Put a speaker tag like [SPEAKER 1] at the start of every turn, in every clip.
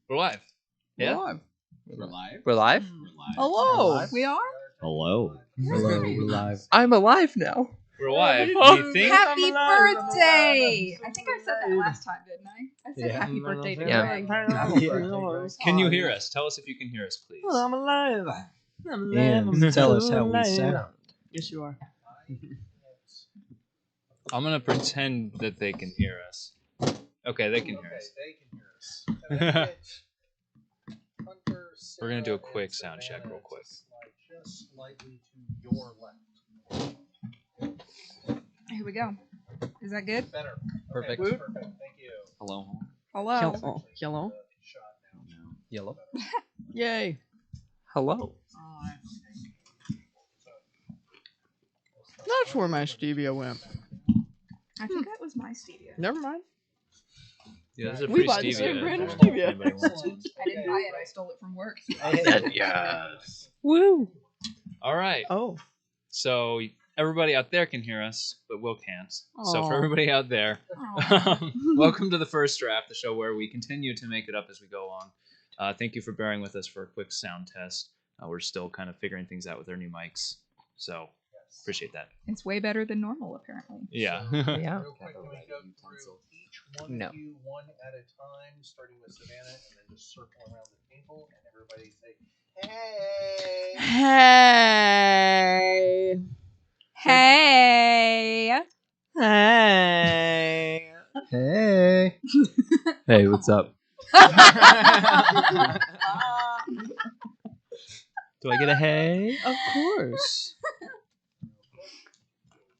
[SPEAKER 1] We're live. Yeah?
[SPEAKER 2] We're live.
[SPEAKER 3] We're live.
[SPEAKER 1] We're live?
[SPEAKER 2] Hello.
[SPEAKER 3] We're live.
[SPEAKER 2] We are?
[SPEAKER 3] Hello. Hello. We're live.
[SPEAKER 1] I'm alive now.
[SPEAKER 4] We're live. Do you think?
[SPEAKER 2] Happy birthday! I think I said that last time, didn't I? I said happy birthday to Greg.
[SPEAKER 4] Can you hear us? Tell us if you can hear us, please.
[SPEAKER 5] I'm alive. I'm alive.
[SPEAKER 3] And tell us how we sound.
[SPEAKER 5] Yes, you are.
[SPEAKER 4] I'm gonna pretend that they can hear us. Okay, they can hear us.
[SPEAKER 6] They can hear us.
[SPEAKER 4] We're gonna do a quick sound check real quick.
[SPEAKER 6] Just slightly to your left.
[SPEAKER 2] Here we go. Is that good?
[SPEAKER 6] Better.
[SPEAKER 3] Perfect.
[SPEAKER 6] Okay, perfect. Thank you.
[SPEAKER 3] Hello.
[SPEAKER 2] Hello.
[SPEAKER 5] Oh, yellow.
[SPEAKER 6] Shot now.
[SPEAKER 3] Yellow.
[SPEAKER 5] Yay.
[SPEAKER 1] Hello.
[SPEAKER 5] That's where my stevia went.
[SPEAKER 2] I think that was my stevia.
[SPEAKER 5] Never mind.
[SPEAKER 4] Yeah, this is a
[SPEAKER 5] We
[SPEAKER 4] free
[SPEAKER 5] buy the
[SPEAKER 4] stevia.
[SPEAKER 5] same brand of
[SPEAKER 4] if
[SPEAKER 5] stevia.
[SPEAKER 4] anybody wants it.
[SPEAKER 6] Excellent.
[SPEAKER 2] I didn't buy it. I stole it from work.
[SPEAKER 3] Yes.
[SPEAKER 5] Woo.
[SPEAKER 4] All right.
[SPEAKER 5] Oh.
[SPEAKER 4] So everybody out there can hear us, but Will can't. So for
[SPEAKER 5] Aw.
[SPEAKER 4] everybody out there,
[SPEAKER 2] Aw.
[SPEAKER 4] welcome to the first draft, the show where we continue to make it up as we go along. Thank you for bearing with us for a quick sound test. We're still kind of figuring things out with our new mics, so appreciate that.
[SPEAKER 2] It's way better than normal, apparently.
[SPEAKER 4] Yeah.
[SPEAKER 5] Yeah.
[SPEAKER 6] Real quick, can we go through each one
[SPEAKER 1] No.
[SPEAKER 6] of you one at a time, starting with Savannah, and then just circle around the table, and everybody say, "Hey!"
[SPEAKER 5] Hey.
[SPEAKER 2] Hey.
[SPEAKER 5] Hey.
[SPEAKER 3] Hey.
[SPEAKER 1] Hey, what's up?
[SPEAKER 4] Do I get a hey?
[SPEAKER 5] Of course.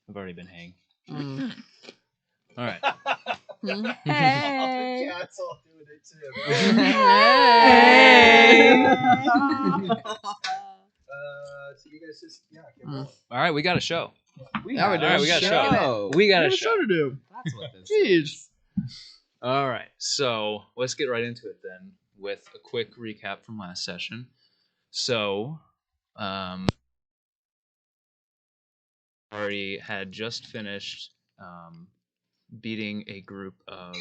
[SPEAKER 4] I've already been hanging.
[SPEAKER 5] Mm.
[SPEAKER 4] All right.
[SPEAKER 5] Mm.
[SPEAKER 2] Hey.
[SPEAKER 6] The cat's all doing it too.
[SPEAKER 5] Hey.
[SPEAKER 6] So you guys just get
[SPEAKER 5] Mm.
[SPEAKER 6] rolling.
[SPEAKER 4] All right, we got a show.
[SPEAKER 5] Now we
[SPEAKER 4] All right, we got a show. We got a show.
[SPEAKER 5] to do.
[SPEAKER 3] That's what this
[SPEAKER 5] Jeez.
[SPEAKER 4] All right, so let's get right into it then with a quick recap from last session. So, already had just finished beating a group of.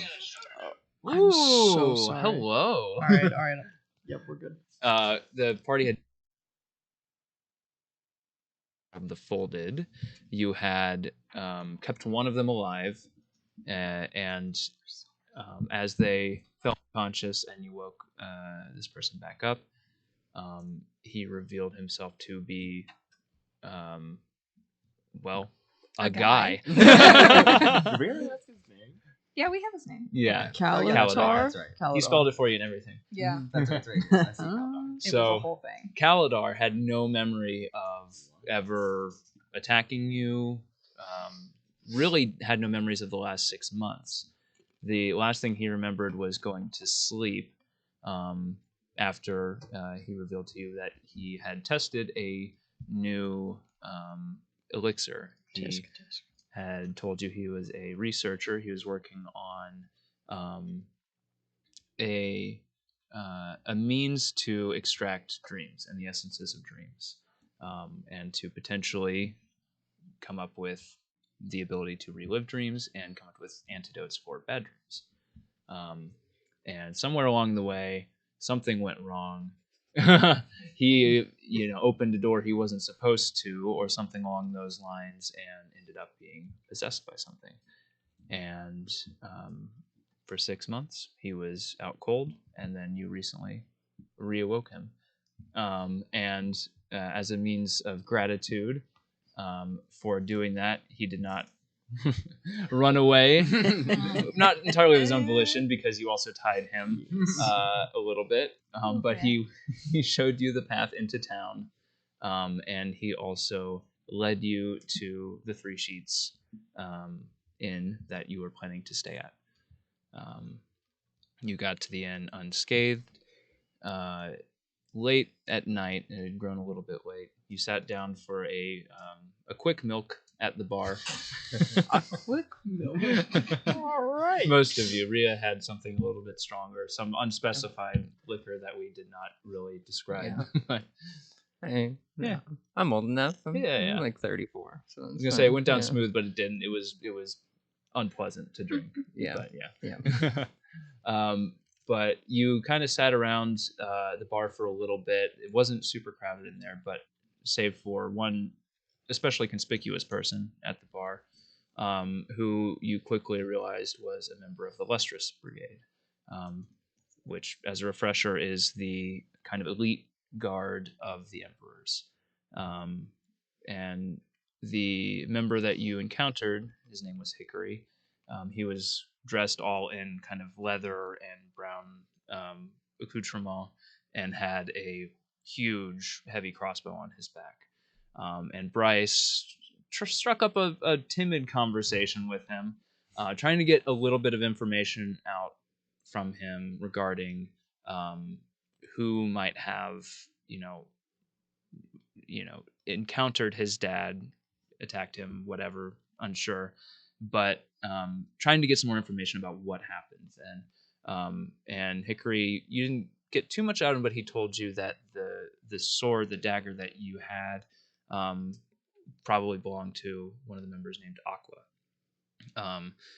[SPEAKER 5] I'm so sorry.
[SPEAKER 4] Hello.
[SPEAKER 5] All right. Yep, we're good.
[SPEAKER 4] The party had the folded. You had kept one of them alive, and as they fell unconscious and you woke this person back up, he revealed himself to be, well, a guy.
[SPEAKER 3] Really? That's his name?
[SPEAKER 2] Yeah, we have his name.
[SPEAKER 4] Yeah.
[SPEAKER 5] Calatar.
[SPEAKER 4] That's right,
[SPEAKER 3] that's right.
[SPEAKER 5] Calatar.
[SPEAKER 4] He spelled it for you and everything.
[SPEAKER 2] Yeah.
[SPEAKER 3] That's right. I see Caldar.
[SPEAKER 2] It was
[SPEAKER 4] So-
[SPEAKER 2] a whole thing.
[SPEAKER 4] Kaladar had no memory of ever attacking you. Really had no memories of the last 6 months. The last thing he remembered was going to sleep after he revealed to you that he had tested a new elixir. He had told you he was a researcher. He was working on a means to extract dreams and the essences of dreams, and to potentially come up with the ability to relive dreams and come up with antidotes for bad dreams. And somewhere along the way, something went wrong. He, opened a door he wasn't supposed to, or something along those lines, and ended up being possessed by something. And for 6 months, he was out cold, and then you recently reawoke him. And as a means of gratitude for doing that, he did not run away. Not entirely of his own volition, because you also tied him a little bit. But he showed you the path into town, and he also led you to the Three Sheets inn that you were planning to stay at. You got to the inn unscathed. Late at night, it had grown a little bit late. You sat down for a quick milk at the bar.
[SPEAKER 5] A quick milk. All right.
[SPEAKER 4] Most of you. Rhea had something a little bit stronger, some unspecified liquor that we did not really describe. But
[SPEAKER 1] Hey,
[SPEAKER 4] Yeah.
[SPEAKER 1] I'm old enough. I'm
[SPEAKER 4] Yeah.
[SPEAKER 1] like 34. So
[SPEAKER 4] I was gonna say it went down smooth, but it didn't. It was unpleasant to drink.
[SPEAKER 1] Yeah.
[SPEAKER 4] But yeah. But you kind of sat around the bar for a little bit. It wasn't super crowded in there, but save for one especially conspicuous person at the bar, who you quickly realized was a member of the Lustrous Brigade, which, as a refresher, is the kind of elite guard of the Emperors. And the member that you encountered, his name was Hickory. He was dressed all in kind of leather and brown accoutrement, and had a huge, heavy crossbow on his back. And Bryce struck up a timid conversation with him, trying to get a little bit of information out from him regarding who might have, encountered his dad, attacked him, whatever, unsure, but trying to get some more information about what happened. And Hickory, you didn't get too much out of him, but he told you that the sword, the dagger that you had, probably belonged to one of the members named Aqua.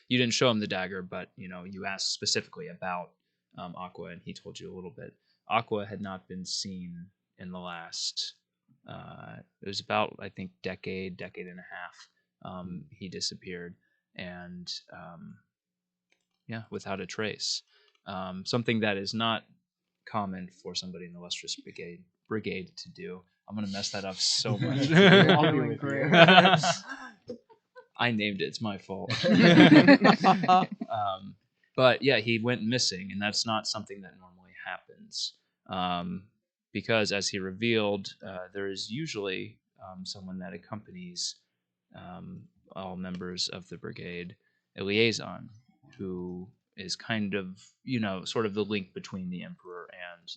[SPEAKER 4] You didn't show him the dagger, but you asked specifically about Aqua, and he told you a little bit. Aqua had not been seen in the last. It was about, I think, decade and a half. He disappeared, and without a trace. Something that is not common for somebody in the Lustrous Brigade to do. I'm gonna mess that up so much.
[SPEAKER 5] I'll be with you.
[SPEAKER 4] I named it. It's my fault. But yeah, he went missing, and that's not something that normally happens. Because, as he revealed, there is usually someone that accompanies all members of the brigade, a liaison, who is kind of, sort of the link between the Emperor and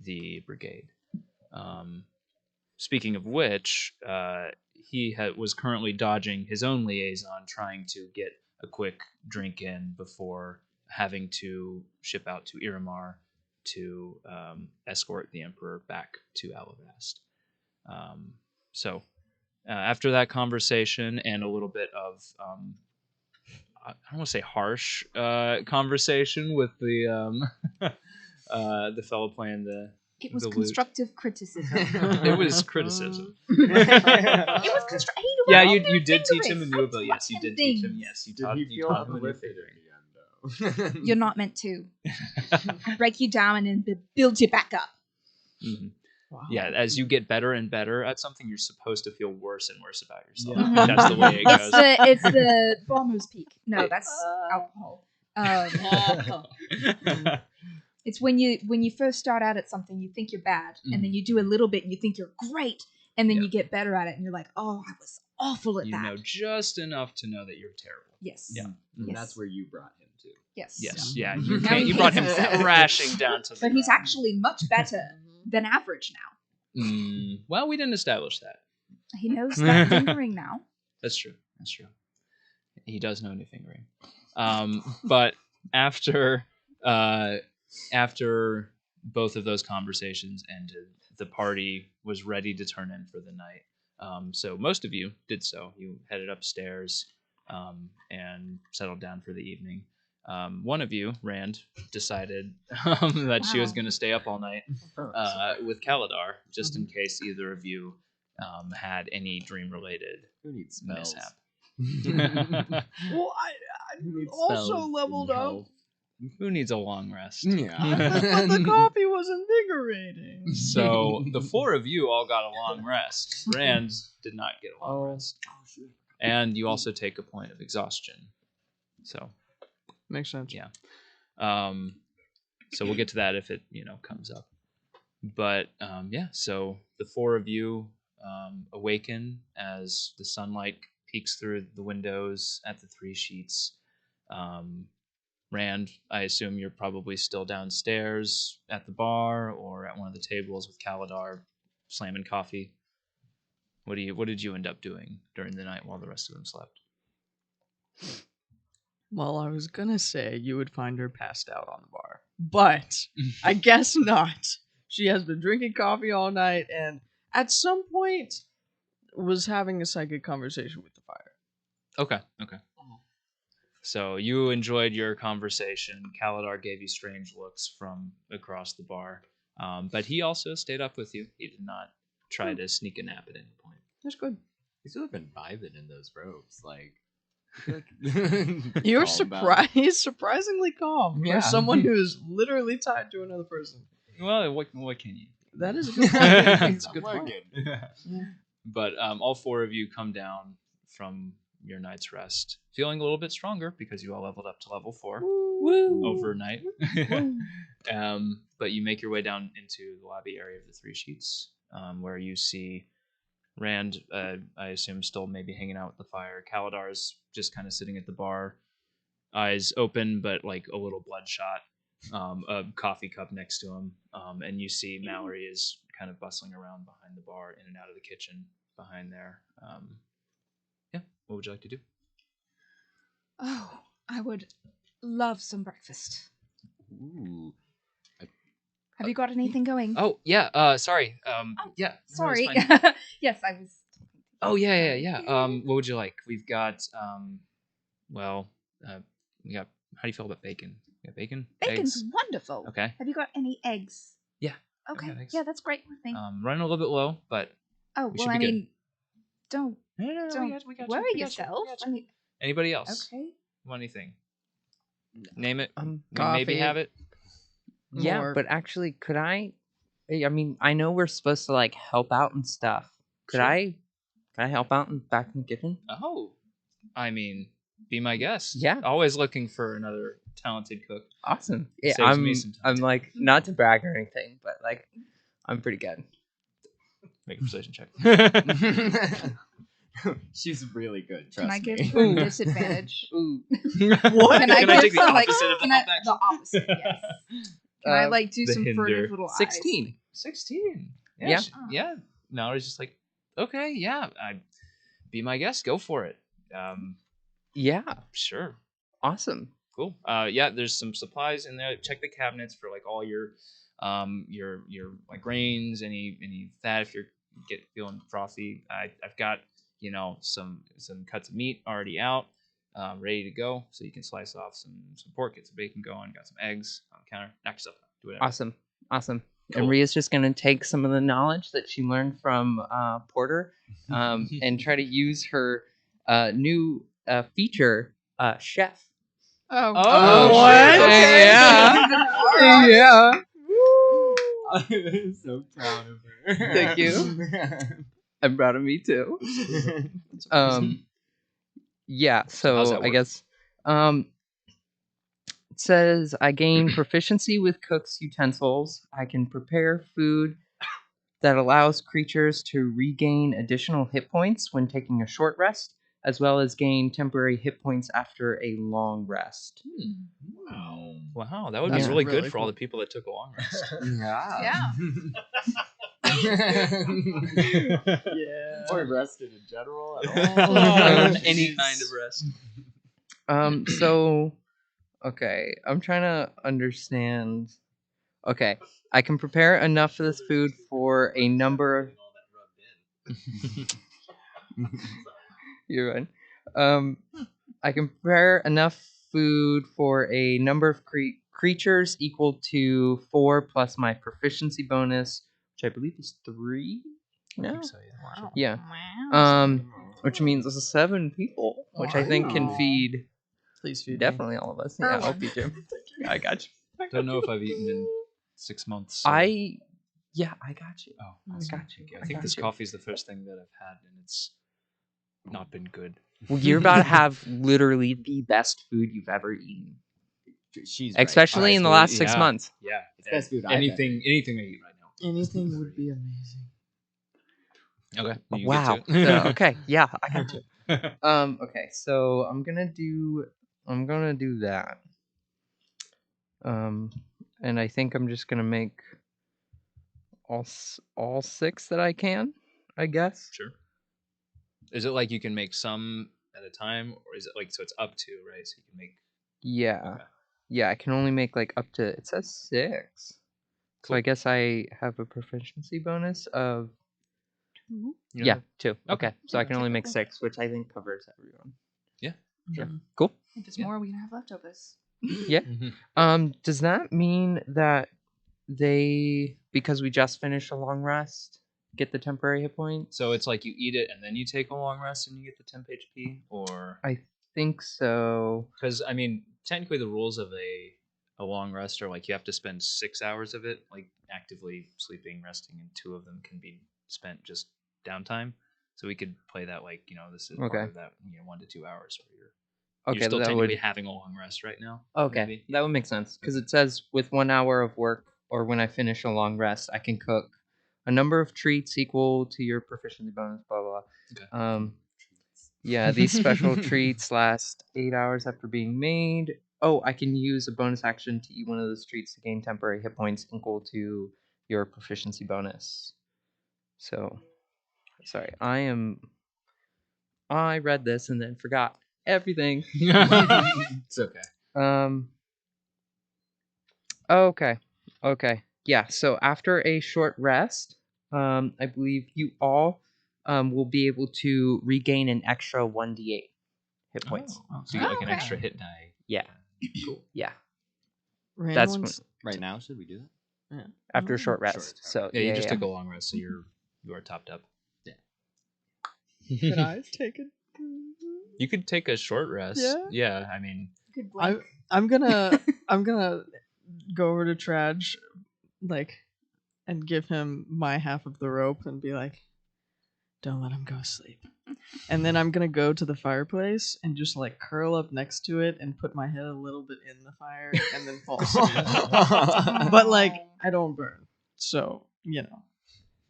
[SPEAKER 4] the brigade. Speaking of which, he was currently dodging his own liaison, trying to get a quick drink in before having to ship out to Iramar to escort the Emperor back to Alavast. So after that conversation and a little bit of, I don't want to say harsh conversation with the fellow playing the...
[SPEAKER 2] It was
[SPEAKER 4] the lute.
[SPEAKER 2] constructive criticism.
[SPEAKER 4] It was criticism.
[SPEAKER 2] It was constructive.
[SPEAKER 4] Yeah, you did teach him a new ability. Yes, you did teach him. Yes, you taught him a new figure.
[SPEAKER 2] You're not meant to. Break you down and build you back up.
[SPEAKER 4] Mm-hmm.
[SPEAKER 5] Wow.
[SPEAKER 4] Yeah, as you get better and better at something, you're supposed to feel worse and worse about yourself.
[SPEAKER 2] Yeah.
[SPEAKER 4] That's the way it goes.
[SPEAKER 2] It's the bomber's peak. No, that's alcohol. It's when you first start out at something, you think you're bad, and then you do a little bit, and you think you're great, and then you get better at it, and you're like, oh, I was awful at that.
[SPEAKER 4] You know just enough to know that you're terrible.
[SPEAKER 2] Yes.
[SPEAKER 4] Yeah.
[SPEAKER 1] And that's where you brought him to.
[SPEAKER 2] Yes.
[SPEAKER 4] Yes.
[SPEAKER 2] Yeah.
[SPEAKER 4] Yeah. You brought him crashing down to the
[SPEAKER 2] But he's
[SPEAKER 4] ground.
[SPEAKER 2] actually much better than average now.
[SPEAKER 4] Well, we didn't establish that.
[SPEAKER 2] He knows that fingering now.
[SPEAKER 4] That's true. He does know new fingering. But after both of those conversations ended, the party was ready to turn in for the night. So most of you did so. You headed upstairs and settled down for the evening. One of you, Rand, decided that she was going to stay up all night with Kaladar, just in case either of you had any dream-related mishap.
[SPEAKER 5] Well, I also leveled up.
[SPEAKER 4] Who needs a long rest?
[SPEAKER 5] Yeah. But the coffee was invigorating.
[SPEAKER 4] So the four of you all got a long rest. Rand did not get a long rest. And you also take a point of exhaustion. So
[SPEAKER 5] Makes sense.
[SPEAKER 4] yeah. So we'll get to that if it comes up. But so the four of you awaken as the sunlight peeks through the windows at the three sheets. Rand, I assume you're probably still downstairs at the bar or at one of the tables with Kaladar slamming coffee. What did you end up doing during the night while the rest of them slept?
[SPEAKER 5] Well, I was gonna say you would find her passed out on the bar, but I guess not. She has been drinking coffee all night and at some point was having a psychic conversation with the fire.
[SPEAKER 4] Okay. So you enjoyed your conversation. Kaladar gave you strange looks from across the bar, but he also stayed up with you. He did not try to sneak a nap at any point.
[SPEAKER 5] That's good.
[SPEAKER 1] He's really been vibing in those robes, like.
[SPEAKER 5] You're surprisingly calm
[SPEAKER 1] Yeah.
[SPEAKER 5] for someone who is literally tied to another person.
[SPEAKER 4] Well, what can you?
[SPEAKER 5] That is a good point.
[SPEAKER 4] It's a good point. But all four of you come down from your night's rest, feeling a little bit stronger because you all leveled up to level 4 overnight. But you make your way down into the lobby area of the three sheets, where you see Rand, I assume, still maybe hanging out with the fire. Kaladar's just kind of sitting at the bar, eyes open but like a little bloodshot, a coffee cup next to him, and you see Mallory is kind of bustling around behind the bar, in and out of the kitchen behind there. What would you like to do?
[SPEAKER 2] Oh, I would love some breakfast.
[SPEAKER 1] Ooh.
[SPEAKER 2] Have you got anything going?
[SPEAKER 4] Oh yeah. Sorry. Yeah. no, it's
[SPEAKER 2] Sorry.
[SPEAKER 4] fine.
[SPEAKER 2] Yes, I was.
[SPEAKER 4] Oh yeah. What would you like? We've got well, we got. How do you feel about bacon? You got bacon?
[SPEAKER 2] Bacon's
[SPEAKER 4] Eggs?
[SPEAKER 2] wonderful.
[SPEAKER 4] Okay.
[SPEAKER 2] Have you got any eggs?
[SPEAKER 4] Yeah.
[SPEAKER 2] Okay.
[SPEAKER 4] got eggs.
[SPEAKER 2] Yeah, that's great with me.
[SPEAKER 4] Running a little bit low, but
[SPEAKER 2] Oh,
[SPEAKER 4] we
[SPEAKER 2] well,
[SPEAKER 4] should
[SPEAKER 2] I
[SPEAKER 4] be good.
[SPEAKER 2] mean, don't
[SPEAKER 4] no, we got you.
[SPEAKER 2] worry
[SPEAKER 4] We got you.
[SPEAKER 2] yourself.
[SPEAKER 4] We got
[SPEAKER 2] I
[SPEAKER 4] you.
[SPEAKER 2] mean,
[SPEAKER 4] Anybody else?
[SPEAKER 2] okay.
[SPEAKER 4] Want anything? Name it. We
[SPEAKER 5] Coffee.
[SPEAKER 4] maybe have it.
[SPEAKER 7] Yeah,
[SPEAKER 5] More-
[SPEAKER 7] but actually, could I mean, I know we're supposed to like help out and stuff. Could
[SPEAKER 4] Sure.
[SPEAKER 7] I help out back in the kitchen?
[SPEAKER 4] Oh, I mean, be my guest.
[SPEAKER 7] Yeah.
[SPEAKER 4] Always looking for another talented cook.
[SPEAKER 7] Awesome. Yeah,
[SPEAKER 4] Saves me some time.
[SPEAKER 7] I'm like not to brag or anything, but like I'm pretty good.
[SPEAKER 4] Make a persuasion check.
[SPEAKER 1] She's really good.
[SPEAKER 2] Can
[SPEAKER 1] Trust
[SPEAKER 2] I give
[SPEAKER 1] me.
[SPEAKER 2] her disadvantage?
[SPEAKER 7] Ooh.
[SPEAKER 4] What?
[SPEAKER 2] Can I
[SPEAKER 4] Can I
[SPEAKER 2] give
[SPEAKER 4] take the
[SPEAKER 2] her like
[SPEAKER 4] opposite of the
[SPEAKER 2] can I-
[SPEAKER 4] help action?
[SPEAKER 2] the opposite? Yes. Can I like do
[SPEAKER 4] the
[SPEAKER 2] some
[SPEAKER 4] hinder.
[SPEAKER 2] furtive little eyes?
[SPEAKER 7] 16.
[SPEAKER 4] 16.
[SPEAKER 7] Yeah.
[SPEAKER 4] Yeah. Mallory's just like, okay, yeah, be my guest. Go for it.
[SPEAKER 7] Yeah.
[SPEAKER 4] Sure.
[SPEAKER 7] Awesome.
[SPEAKER 4] Cool. Yeah, there's some supplies in there. Check the cabinets for like all your like grains, any fat if you're feeling frothy. I've got some cuts of meat already out, ready to go, so you can slice off some pork, get some bacon going. Got some eggs on the counter. Knock yourself out. Do whatever.
[SPEAKER 7] Awesome.
[SPEAKER 4] Cool.
[SPEAKER 7] And Ria's just gonna take some of the knowledge that she learned from Porter, and try to use her new feature, chef.
[SPEAKER 5] Oh,
[SPEAKER 4] Oh,
[SPEAKER 5] what?
[SPEAKER 4] shit.
[SPEAKER 5] Okay.
[SPEAKER 7] Yeah. Yeah.
[SPEAKER 1] I'm so proud of her.
[SPEAKER 7] Thank you. I'm proud of me too. Yeah,
[SPEAKER 4] How's
[SPEAKER 7] so
[SPEAKER 4] that
[SPEAKER 7] I
[SPEAKER 4] work?
[SPEAKER 7] guess it says I gain proficiency with cook's utensils. I can prepare food that allows creatures to regain additional hit points when taking a short rest, as well as gain temporary hit points after a long rest.
[SPEAKER 4] Wow, that would be
[SPEAKER 7] That's
[SPEAKER 4] really
[SPEAKER 5] really
[SPEAKER 4] good for all
[SPEAKER 5] cool.
[SPEAKER 4] the people that took a long rest.
[SPEAKER 1] Yeah.
[SPEAKER 5] Yeah.
[SPEAKER 1] Or rested in general at
[SPEAKER 4] Any kind of rest.
[SPEAKER 7] So okay, I'm trying to understand. Okay, I can prepare enough of this food for a number of You're right. I can prepare enough food for a number of creatures equal to 4 plus my proficiency bonus, which I believe is 3.
[SPEAKER 4] I
[SPEAKER 7] No.
[SPEAKER 4] think so, yeah.
[SPEAKER 7] Yeah.
[SPEAKER 2] Wow.
[SPEAKER 7] Which means this is 7 people, which I think can
[SPEAKER 1] Wow.
[SPEAKER 7] feed
[SPEAKER 5] Please feed me.
[SPEAKER 7] definitely all of us. Yeah, I'll
[SPEAKER 2] Erwin.
[SPEAKER 7] feed you. I got you.
[SPEAKER 4] Don't know if I've eaten in 6 months. so-
[SPEAKER 7] I got you.
[SPEAKER 4] Oh,
[SPEAKER 7] I
[SPEAKER 4] awesome.
[SPEAKER 7] got you.
[SPEAKER 4] I think this
[SPEAKER 7] got you.
[SPEAKER 4] coffee is the first thing that I've had, and it's not been good.
[SPEAKER 7] Well, you're about to have literally the best food you've ever eaten,
[SPEAKER 1] She's right.
[SPEAKER 7] especially in the last 6
[SPEAKER 4] Yeah.
[SPEAKER 7] months.
[SPEAKER 4] Yeah,
[SPEAKER 1] It's best food I've
[SPEAKER 4] anything I eat right now.
[SPEAKER 5] Anything would be amazing.
[SPEAKER 4] Okay. you get
[SPEAKER 7] Wow.
[SPEAKER 4] to it.
[SPEAKER 7] Okay. Yeah, I got you. Okay, so I'm gonna do that. And I think I'm just gonna make all 6 that I can, I guess.
[SPEAKER 4] Sure. Is it like you can make some at a time, or is it like so it's up to, right? So you can make.
[SPEAKER 7] Yeah.
[SPEAKER 4] Okay.
[SPEAKER 7] Yeah, I can only make like up to, it says 6. So I
[SPEAKER 4] Cool.
[SPEAKER 7] guess I have a proficiency bonus of
[SPEAKER 4] You know,
[SPEAKER 7] yeah, 2.
[SPEAKER 4] Okay.
[SPEAKER 7] Okay. So I can
[SPEAKER 2] Okay,
[SPEAKER 7] only
[SPEAKER 2] cool,
[SPEAKER 7] make
[SPEAKER 2] cool.
[SPEAKER 7] 6, which I think covers everyone.
[SPEAKER 4] Yeah.
[SPEAKER 7] Sure. Cool.
[SPEAKER 2] If it's
[SPEAKER 4] Yeah.
[SPEAKER 2] more, we can have leftovers.
[SPEAKER 7] Yeah. Does that mean that they, because we just finished a long rest, get the temporary hit points?
[SPEAKER 4] So it's like you eat it and then you take a long rest and you get the temp HP, or
[SPEAKER 7] I think so.
[SPEAKER 4] because I mean technically the rules of a long rest are like you have to spend 6 hours of it like actively sleeping, resting, and 2 of them can be spent just downtime. So we could play that like this is
[SPEAKER 7] Okay.
[SPEAKER 4] part of that 1 to 2 hours where you're
[SPEAKER 7] Okay,
[SPEAKER 4] still
[SPEAKER 7] that
[SPEAKER 4] technically
[SPEAKER 7] would.
[SPEAKER 4] having a long rest right now.
[SPEAKER 7] Okay,
[SPEAKER 4] maybe.
[SPEAKER 7] that would make sense because it says with 1 hour of work or when I finish a long rest, I can cook a number of treats equal to your proficiency bonus. Blah blah. Blah.
[SPEAKER 4] Okay.
[SPEAKER 7] Yeah, these special treats last 8 hours after being made. Oh, I can use a bonus action to eat one of those treats to gain temporary hit points equal to your proficiency bonus. So, sorry, I read this and then forgot everything.
[SPEAKER 1] It's okay.
[SPEAKER 7] Okay. Okay. Yeah. So after a short rest, I believe you all will be able to regain an extra 1d8 hit points.
[SPEAKER 4] So you get like an
[SPEAKER 2] Okay.
[SPEAKER 4] extra hit die.
[SPEAKER 7] Yeah.
[SPEAKER 3] Cool.
[SPEAKER 7] Yeah.
[SPEAKER 5] Rand
[SPEAKER 7] That's
[SPEAKER 5] wants-
[SPEAKER 3] Right now, should we do that?
[SPEAKER 7] After a short
[SPEAKER 3] Short,
[SPEAKER 7] rest.
[SPEAKER 3] okay.
[SPEAKER 7] So
[SPEAKER 4] Yeah, you just
[SPEAKER 7] yeah.
[SPEAKER 4] took a long rest, so you are topped up.
[SPEAKER 5] Could I take it?
[SPEAKER 4] You could take a short rest.
[SPEAKER 5] Yeah?
[SPEAKER 4] I mean,
[SPEAKER 2] Good blink.
[SPEAKER 5] I'm gonna go over to Tradj, like, and give him my half of the rope and be like, "Don't let him go asleep." And then I'm gonna go to the fireplace and just like curl up next to it and put my head a little bit in the fire and then fall asleep. But like, I don't burn, so you know.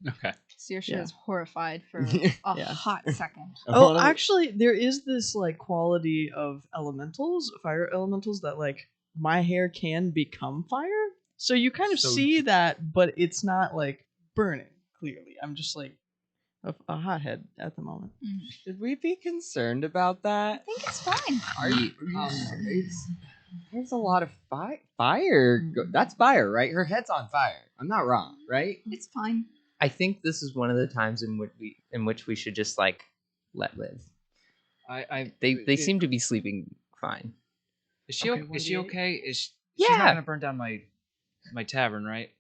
[SPEAKER 4] okay.
[SPEAKER 2] Saoirse
[SPEAKER 5] Yeah.
[SPEAKER 2] is horrified for a
[SPEAKER 5] Yeah.
[SPEAKER 2] hot second.
[SPEAKER 5] Oh, actually, there is this like quality of elementals, fire elementals, that like my hair can become fire. So you kind of
[SPEAKER 3] So-
[SPEAKER 5] see that, but it's not like burning. Clearly, I'm just like a hothead at the moment.
[SPEAKER 1] Should we be concerned about that?
[SPEAKER 2] I think it's fine.
[SPEAKER 1] There's a lot of fire. That's fire, right? Her head's on fire. I'm not wrong, right?
[SPEAKER 2] It's fine.
[SPEAKER 7] I think this is one of the times in which we should just like let live. They seem to be sleeping fine.
[SPEAKER 4] Is she
[SPEAKER 3] Okay,
[SPEAKER 4] is she
[SPEAKER 3] 1d8?
[SPEAKER 4] okay? She's
[SPEAKER 7] Yeah.
[SPEAKER 4] not gonna burn down my tavern, right?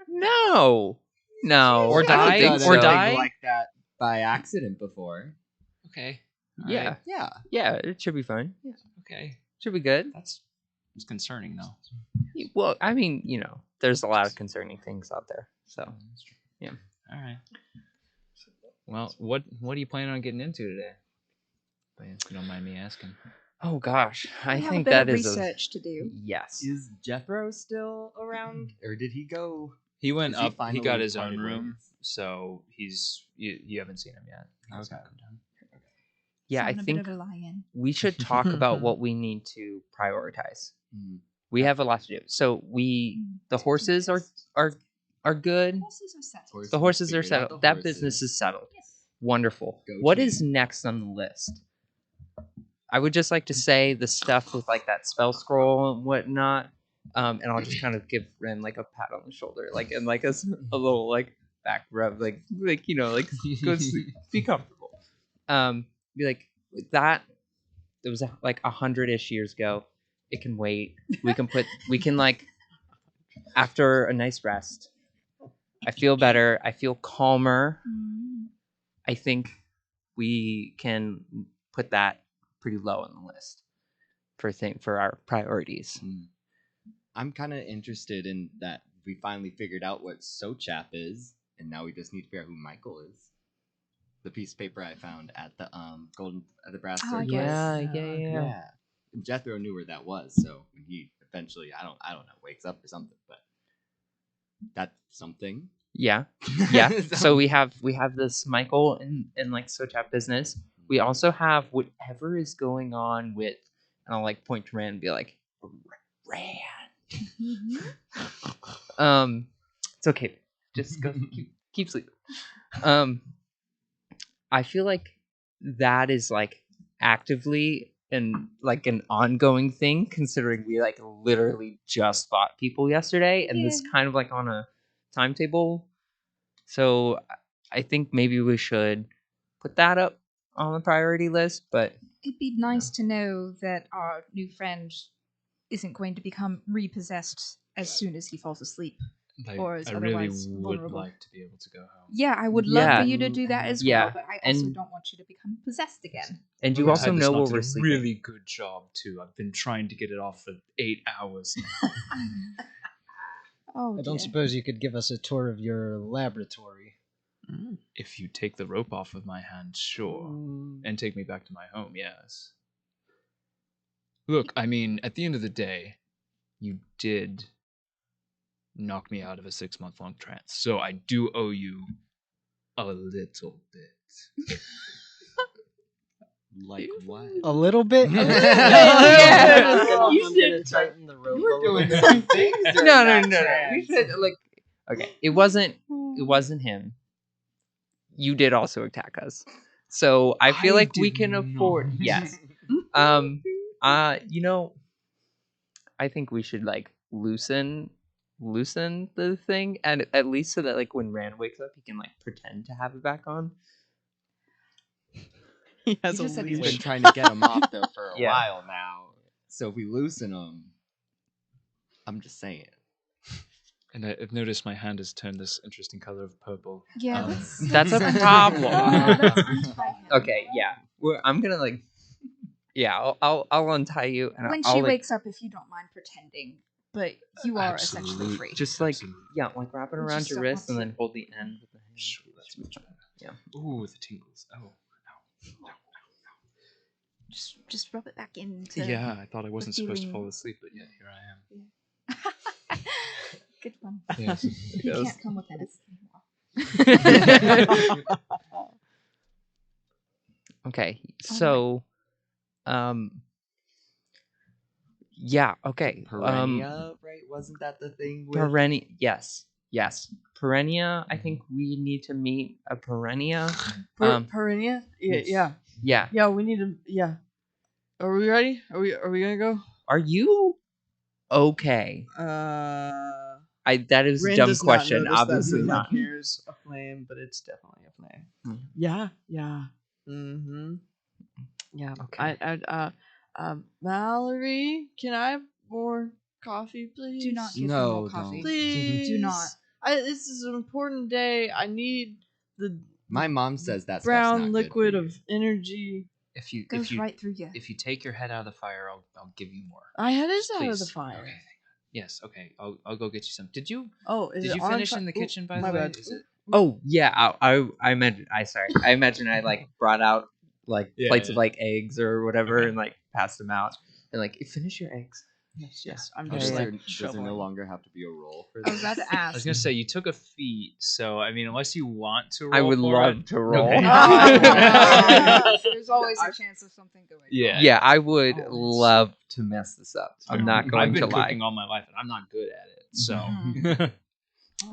[SPEAKER 7] No.
[SPEAKER 4] Or
[SPEAKER 7] I don't
[SPEAKER 4] die,
[SPEAKER 7] think
[SPEAKER 4] or
[SPEAKER 7] so.
[SPEAKER 4] die?
[SPEAKER 1] like that by accident before.
[SPEAKER 4] Okay.
[SPEAKER 7] Yeah.
[SPEAKER 1] Yeah.
[SPEAKER 7] Yeah, it should be fine. Yeah.
[SPEAKER 4] Okay.
[SPEAKER 7] Should be good.
[SPEAKER 4] It's concerning though.
[SPEAKER 7] Well, I mean, there's a lot of concerning things out there. So,
[SPEAKER 4] All right. Well, what are you planning on getting into today? If you don't mind me asking.
[SPEAKER 7] oh gosh, I
[SPEAKER 2] We have
[SPEAKER 7] think
[SPEAKER 2] a bit
[SPEAKER 7] that
[SPEAKER 2] of
[SPEAKER 7] is
[SPEAKER 2] research to do.
[SPEAKER 7] yes.
[SPEAKER 3] Is Jethro still around, or did he go?
[SPEAKER 4] He went
[SPEAKER 3] Is he
[SPEAKER 4] up. He
[SPEAKER 3] finally
[SPEAKER 4] got his
[SPEAKER 3] parted
[SPEAKER 4] own room,
[SPEAKER 3] ways?
[SPEAKER 4] so you haven't seen him yet. He's
[SPEAKER 3] Okay.
[SPEAKER 4] not come down.
[SPEAKER 7] Yeah, I
[SPEAKER 2] Sound a
[SPEAKER 7] think
[SPEAKER 2] bit of a lion.
[SPEAKER 7] we should talk about what we need to prioritize.
[SPEAKER 3] Mhm.
[SPEAKER 7] We have a lot to do. So the horses are good.
[SPEAKER 2] Horses are settled.
[SPEAKER 7] The horses are
[SPEAKER 3] Figured out
[SPEAKER 7] settled.
[SPEAKER 3] the
[SPEAKER 7] That business
[SPEAKER 3] horses.
[SPEAKER 7] is settled.
[SPEAKER 2] Yes.
[SPEAKER 7] Wonderful.
[SPEAKER 3] Go
[SPEAKER 7] What
[SPEAKER 3] team.
[SPEAKER 7] is next on the list? I would just like to say the stuff with like that spell scroll and whatnot. And I'll just kind of give Ren like a pat on the shoulder, like and like a little like back rub, like go sleep, be comfortable. Be like that. It was like 100-ish years ago. It can wait. We can like after a nice rest. I feel better. I feel calmer.
[SPEAKER 2] Mm.
[SPEAKER 7] I think we can put that pretty low on the list for our priorities.
[SPEAKER 3] I'm kind of interested in that. We finally figured out what Sochap is, and now we just need to figure out who Michael is. The piece of paper I found at the brass
[SPEAKER 2] Oh,
[SPEAKER 3] circus.
[SPEAKER 2] yes.
[SPEAKER 7] Yeah.
[SPEAKER 3] And Jethro knew where that was, so when he eventually, I don't know, wakes up or something, but that's something.
[SPEAKER 7] Yeah. So we have this Michael and like Sochap business. We also have whatever is going on with, and I'll like point to Rand and be like, Rand. It's okay. Just go keep sleeping. I feel like that is like actively and like an ongoing thing, considering we like literally just fought people yesterday, and this
[SPEAKER 2] Yeah.
[SPEAKER 7] kind of like on a timetable. So I think maybe we should put that up on the priority list. But
[SPEAKER 2] It'd be nice to know that our new friend isn't going to become repossessed as soon as he falls asleep. Or is
[SPEAKER 4] I really
[SPEAKER 2] otherwise
[SPEAKER 4] would
[SPEAKER 2] vulnerable.
[SPEAKER 4] like to be able to go home.
[SPEAKER 2] Yeah, I would love
[SPEAKER 7] Yeah.
[SPEAKER 2] for you to do that as
[SPEAKER 7] Yeah,
[SPEAKER 2] well, but I also
[SPEAKER 7] and-
[SPEAKER 2] don't want you to become possessed again.
[SPEAKER 7] and you
[SPEAKER 4] I
[SPEAKER 7] also
[SPEAKER 4] had this
[SPEAKER 7] know
[SPEAKER 4] knot
[SPEAKER 7] where
[SPEAKER 4] did
[SPEAKER 7] we're
[SPEAKER 4] a
[SPEAKER 7] sleeping.
[SPEAKER 4] really good job too. I've been trying to get it off for 8 hours.
[SPEAKER 2] Oh,
[SPEAKER 6] I don't suppose you could give us a tour of your laboratory.
[SPEAKER 4] If you take the rope off of my hand, sure. And take me back to my home, yes. Look, I mean, at the end of the day, you did knock me out of a 6-month-long trance, so I do owe you a little bit.
[SPEAKER 3] Like what?
[SPEAKER 6] A little bit?
[SPEAKER 7] Yeah.
[SPEAKER 6] You should tighten the rope.
[SPEAKER 3] We're doing some things.
[SPEAKER 7] No. We should like. Okay, it wasn't him. You did also attack us, so I feel
[SPEAKER 4] I
[SPEAKER 7] like we
[SPEAKER 4] did
[SPEAKER 7] can
[SPEAKER 4] not.
[SPEAKER 7] afford. Yes. I think we should like loosen the thing, and at least so that like when Rand wakes up, he can like pretend to have it back on.
[SPEAKER 5] He has
[SPEAKER 2] You
[SPEAKER 5] a
[SPEAKER 2] just said
[SPEAKER 3] He's
[SPEAKER 5] leash.
[SPEAKER 3] been trying to get him off though for a
[SPEAKER 7] Yeah.
[SPEAKER 3] while now. So if we loosen him, I'm just saying.
[SPEAKER 4] And I've noticed my hand has turned this interesting color of purple.
[SPEAKER 2] Yeah,
[SPEAKER 4] Um,
[SPEAKER 7] That's a
[SPEAKER 2] untie
[SPEAKER 7] problem.
[SPEAKER 2] him. Let's untie him.
[SPEAKER 7] Okay, yeah. I'm gonna like, yeah, I'll untie you, and
[SPEAKER 2] When
[SPEAKER 7] I'll
[SPEAKER 2] she
[SPEAKER 7] like,
[SPEAKER 2] wakes up, if you don't mind pretending, but you are essentially
[SPEAKER 4] Absolutely.
[SPEAKER 2] free.
[SPEAKER 7] just like
[SPEAKER 4] Absolutely.
[SPEAKER 7] yeah, like wrap it
[SPEAKER 2] You
[SPEAKER 7] around
[SPEAKER 2] just
[SPEAKER 7] your
[SPEAKER 2] don't
[SPEAKER 7] wrist and
[SPEAKER 2] want
[SPEAKER 7] then hold the end with the hand.
[SPEAKER 4] Sure, that's much better.
[SPEAKER 7] Yeah.
[SPEAKER 4] Ooh, the tingles. Oh.
[SPEAKER 2] Just rub it back into.
[SPEAKER 4] Yeah, I thought I wasn't supposed to
[SPEAKER 2] feeling-
[SPEAKER 4] fall asleep, but yet here I am.
[SPEAKER 2] Good one.
[SPEAKER 4] Yes.
[SPEAKER 2] You can't come with anything.
[SPEAKER 7] Okay, so, yeah, okay.
[SPEAKER 3] Perennia, right? Wasn't that the thing with
[SPEAKER 7] Perennia, yes. Perennia, I think we need to meet a Perennia.
[SPEAKER 5] Perennia? Yeah,
[SPEAKER 3] Yes.
[SPEAKER 5] yeah.
[SPEAKER 7] Yeah.
[SPEAKER 5] Yeah, we need to. Yeah. Are we ready? Are we gonna go?
[SPEAKER 7] Are you okay? That is a
[SPEAKER 5] Rin
[SPEAKER 7] dumb
[SPEAKER 5] does not
[SPEAKER 7] question.
[SPEAKER 5] notice that
[SPEAKER 7] Obviously
[SPEAKER 5] Moonlight
[SPEAKER 7] not.
[SPEAKER 5] Here's a flame, but it's definitely a flame.
[SPEAKER 7] Mm.
[SPEAKER 5] Yeah, yeah. Mm-hmm. Yeah.
[SPEAKER 7] Okay.
[SPEAKER 5] Mallory, can I have more coffee, please?
[SPEAKER 2] Do not give him
[SPEAKER 3] No,
[SPEAKER 2] more coffee.
[SPEAKER 3] don't.
[SPEAKER 5] Please.
[SPEAKER 2] Do not.
[SPEAKER 5] This is an important day. I need the
[SPEAKER 3] My mom says that
[SPEAKER 5] brown liquid of energy.
[SPEAKER 4] If you
[SPEAKER 2] Goes right through you.
[SPEAKER 4] if you take your head out of the fire, I'll give you more.
[SPEAKER 5] I had his
[SPEAKER 4] Just
[SPEAKER 5] out of the
[SPEAKER 4] please.
[SPEAKER 5] fire.
[SPEAKER 4] Okay. Yes. Okay. I'll go get you some. Did you
[SPEAKER 5] Oh, is
[SPEAKER 4] did
[SPEAKER 5] it
[SPEAKER 4] you
[SPEAKER 5] on
[SPEAKER 4] finish
[SPEAKER 5] fi-
[SPEAKER 4] in the
[SPEAKER 5] Ooh,
[SPEAKER 4] kitchen by
[SPEAKER 5] my
[SPEAKER 4] the way?
[SPEAKER 5] bad.
[SPEAKER 4] Is it?
[SPEAKER 7] Oh yeah, I imagine. I imagine I like brought out like
[SPEAKER 4] Yeah,
[SPEAKER 7] plates of
[SPEAKER 4] yeah.
[SPEAKER 7] like eggs or whatever
[SPEAKER 4] Okay.
[SPEAKER 7] and like passed them out and like finish your eggs.
[SPEAKER 5] Yes, I'm
[SPEAKER 3] Does
[SPEAKER 5] just
[SPEAKER 7] Yeah,
[SPEAKER 3] there,
[SPEAKER 5] like
[SPEAKER 3] does there
[SPEAKER 5] shoveling.
[SPEAKER 3] no longer have to be a roll for
[SPEAKER 2] I was
[SPEAKER 3] this?
[SPEAKER 2] about to
[SPEAKER 4] I was
[SPEAKER 2] ask.
[SPEAKER 4] gonna say you took a feat, so I mean, unless you want to roll
[SPEAKER 7] I would
[SPEAKER 4] for
[SPEAKER 7] love
[SPEAKER 4] it.
[SPEAKER 7] to roll.
[SPEAKER 4] Okay.
[SPEAKER 2] There's always a chance of something going wrong.
[SPEAKER 4] Yeah.
[SPEAKER 7] Yeah, I would
[SPEAKER 5] Always.
[SPEAKER 7] love to mess this up. I'm not going
[SPEAKER 4] I've been
[SPEAKER 7] to lie.
[SPEAKER 4] cooking all my life, and I'm not good at it. So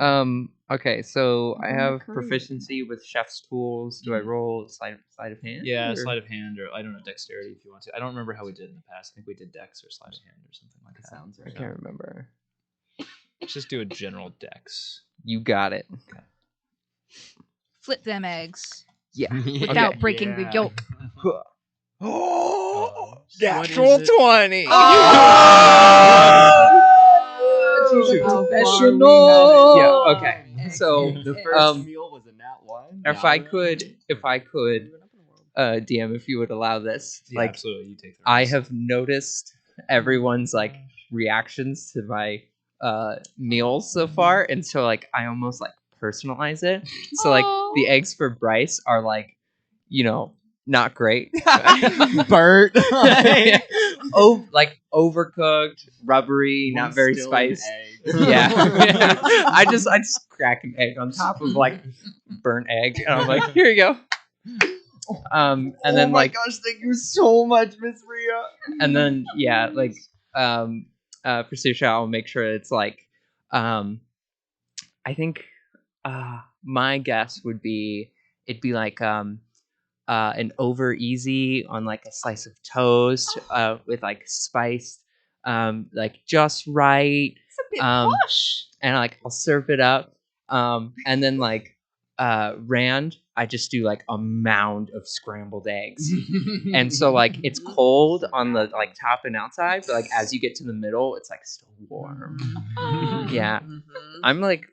[SPEAKER 2] Mhm.
[SPEAKER 7] Okay, so I
[SPEAKER 2] Oh,
[SPEAKER 7] have
[SPEAKER 2] curry.
[SPEAKER 7] proficiency with chef's tools. Do I roll sleight of hand?
[SPEAKER 4] yeah,
[SPEAKER 7] or-
[SPEAKER 4] sleight of hand, or I don't know, dexterity if you want to. I don't remember how we did in the past. I think we did dex or sleight of hand or something like
[SPEAKER 3] That
[SPEAKER 4] that.
[SPEAKER 3] sounds
[SPEAKER 7] I
[SPEAKER 3] right.
[SPEAKER 7] can't remember.
[SPEAKER 4] Let's just do a general dex.
[SPEAKER 7] You got it.
[SPEAKER 2] Flip them eggs
[SPEAKER 7] Yeah.
[SPEAKER 2] without breaking the yolk.
[SPEAKER 7] Oh,
[SPEAKER 4] natural
[SPEAKER 7] 20.
[SPEAKER 5] She's a
[SPEAKER 2] Oh,
[SPEAKER 5] professional.
[SPEAKER 7] Yeah. Okay. So
[SPEAKER 3] The first
[SPEAKER 7] Um,
[SPEAKER 3] meal was a nat one.
[SPEAKER 7] if I could, DM, if you would allow this,
[SPEAKER 4] Yeah,
[SPEAKER 7] like
[SPEAKER 4] absolutely, you take the
[SPEAKER 7] I
[SPEAKER 4] rest.
[SPEAKER 7] have noticed everyone's like reactions to my meals so far, and so like I almost like personalize it. So like the eggs for Bryce are like, not great.
[SPEAKER 3] Bert.
[SPEAKER 7] Oh, like overcooked, rubbery, not very spiced. Yeah. I just crack an egg on top of like burnt egg, and I'm like, here you go. And then like,
[SPEAKER 3] gosh, thank you so much, Miss Rhea.
[SPEAKER 7] and then yeah, like for sushi, I'll make sure it's like, I think my guess would be it'd be like an over easy on like a slice of toast with like spiced like just right.
[SPEAKER 2] It's a bit
[SPEAKER 7] posh. And like I'll serve it up. And then like Rand, I just do like a mound of scrambled eggs. And so like it's cold on the like top and outside, but like as you get to the middle, it's like still warm. Yeah. I'm like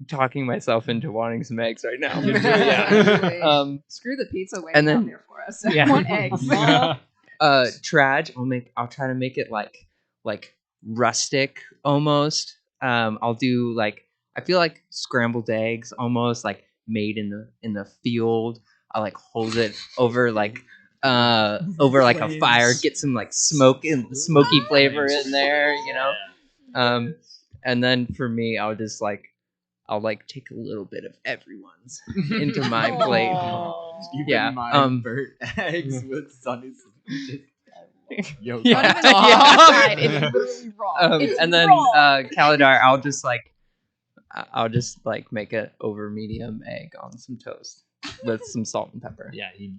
[SPEAKER 7] talking myself into wanting some eggs right now.
[SPEAKER 2] Yeah. Screw the pizza way
[SPEAKER 7] and
[SPEAKER 2] down
[SPEAKER 7] then-
[SPEAKER 2] there for us.
[SPEAKER 7] yeah.
[SPEAKER 2] I want eggs.
[SPEAKER 7] Tradj, I'll try to make it like rustic almost. I'll do like, I feel like scrambled eggs almost like made in the field. I'll like hold it over like over like a fire, get some like smoky flavor in there, and then for me I'll take a little bit of everyone's into my plate.
[SPEAKER 3] Keep
[SPEAKER 7] Yeah,
[SPEAKER 3] in mind, Bert eggs with Sunny's yolk.
[SPEAKER 7] Yeah.
[SPEAKER 2] Not even outside. It's literally raw. It's
[SPEAKER 7] and then
[SPEAKER 2] raw.
[SPEAKER 7] Kalidar, I'll just like make an over medium egg on some toast with some salt and pepper.
[SPEAKER 4] Yeah, he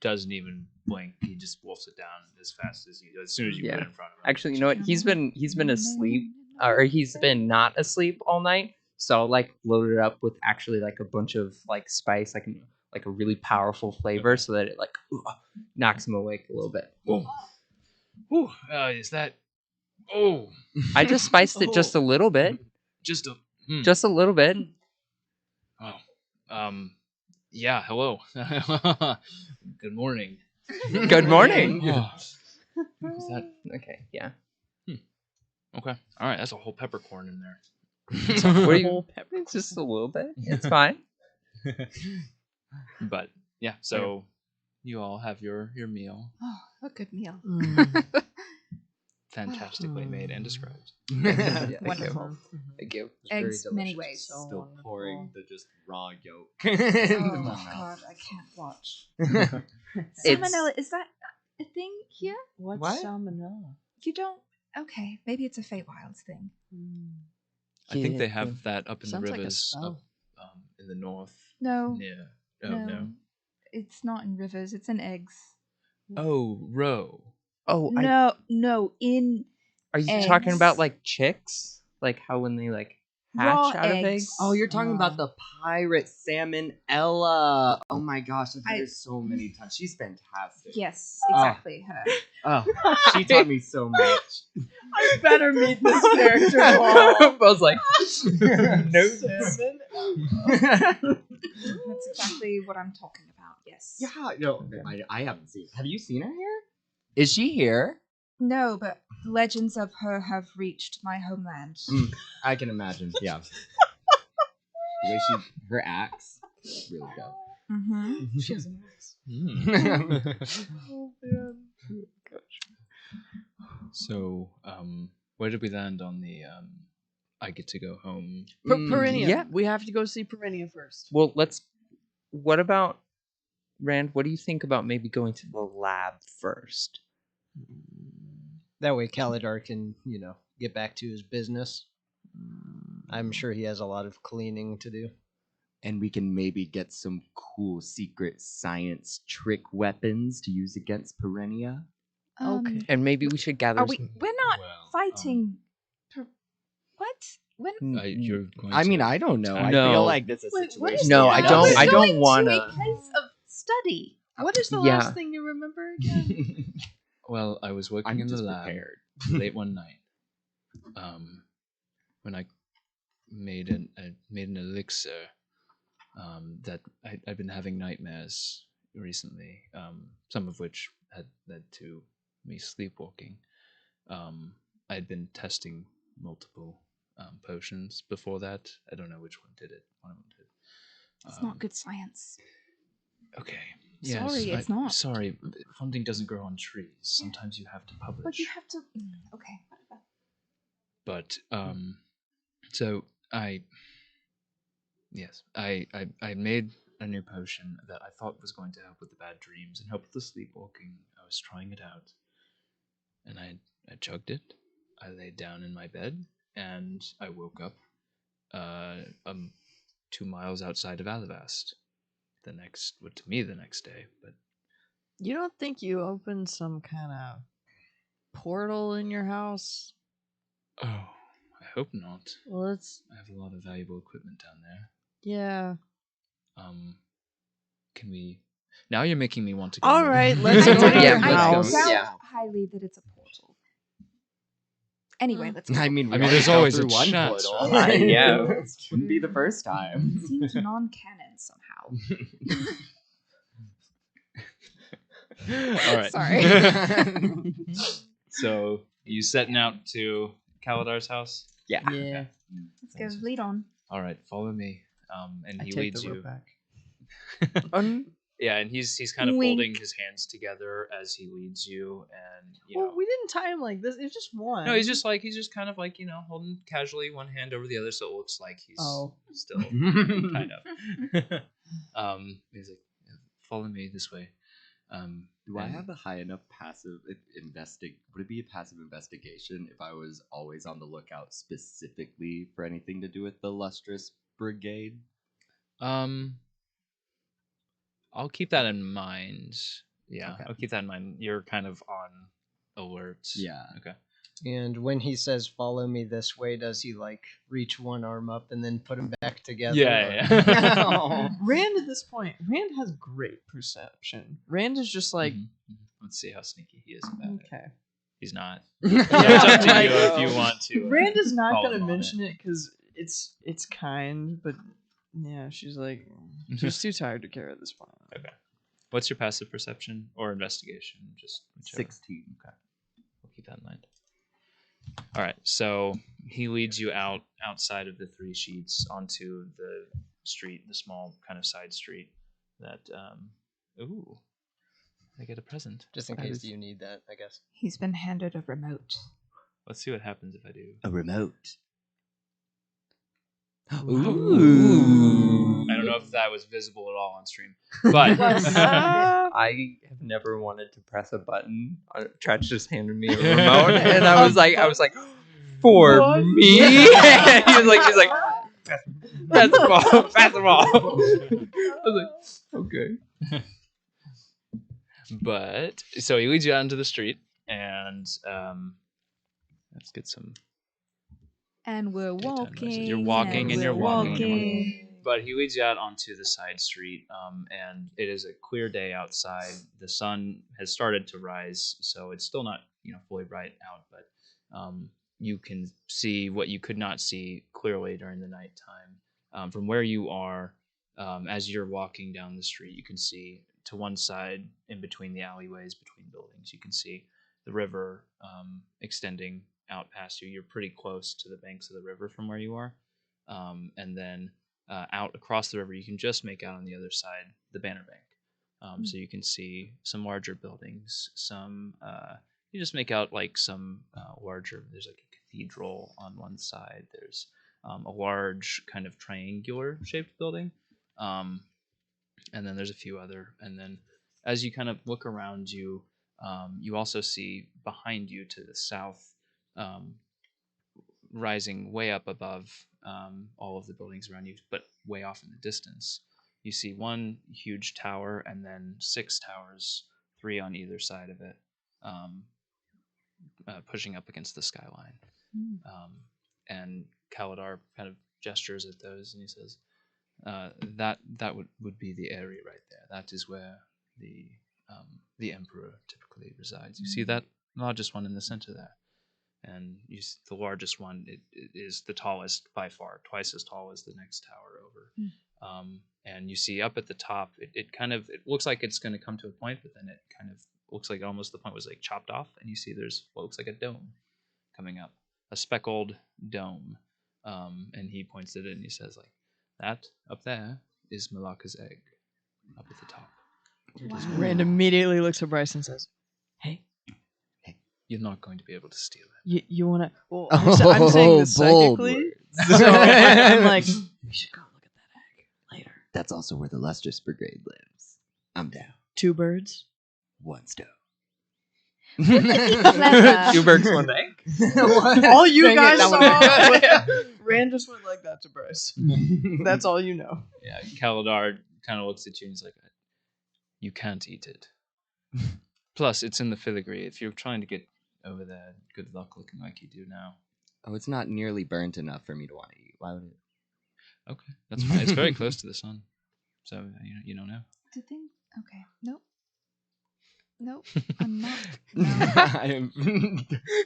[SPEAKER 4] doesn't even blink. He just wolfs it down as fast as soon as you put it in front of him.
[SPEAKER 7] Actually, you know what? He's been asleep, or he's been not asleep all night. So I'll, like, load it up with actually like a bunch of like spice, like a really powerful flavor, so that it like knocks him awake a little bit.
[SPEAKER 4] Boom. Ooh, is that? Oh,
[SPEAKER 7] I just spiced it just a little bit,
[SPEAKER 4] just a.
[SPEAKER 7] just a little bit.
[SPEAKER 4] Oh, yeah. Hello. Good morning.
[SPEAKER 7] Good morning.
[SPEAKER 4] Is that
[SPEAKER 7] Okay, yeah.
[SPEAKER 4] okay? All right, that's a whole peppercorn in there.
[SPEAKER 7] What do you? It's just a little bit. It's fine.
[SPEAKER 4] But yeah, so you all have your meal,
[SPEAKER 2] Oh, a good meal.
[SPEAKER 4] fantastically made and described.
[SPEAKER 7] Yeah,
[SPEAKER 2] Wonderful.
[SPEAKER 7] Thank you.
[SPEAKER 2] Eggs, many ways.
[SPEAKER 5] So
[SPEAKER 3] Still
[SPEAKER 5] wonderful.
[SPEAKER 3] pouring the just raw yolk.
[SPEAKER 2] Oh God, I can't watch. Salmonella, is that a thing here?
[SPEAKER 5] What's
[SPEAKER 7] What?
[SPEAKER 5] salmonella?
[SPEAKER 2] You don't? Okay, maybe it's a Feywilds thing.
[SPEAKER 4] I think they
[SPEAKER 7] Yeah,
[SPEAKER 4] have that up in the
[SPEAKER 5] Sounds like a
[SPEAKER 4] rivers,
[SPEAKER 5] spell.
[SPEAKER 4] up in the north.
[SPEAKER 2] No,
[SPEAKER 4] Yeah. Oh no.
[SPEAKER 2] it's not in rivers. It's in eggs.
[SPEAKER 4] Oh, row.
[SPEAKER 7] Oh,
[SPEAKER 2] No, in
[SPEAKER 7] are you
[SPEAKER 2] eggs.
[SPEAKER 7] talking about like chicks? Like how when they like hatch
[SPEAKER 2] Raw
[SPEAKER 7] out of
[SPEAKER 2] eggs.
[SPEAKER 7] eggs?
[SPEAKER 3] Oh, you're talking about the pirate salmonella. Oh my gosh, I've heard her so many times. She's fantastic.
[SPEAKER 2] yes, exactly her.
[SPEAKER 3] Oh, she taught me so much.
[SPEAKER 5] I better meet this character.
[SPEAKER 7] I was like, no.
[SPEAKER 5] Salmon?
[SPEAKER 2] That's exactly what I'm talking about. Yes.
[SPEAKER 3] Yeah, no, I haven't seen. Have you seen her here? Is she here?
[SPEAKER 2] No, but legends of her have reached my homeland.
[SPEAKER 3] I can imagine. Yeah. The way her axe, really good.
[SPEAKER 2] Mm-hmm.
[SPEAKER 5] She has an axe.
[SPEAKER 4] Hmm.
[SPEAKER 5] Oh, man.
[SPEAKER 4] So, where did we land on the I get to go home?
[SPEAKER 5] Perineum.
[SPEAKER 7] yeah.
[SPEAKER 5] We have to go see Perineum first.
[SPEAKER 7] Well, what about Rand? What do you think about maybe going to the lab first?
[SPEAKER 6] That way Kalidar can, get back to his business. I'm sure he has a lot of cleaning to do.
[SPEAKER 3] And we can maybe get some cool secret science trick weapons to use against Perennia.
[SPEAKER 5] Okay.
[SPEAKER 7] And maybe we should gather.
[SPEAKER 2] Are we? We're not
[SPEAKER 4] Well,
[SPEAKER 2] fighting. What? When?
[SPEAKER 4] You're going
[SPEAKER 3] I mean,
[SPEAKER 4] to-
[SPEAKER 3] I don't know. I
[SPEAKER 7] No.
[SPEAKER 3] feel like this is a
[SPEAKER 2] Wait, what
[SPEAKER 3] situation.
[SPEAKER 2] is
[SPEAKER 7] No,
[SPEAKER 2] that?
[SPEAKER 7] I don't-
[SPEAKER 2] We're
[SPEAKER 7] I don't
[SPEAKER 2] going
[SPEAKER 7] wanna-
[SPEAKER 2] to a place of study.
[SPEAKER 5] What is the
[SPEAKER 7] Yeah.
[SPEAKER 5] last thing you remember again?
[SPEAKER 4] Well, I was working
[SPEAKER 3] I'm
[SPEAKER 4] in the
[SPEAKER 3] just
[SPEAKER 4] lab
[SPEAKER 3] prepared.
[SPEAKER 4] late one night. When I made an elixir that I'd been having nightmares recently, some of which had led to me sleepwalking. I'd been testing multiple potions before that. I don't know which one did it. One of them did.
[SPEAKER 2] It's not good science.
[SPEAKER 4] Okay.
[SPEAKER 2] Sorry, it's not.
[SPEAKER 4] Sorry, funding doesn't grow on trees. Sometimes you have to publish.
[SPEAKER 2] But you have to. Okay. Whatever.
[SPEAKER 4] But so I made a new potion that I thought was going to help with the bad dreams and help with the sleepwalking. I was trying it out, and I chugged it. I laid down in my bed, and I woke up 2 miles outside of Alabast. The next day, but
[SPEAKER 5] You don't think you opened some kind of portal in your house?
[SPEAKER 4] oh, I hope not.
[SPEAKER 5] Well, it's
[SPEAKER 4] I have a lot of valuable equipment down there.
[SPEAKER 5] yeah.
[SPEAKER 4] Can we? Now you're making me want to go.
[SPEAKER 5] All
[SPEAKER 4] more.
[SPEAKER 5] right, let's
[SPEAKER 7] I
[SPEAKER 5] go
[SPEAKER 7] doubt-
[SPEAKER 5] to your
[SPEAKER 7] yeah, let's go.
[SPEAKER 5] house.
[SPEAKER 2] doubt
[SPEAKER 7] Yeah.
[SPEAKER 2] highly that it's a portal. Anyway, let's go.
[SPEAKER 3] I mean,
[SPEAKER 4] there's always a
[SPEAKER 3] one
[SPEAKER 4] chance,
[SPEAKER 3] portal.
[SPEAKER 7] right? Yeah.
[SPEAKER 3] Wouldn't be the first time.
[SPEAKER 2] It seems non-canon somehow.
[SPEAKER 4] All right.
[SPEAKER 2] Sorry.
[SPEAKER 4] So you setting out to Kaladar's house?
[SPEAKER 7] Yeah.
[SPEAKER 5] Yeah.
[SPEAKER 2] Let's go. Lead on.
[SPEAKER 4] All right, follow me. And
[SPEAKER 5] I
[SPEAKER 4] he
[SPEAKER 5] take
[SPEAKER 4] leads
[SPEAKER 5] the
[SPEAKER 4] you.
[SPEAKER 5] rope back.
[SPEAKER 4] Yeah, and he's kind of
[SPEAKER 2] Wink.
[SPEAKER 4] holding his hands together as he leads you, and
[SPEAKER 5] Well, we didn't tie him like this. It's just one.
[SPEAKER 4] No, he's just kind of like holding casually one hand over the other, so it looks like he's still kind of. He's like, "Yeah, follow me this way.
[SPEAKER 3] Do I
[SPEAKER 4] and-
[SPEAKER 3] have a high enough passive Would it be a passive investigation if I was always on the lookout specifically for anything to do with the Lustrous Brigade?
[SPEAKER 4] I'll keep that in mind. Yeah,
[SPEAKER 1] Okay.
[SPEAKER 4] I'll keep that in mind. You're kind of on alert.
[SPEAKER 1] Yeah.
[SPEAKER 4] Okay.
[SPEAKER 6] And when he says "follow me this way," does he like reach one arm up and then put them back together?
[SPEAKER 4] Yeah.
[SPEAKER 5] Rand at this point, Rand has great perception. Rand is just like,
[SPEAKER 4] Let's see how sneaky he is about it.
[SPEAKER 5] okay.
[SPEAKER 4] He's not.
[SPEAKER 5] Yeah,
[SPEAKER 4] It's up to
[SPEAKER 5] like,
[SPEAKER 4] you if you want to.
[SPEAKER 5] Rand is not
[SPEAKER 4] call
[SPEAKER 5] gonna
[SPEAKER 4] him on
[SPEAKER 5] mention it because it's kind, but yeah, she's like, she's too tired to care at this point.
[SPEAKER 4] Okay. What's your passive perception or investigation? Just whichever.
[SPEAKER 1] 16.
[SPEAKER 4] Okay. We'll keep that in mind. All right. So he leads you outside of the 3 sheets onto the street, the small kind of side street that ooh, I get a present.
[SPEAKER 6] Just in case you need that, I guess.
[SPEAKER 2] He's been handed a remote.
[SPEAKER 4] Let's see what happens if I do.
[SPEAKER 1] A remote.
[SPEAKER 7] Ooh.
[SPEAKER 4] I don't know if that was visible at all on stream, but
[SPEAKER 7] I have never wanted to press a button. Tradj just handed me a remote, and I was like, for me. he's like, pass the ball. I was like, okay.
[SPEAKER 4] But so he leads you out into the street, and let's get some.
[SPEAKER 2] And we're
[SPEAKER 4] Daytime noises.
[SPEAKER 2] walking.
[SPEAKER 4] You're walking and
[SPEAKER 2] we're
[SPEAKER 4] you're walking.
[SPEAKER 2] walking.
[SPEAKER 4] But he leads you out onto the side street, and it is a clear day outside. The sun has started to rise, so it's still not fully bright out, but you can see what you could not see clearly during the nighttime. From where you are, as you're walking down the street, you can see to one side, in between the alleyways, between buildings, you can see the river extending out past you. You're pretty close to the banks of the river from where you are, and then out across the river, you can just make out on the other side the Banner Bank. So you can see some larger buildings. You just make out like some larger. There's like a cathedral on one side. There's a large kind of triangular shaped building, and then there's a few other. And then as you kind of look around you, you also see behind you to the south, rising way up above all of the buildings around you, but way off in the distance, you see one huge tower and then 6 towers, 3 on either side of it, pushing up against the skyline. And Kaladar kind of gestures at those, and he says, "That would be the area right there. That is where the emperor typically resides. You see that largest one in the center there, and the largest one. It is the tallest by far, twice as tall as the next tower over. And you see up at the top, it looks like it's going to come to a point, but then it kind of looks like almost the point was like chopped off, and you see there's what looks like a dome coming up, a speckled dome. And he points at it and he says, like, that up there is Malaka's egg up at the top.
[SPEAKER 2] Wow.
[SPEAKER 5] Rand immediately looks at Bryce and says, "Hey,
[SPEAKER 4] You're not going to be able to steal it.
[SPEAKER 5] you wanna?" Well, I'm saying this
[SPEAKER 1] bold
[SPEAKER 5] psychically.
[SPEAKER 1] words.
[SPEAKER 5] So I'm like, we should go look at that egg later.
[SPEAKER 1] That's also where the Lustrous Brigade lives. I'm down.
[SPEAKER 5] 2 birds.
[SPEAKER 1] 1 stone.
[SPEAKER 2] Clever.
[SPEAKER 7] 2 birds, 1 egg.
[SPEAKER 5] All you
[SPEAKER 1] Dang it,
[SPEAKER 5] guys
[SPEAKER 1] that
[SPEAKER 5] saw.
[SPEAKER 1] was-
[SPEAKER 5] Rand just went like that to Bryce. That's all you know.
[SPEAKER 4] Yeah, Kaladar kind of looks at you and he's like, you can't eat it. Plus, it's in the filigree. If you're trying to get over there, good luck looking like you do now.
[SPEAKER 1] Oh, it's not nearly burnt enough for me to want to eat. Why would it?
[SPEAKER 4] Okay, that's fine. It's very close to the sun. So, you don't know.
[SPEAKER 2] Did they? Okay. Nope. I'm not. No.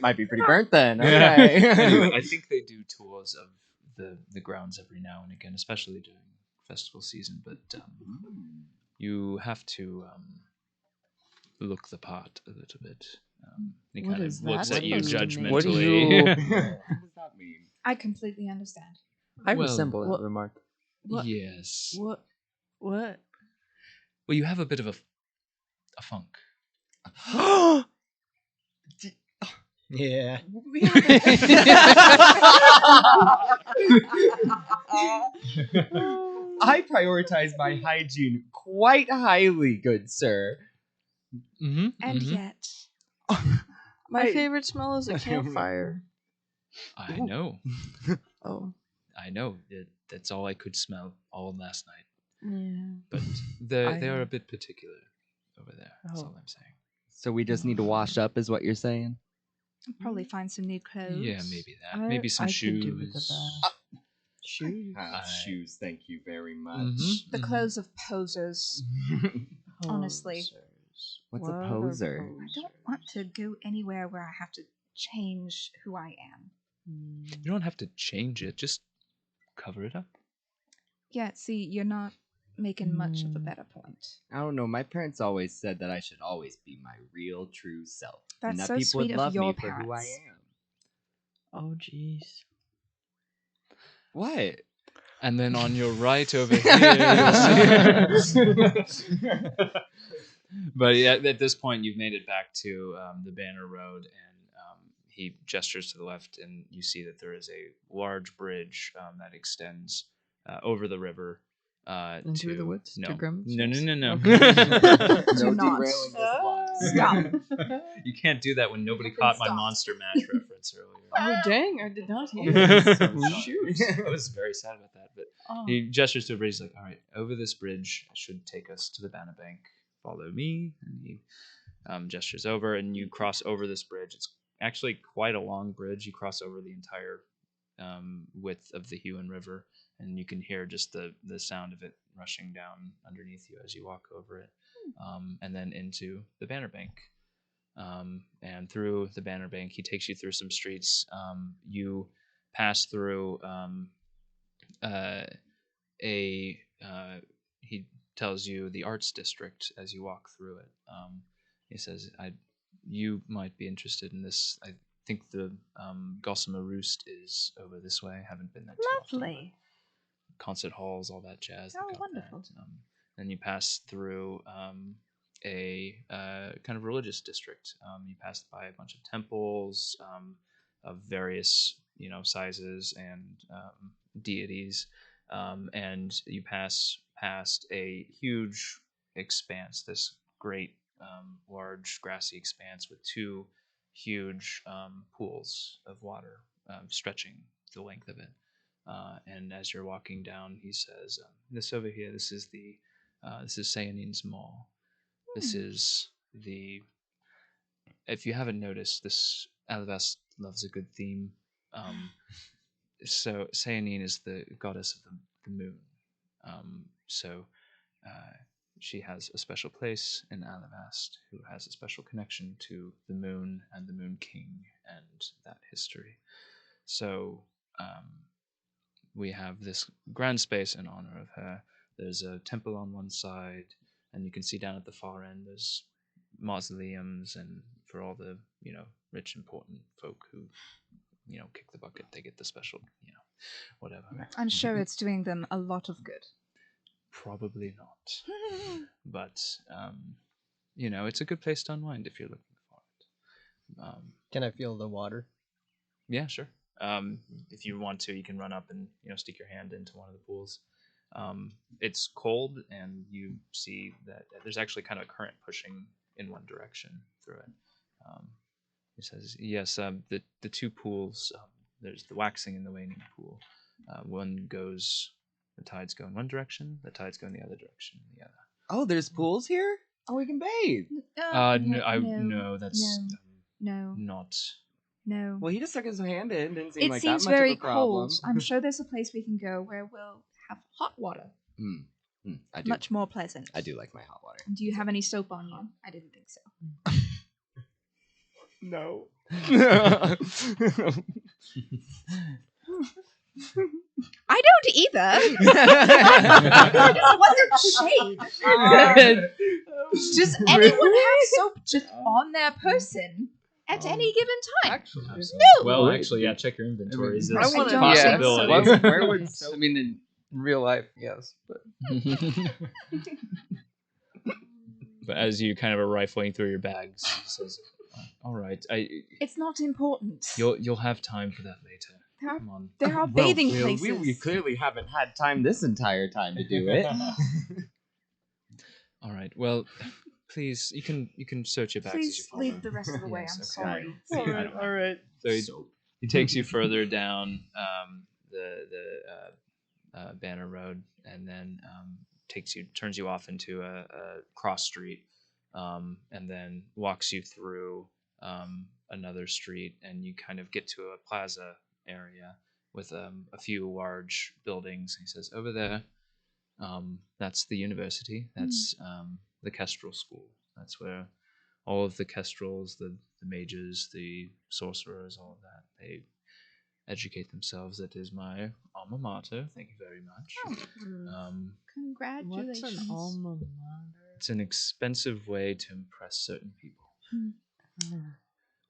[SPEAKER 1] Might be pretty burnt then.
[SPEAKER 4] Yeah.
[SPEAKER 1] Okay.
[SPEAKER 4] Anyway, I think they do tours of the grounds every now and again, especially during festival season. But you have to look the part a little bit. He
[SPEAKER 5] What
[SPEAKER 4] kind
[SPEAKER 5] is
[SPEAKER 4] of looks
[SPEAKER 5] that
[SPEAKER 4] at you
[SPEAKER 5] supposed to mean?
[SPEAKER 4] judgmentally.
[SPEAKER 7] What do you?
[SPEAKER 1] What does that mean?
[SPEAKER 2] I completely understand.
[SPEAKER 7] I
[SPEAKER 4] Well,
[SPEAKER 7] resemble that
[SPEAKER 5] what-
[SPEAKER 7] remark.
[SPEAKER 5] What?
[SPEAKER 4] Yes.
[SPEAKER 5] What?
[SPEAKER 4] Well, you have a bit of a funk.
[SPEAKER 6] Yeah.
[SPEAKER 1] I prioritize my hygiene quite highly, good sir.
[SPEAKER 4] Mm-hmm.
[SPEAKER 2] And yet,
[SPEAKER 5] My favorite smell is a campfire.
[SPEAKER 4] I know.
[SPEAKER 5] Oh.
[SPEAKER 4] I know. That's all I could smell all last night.
[SPEAKER 5] Yeah.
[SPEAKER 4] But they are a bit particular over there. That's all
[SPEAKER 5] Oh.
[SPEAKER 4] I'm saying.
[SPEAKER 1] So we just need to wash up, is what you're saying?
[SPEAKER 2] I'll probably find some new clothes.
[SPEAKER 4] Yeah, maybe that. Maybe some
[SPEAKER 5] I
[SPEAKER 4] shoes.
[SPEAKER 5] could do with a bath. Shoes.
[SPEAKER 3] Shoes, thank you very much.
[SPEAKER 4] Mhm.
[SPEAKER 2] The clothes of posers. Honestly.
[SPEAKER 5] Posers.
[SPEAKER 1] What's a
[SPEAKER 5] What are
[SPEAKER 1] poser?
[SPEAKER 2] I don't want to go anywhere where I have to change who I am.
[SPEAKER 4] You don't have to change it. Just cover it up.
[SPEAKER 2] Yeah, see, you're not making much of a better point.
[SPEAKER 1] I don't know. My parents always said that I should always be my real, true self, and
[SPEAKER 2] That's
[SPEAKER 1] that
[SPEAKER 2] so
[SPEAKER 1] people would
[SPEAKER 2] sweet of
[SPEAKER 1] love
[SPEAKER 2] your
[SPEAKER 1] me for who I
[SPEAKER 2] parents.
[SPEAKER 1] am.
[SPEAKER 5] Oh, jeez.
[SPEAKER 1] What?
[SPEAKER 4] And then on your right over here, you'll see. But yeah, at this point, you've made it back to the Banner Road, and he gestures to the left, and you see that there is a large bridge that extends over the river.
[SPEAKER 5] Into
[SPEAKER 4] to
[SPEAKER 5] the woods?
[SPEAKER 4] No,
[SPEAKER 5] To Grim's
[SPEAKER 4] no, no,
[SPEAKER 5] Chase?
[SPEAKER 4] no, no.
[SPEAKER 5] Okay.
[SPEAKER 1] No
[SPEAKER 2] not.
[SPEAKER 1] derailing this one.
[SPEAKER 2] Stop.
[SPEAKER 4] You can't do that when nobody
[SPEAKER 2] Nothing
[SPEAKER 4] caught my
[SPEAKER 2] stopped.
[SPEAKER 4] Monster Mash reference earlier.
[SPEAKER 5] Oh, dang. I did not hear
[SPEAKER 4] Yeah.
[SPEAKER 5] that.
[SPEAKER 4] Shoot. I was very sad about that. But
[SPEAKER 5] Oh.
[SPEAKER 4] he gestures to a bridge. He's like, all right, over this bridge should take us to the Banner Bank. Follow me. And he gestures over, and you cross over this bridge. It's actually quite a long bridge. You cross over the entire width of the Huon River, and you can hear just the sound of it rushing down underneath you as you walk over it, and then into the Banner Bank. And through the Banner Bank, he takes you through some streets. You pass through he tells you the arts district as you walk through it. He says, you might be interested in this. I think the Gossamer Roost is over this way. Haven't been there too often,
[SPEAKER 2] Lovely.
[SPEAKER 4] but concert halls, all that jazz.
[SPEAKER 2] Oh,
[SPEAKER 4] they got
[SPEAKER 2] wonderful.
[SPEAKER 4] that. Then you pass through a kind of religious district. You pass by a bunch of temples of various, sizes and deities, and you pass past a huge expanse, this great large grassy expanse with two huge pools of water stretching the length of it. And as you're walking down, he says, "This over here, this is Saoirse's Mall. This is the. If you haven't noticed, this Alabast loves a good theme. So Saoirse is the goddess of the moon. So she has a special place in Alabast, who has a special connection to the moon and the Moon King and that history. So we have this grand space in honor of her. There's a temple on one side, and you can see down at the far end there's mausoleums, and for all the rich important folk who kick the bucket, they get the special whatever.
[SPEAKER 2] I'm sure it's doing them a lot of good.
[SPEAKER 4] Probably not, but it's a good place to unwind if you're looking for it.
[SPEAKER 6] Can I feel the water?
[SPEAKER 4] Yeah, sure. If you want to, you can run up and stick your hand into one of the pools. It's cold, and you see that there's actually kind of a current pushing in one direction through it. He says, yes, the two pools, there's the waxing and the waning pool. The tides go in one direction, the tides go in the other direction, the other.
[SPEAKER 1] Oh, there's pools here? Oh, we can bathe.
[SPEAKER 4] No, that's
[SPEAKER 2] No.
[SPEAKER 4] not.
[SPEAKER 2] No.
[SPEAKER 1] Well, he just stuck his hand in. Didn't seem
[SPEAKER 2] It
[SPEAKER 1] like
[SPEAKER 2] seems
[SPEAKER 1] that much
[SPEAKER 2] very
[SPEAKER 1] of a problem.
[SPEAKER 2] cold. I'm sure there's a place we can go where we'll have hot water.
[SPEAKER 1] I do.
[SPEAKER 2] Much more pleasant.
[SPEAKER 1] I do like my hot water.
[SPEAKER 2] Do you have any soap on you? I didn't think so.
[SPEAKER 1] No.
[SPEAKER 2] I don't either. It wasn't shade. Does anyone have soap just on their person at any given time?
[SPEAKER 5] Actually,
[SPEAKER 2] No.
[SPEAKER 4] Well, actually, yeah. Check your inventory. Is
[SPEAKER 5] I
[SPEAKER 4] this a
[SPEAKER 5] wanna-
[SPEAKER 4] possibility?
[SPEAKER 7] Yeah. Where would I mean, in real life, yes, but
[SPEAKER 4] But as you kind of are rifling through your bags, he says, "All right,
[SPEAKER 2] It's not important.
[SPEAKER 4] you'll have time for that later.
[SPEAKER 2] There are,
[SPEAKER 4] Come on."
[SPEAKER 2] there are bathing
[SPEAKER 1] Well,
[SPEAKER 2] places.
[SPEAKER 1] we clearly haven't had time this entire time to do it.
[SPEAKER 4] All right. Well, please, you can search your bags as you
[SPEAKER 2] Please
[SPEAKER 4] follow.
[SPEAKER 2] lead the rest of the way.
[SPEAKER 4] Yes,
[SPEAKER 2] I'm
[SPEAKER 4] okay.
[SPEAKER 2] sorry.
[SPEAKER 5] all right.
[SPEAKER 4] So he takes you further down the Banner Road, and then turns you off into a cross street and then walks you through another street, and you kind of get to a plaza area with a few large buildings. He says, over there, that's the university. That's the Kestrel School. That's where all of the Kestrels, the mages, the sorcerers, all of that, they educate themselves. That is my alma mater. Thank you very much.
[SPEAKER 2] Congratulations.
[SPEAKER 5] What's an alma mater?
[SPEAKER 4] It's an expensive way to impress certain people.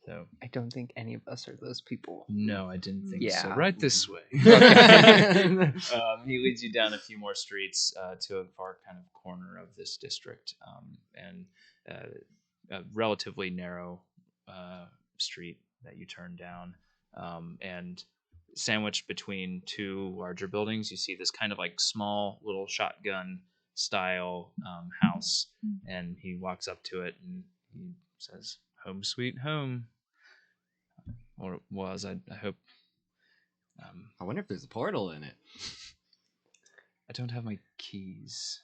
[SPEAKER 4] So
[SPEAKER 7] I don't think any of us are those people.
[SPEAKER 4] no, I didn't think so.
[SPEAKER 7] Yeah.
[SPEAKER 4] Right this way. He leads you down a few more streets to a far kind of corner of this district, and a relatively narrow street that you turn down, and sandwiched between two larger buildings, you see this kind of like small little shotgun style house, and he walks up to it and he says, "Home sweet home." Or it was. I hope.
[SPEAKER 3] I wonder if there's a portal in it.
[SPEAKER 4] I don't have my keys.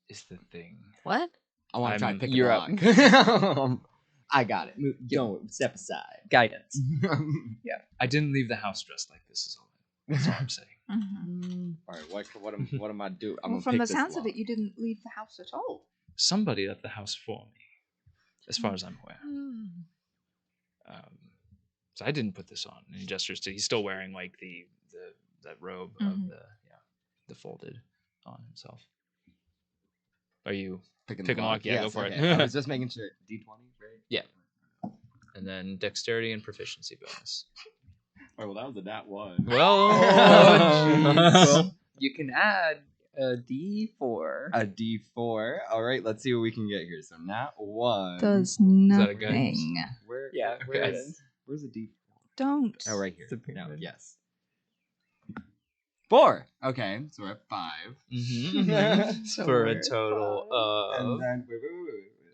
[SPEAKER 4] Is the thing.
[SPEAKER 2] What?
[SPEAKER 3] I want to try
[SPEAKER 4] I'm-
[SPEAKER 3] and pick
[SPEAKER 7] you're
[SPEAKER 3] a
[SPEAKER 7] up.
[SPEAKER 3] lock. I got it. Don't step aside.
[SPEAKER 7] Guidance.
[SPEAKER 4] I didn't leave the house dressed like this. Is all. That's all I'm saying.
[SPEAKER 3] All right, what am I doing? I'm
[SPEAKER 2] Well,
[SPEAKER 3] gonna
[SPEAKER 2] from
[SPEAKER 3] pick
[SPEAKER 2] the
[SPEAKER 3] this
[SPEAKER 2] sounds of
[SPEAKER 3] lock.
[SPEAKER 2] it, you didn't leave the house at all.
[SPEAKER 4] Somebody left the house for me, as far as I'm aware. So I didn't put this on. And he gestures to. He's still wearing like that robe of the folded on himself. Are you
[SPEAKER 3] Picking
[SPEAKER 4] Pick a lock, yeah, go
[SPEAKER 3] Yes,
[SPEAKER 4] for it.
[SPEAKER 3] okay. I was just making sure. D20, right?
[SPEAKER 4] Yeah. And then dexterity and proficiency bonus.
[SPEAKER 3] Oh, well, that was a nat 1.
[SPEAKER 4] Well,
[SPEAKER 7] Well, you can add a D4.
[SPEAKER 3] A D4. All right, let's see what we can get here. So nat 1.
[SPEAKER 2] Does
[SPEAKER 4] that a good-
[SPEAKER 2] nothing.
[SPEAKER 3] Where?
[SPEAKER 7] Yeah,
[SPEAKER 3] Where's a D4?
[SPEAKER 2] Don't.
[SPEAKER 3] Oh, right here.
[SPEAKER 7] It's a pyramid.
[SPEAKER 3] No, yes. 4. Okay, so we're at 5.
[SPEAKER 7] So
[SPEAKER 4] for a
[SPEAKER 7] we're
[SPEAKER 4] total
[SPEAKER 3] And
[SPEAKER 4] of
[SPEAKER 3] then wait.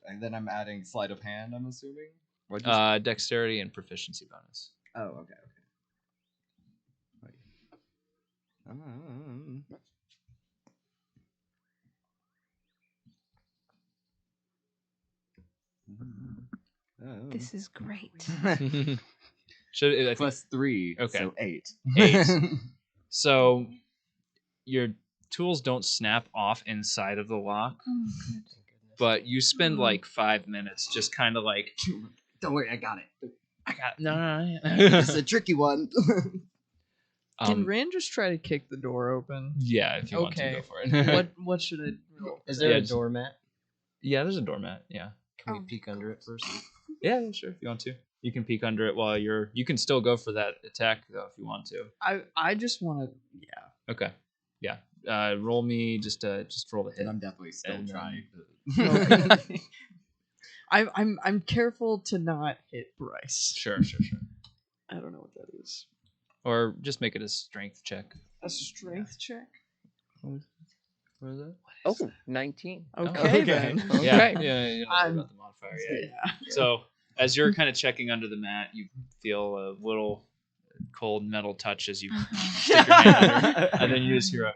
[SPEAKER 3] And then I'm adding sleight of hand. I'm assuming. What'd you say?
[SPEAKER 4] dexterity and proficiency bonus.
[SPEAKER 3] Oh, okay.
[SPEAKER 2] This is great.
[SPEAKER 4] Should I think,
[SPEAKER 3] Plus 3.
[SPEAKER 4] Okay.
[SPEAKER 3] So 8.
[SPEAKER 4] 8. So your tools don't snap off inside of the lock, but you spend like 5 minutes just kind of like,
[SPEAKER 3] Don't worry, I got it.
[SPEAKER 4] I got no.
[SPEAKER 3] This is a tricky one.
[SPEAKER 5] Can Rand just try to kick the door open?
[SPEAKER 4] Yeah, if you want to
[SPEAKER 5] Okay.
[SPEAKER 4] go for it.
[SPEAKER 5] What should I roll?
[SPEAKER 6] Is there
[SPEAKER 4] Yeah,
[SPEAKER 6] a
[SPEAKER 4] just-
[SPEAKER 6] doormat?
[SPEAKER 4] Yeah, there's a doormat. Yeah.
[SPEAKER 6] Can we peek under it first?
[SPEAKER 4] Yeah, sure. If you want to, you can peek under it while you're. You can still go for that attack though if you want to.
[SPEAKER 5] I just want to. Yeah.
[SPEAKER 4] Okay. Yeah. Roll me just roll the hit.
[SPEAKER 3] And I'm definitely still
[SPEAKER 4] And,
[SPEAKER 3] trying.
[SPEAKER 5] I'm careful to not hit Bryce.
[SPEAKER 4] Sure.
[SPEAKER 5] I don't know what that is.
[SPEAKER 4] Or just make it a strength check.
[SPEAKER 5] A strength check.
[SPEAKER 4] What is that?
[SPEAKER 7] Oh, 19.
[SPEAKER 5] Okay, then.
[SPEAKER 4] Yeah.
[SPEAKER 7] Okay.
[SPEAKER 4] Yeah. You don't worry about the modifier yet.
[SPEAKER 5] Yeah.
[SPEAKER 4] So as you're kind of checking under the mat, you feel a little cold metal touch as you stick your hand under, and then you just hear a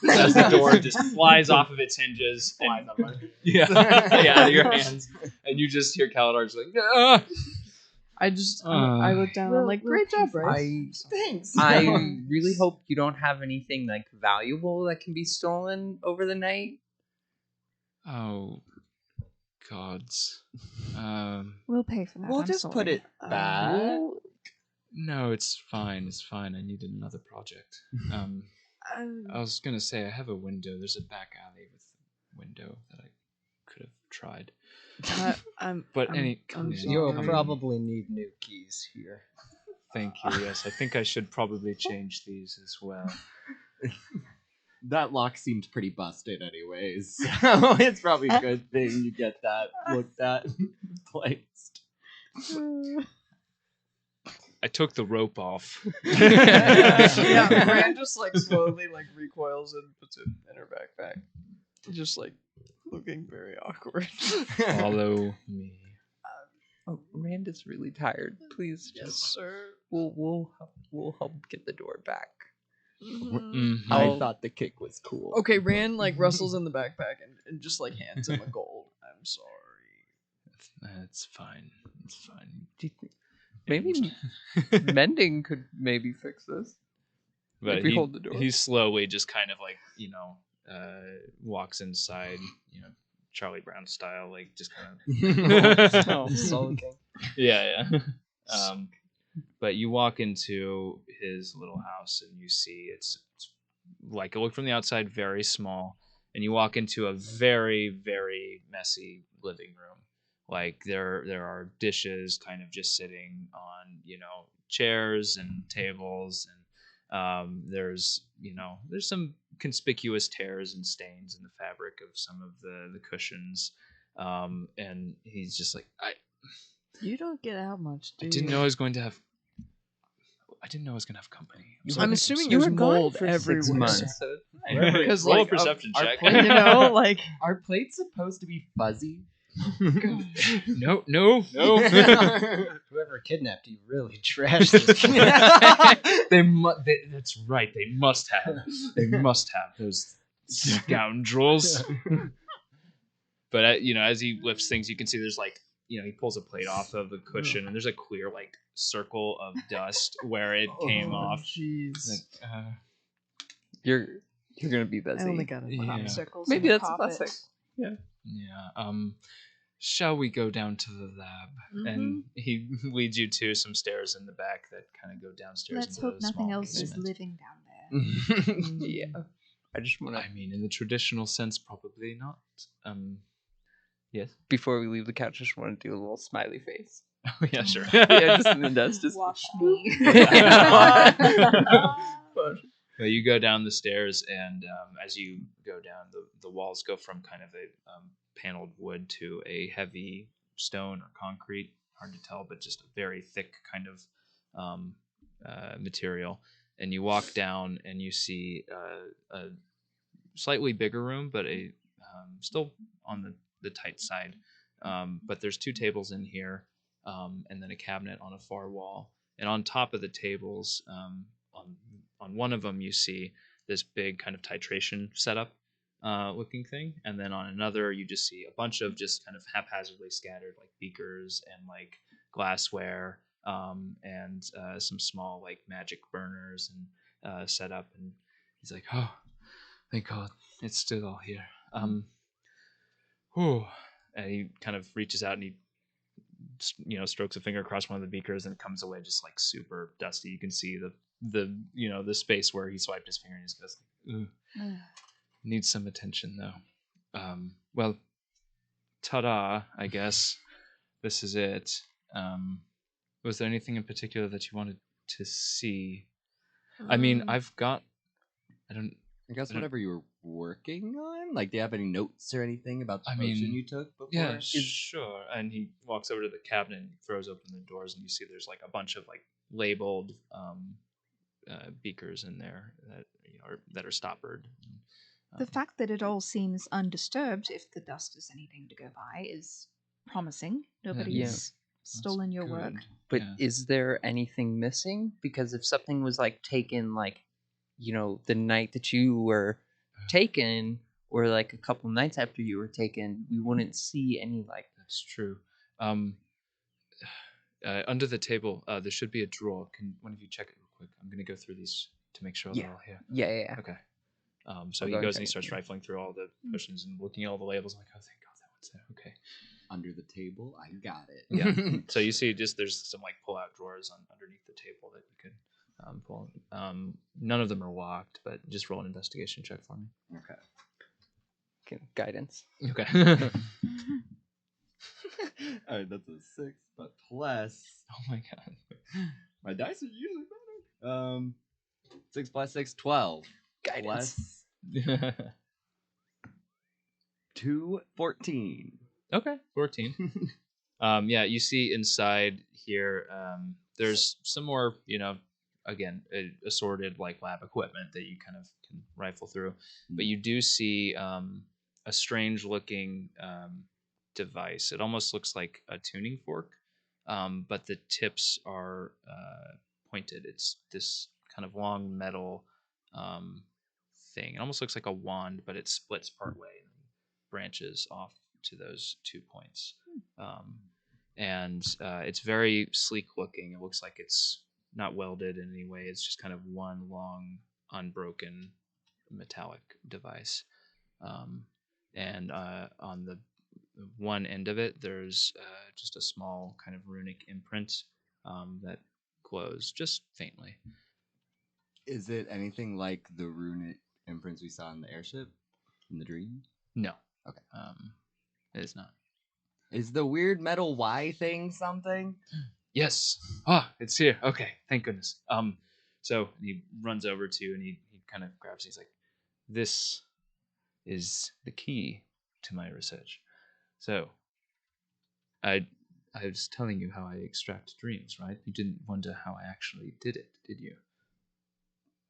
[SPEAKER 4] as the door just flies off of its hinges and out of your hands, and you just hear Kaladar's like, "Ah!"
[SPEAKER 5] I look down. I'm like, great job, Bryce.
[SPEAKER 3] Thanks.
[SPEAKER 7] I really hope you don't have anything like valuable that can be stolen over the night.
[SPEAKER 4] Oh, gods.
[SPEAKER 2] We'll pay for that.
[SPEAKER 3] We'll
[SPEAKER 2] I'm
[SPEAKER 3] just
[SPEAKER 2] sorry.
[SPEAKER 3] put it back.
[SPEAKER 4] No, it's fine. It's fine. I needed another project. I was gonna say I have a window. There's a back alley with a window that I could have tried. But come in.
[SPEAKER 6] You'll
[SPEAKER 4] Come in.
[SPEAKER 6] probably need new keys here.
[SPEAKER 4] Thank you. Yes, I think I should probably change these as well.
[SPEAKER 3] That lock seemed pretty busted anyways. So it's probably a good thing you get that looked at placed.
[SPEAKER 4] I took the rope off.
[SPEAKER 5] Yeah, Rand just like slowly like recoils and puts it in her backpack. Just like looking very awkward.
[SPEAKER 4] Follow me.
[SPEAKER 7] Oh, Amanda's really tired. Please,
[SPEAKER 5] Yes,
[SPEAKER 7] just
[SPEAKER 5] sir.
[SPEAKER 7] we'll help get the door back.
[SPEAKER 4] Mhm.
[SPEAKER 3] I thought the kick was cool.
[SPEAKER 5] Okay, Rand like rustles in the backpack and just like hands him a gold. I'm sorry.
[SPEAKER 4] It's fine. It's fine.
[SPEAKER 7] Do you think maybe mending could maybe fix this?
[SPEAKER 4] But
[SPEAKER 7] If we hold the door.
[SPEAKER 4] he slowly just kind of like, walks inside, Charlie Brown style, like just kind of
[SPEAKER 6] Sulking.
[SPEAKER 4] yeah. But you walk into his little house and you see it's like a look from the outside, very small, and you walk into a very, very messy living room. Like there are dishes kind of just sitting on chairs and tables, and there's some conspicuous tears and stains in the fabric of some of the cushions, and he's just like
[SPEAKER 5] You don't get out much, do
[SPEAKER 4] I
[SPEAKER 5] you?
[SPEAKER 4] didn't know I was going to have company.
[SPEAKER 5] I'm assuming
[SPEAKER 7] You
[SPEAKER 5] there's
[SPEAKER 7] were gone
[SPEAKER 5] mold
[SPEAKER 7] for 6
[SPEAKER 5] everywhere.
[SPEAKER 7] months.
[SPEAKER 5] Because
[SPEAKER 4] Roll a
[SPEAKER 5] like
[SPEAKER 4] perception
[SPEAKER 1] our
[SPEAKER 4] check.
[SPEAKER 1] plate-
[SPEAKER 5] you know, like
[SPEAKER 1] Are plates supposed to be fuzzy?
[SPEAKER 4] No.
[SPEAKER 6] Whoever kidnapped you really trashed this.
[SPEAKER 4] That's right. They must have. They must have those scoundrels. But as he lifts things, you can see there's like he pulls a plate off of a cushion, and there's a clear like circle of dust where it came off.
[SPEAKER 5] Jeez.
[SPEAKER 4] Like,
[SPEAKER 7] You're gonna be
[SPEAKER 5] I only
[SPEAKER 7] busy.
[SPEAKER 5] got a
[SPEAKER 4] Yeah.
[SPEAKER 2] Circles
[SPEAKER 7] Maybe
[SPEAKER 2] in the
[SPEAKER 7] that's a
[SPEAKER 2] carpet.
[SPEAKER 7] blessing.
[SPEAKER 4] Yeah. Shall we go down to the lab? And he leads you to some stairs in the back that kind of go downstairs.
[SPEAKER 2] Let's
[SPEAKER 4] into
[SPEAKER 2] hope
[SPEAKER 4] a
[SPEAKER 2] nothing
[SPEAKER 4] small
[SPEAKER 2] else is
[SPEAKER 4] basement.
[SPEAKER 2] living down there.
[SPEAKER 7] Yeah. I just want to.
[SPEAKER 4] I mean, in the traditional sense, probably not. Yes.
[SPEAKER 7] Before we leave the couch, I just want to do a little smiley face.
[SPEAKER 4] Oh yeah, sure.
[SPEAKER 7] Yeah, just in the dust. Just
[SPEAKER 2] Wash me.
[SPEAKER 4] But you go down the stairs, and as you go down, the walls go from kind of a paneled wood to a heavy stone or concrete. Hard to tell, but just a very thick kind of material. And you walk down, and you see a slightly bigger room, but a still on the tight side. But there's 2 tables in here, and then a cabinet on a far wall. And on top of the tables, on one of them, you see this big kind of titration setup looking thing, and then on another, you just see a bunch of just kind of haphazardly scattered like beakers and like glassware, and some small like magic burners and set up. And he's like, "Oh, thank God, it's still all here." Whew. And he kind of reaches out and he strokes a finger across one of the beakers, and it comes away just like super dusty. You can see the space where he swiped his finger, and he just goes like, "Ugh. Needs some attention though." Well, ta-da, I guess. This is it. Was there anything in particular that you wanted to see? I mean, I
[SPEAKER 3] guess whatever you were working on. Like, do you have any notes or anything about the potion you took before?
[SPEAKER 4] Yeah, sure. And he walks over to the cabinet and throws open the doors, and you see there's like a bunch of like labeled beakers in there that are stoppered.
[SPEAKER 2] The fact that it all seems undisturbed, if the dust is anything to go by, is promising. Nobody's stolen your work.
[SPEAKER 7] But is there anything missing? Because if something was like taken, like the night that you were taken, or like a couple nights after you were taken, we wouldn't see any like.
[SPEAKER 4] That's true. Under the table, there should be a drawer. Can one of you check it real quick? I'm gonna go through these to make sure they're all here.
[SPEAKER 7] Yeah.
[SPEAKER 4] Okay. So
[SPEAKER 7] I'll
[SPEAKER 4] he
[SPEAKER 7] go and
[SPEAKER 4] goes and he
[SPEAKER 7] check.
[SPEAKER 4] starts rifling through all the cushions and looking at all the labels. I'm like, oh, thank God that one's there. Okay.
[SPEAKER 3] Under the table, I got it.
[SPEAKER 4] Yeah. So you see, there's some like pull-out drawers underneath the table that you could pull. None of them are locked, but just roll an investigation check for me.
[SPEAKER 3] Okay.
[SPEAKER 7] Guidance.
[SPEAKER 4] Okay.
[SPEAKER 3] All right, that's a 6, but plus
[SPEAKER 4] Oh my God.
[SPEAKER 3] my dice are usually better. 6 plus 6, 12.
[SPEAKER 7] Guidance.
[SPEAKER 3] Plus 2, 14.
[SPEAKER 4] Okay, 14. Yeah, you see inside here, there's some more, again, assorted like lab equipment that you kind of can rifle through. But you do see a strange looking device. It almost looks like a tuning fork, but the tips are pointed. It's this kind of long metal thing. It almost looks like a wand, but it splits partway and branches off to those 2 points. And it's very sleek looking. It looks like it's not welded in any way. It's just kind of one long, unbroken metallic device. And on the one end of it, there's just a small kind of runic imprint that glows just faintly.
[SPEAKER 3] Is it anything like the runic imprints we saw in the airship in the dream?
[SPEAKER 4] No.
[SPEAKER 3] Okay.
[SPEAKER 4] It is not.
[SPEAKER 3] Is the weird metal Y thing something?
[SPEAKER 4] Yes. Ah, it's here. Okay, thank goodness. So he runs over to you and he kind of grabs. He's like, "This is the key to my research." So, I was telling you how I extract dreams, right? You didn't wonder how I actually did it, did you?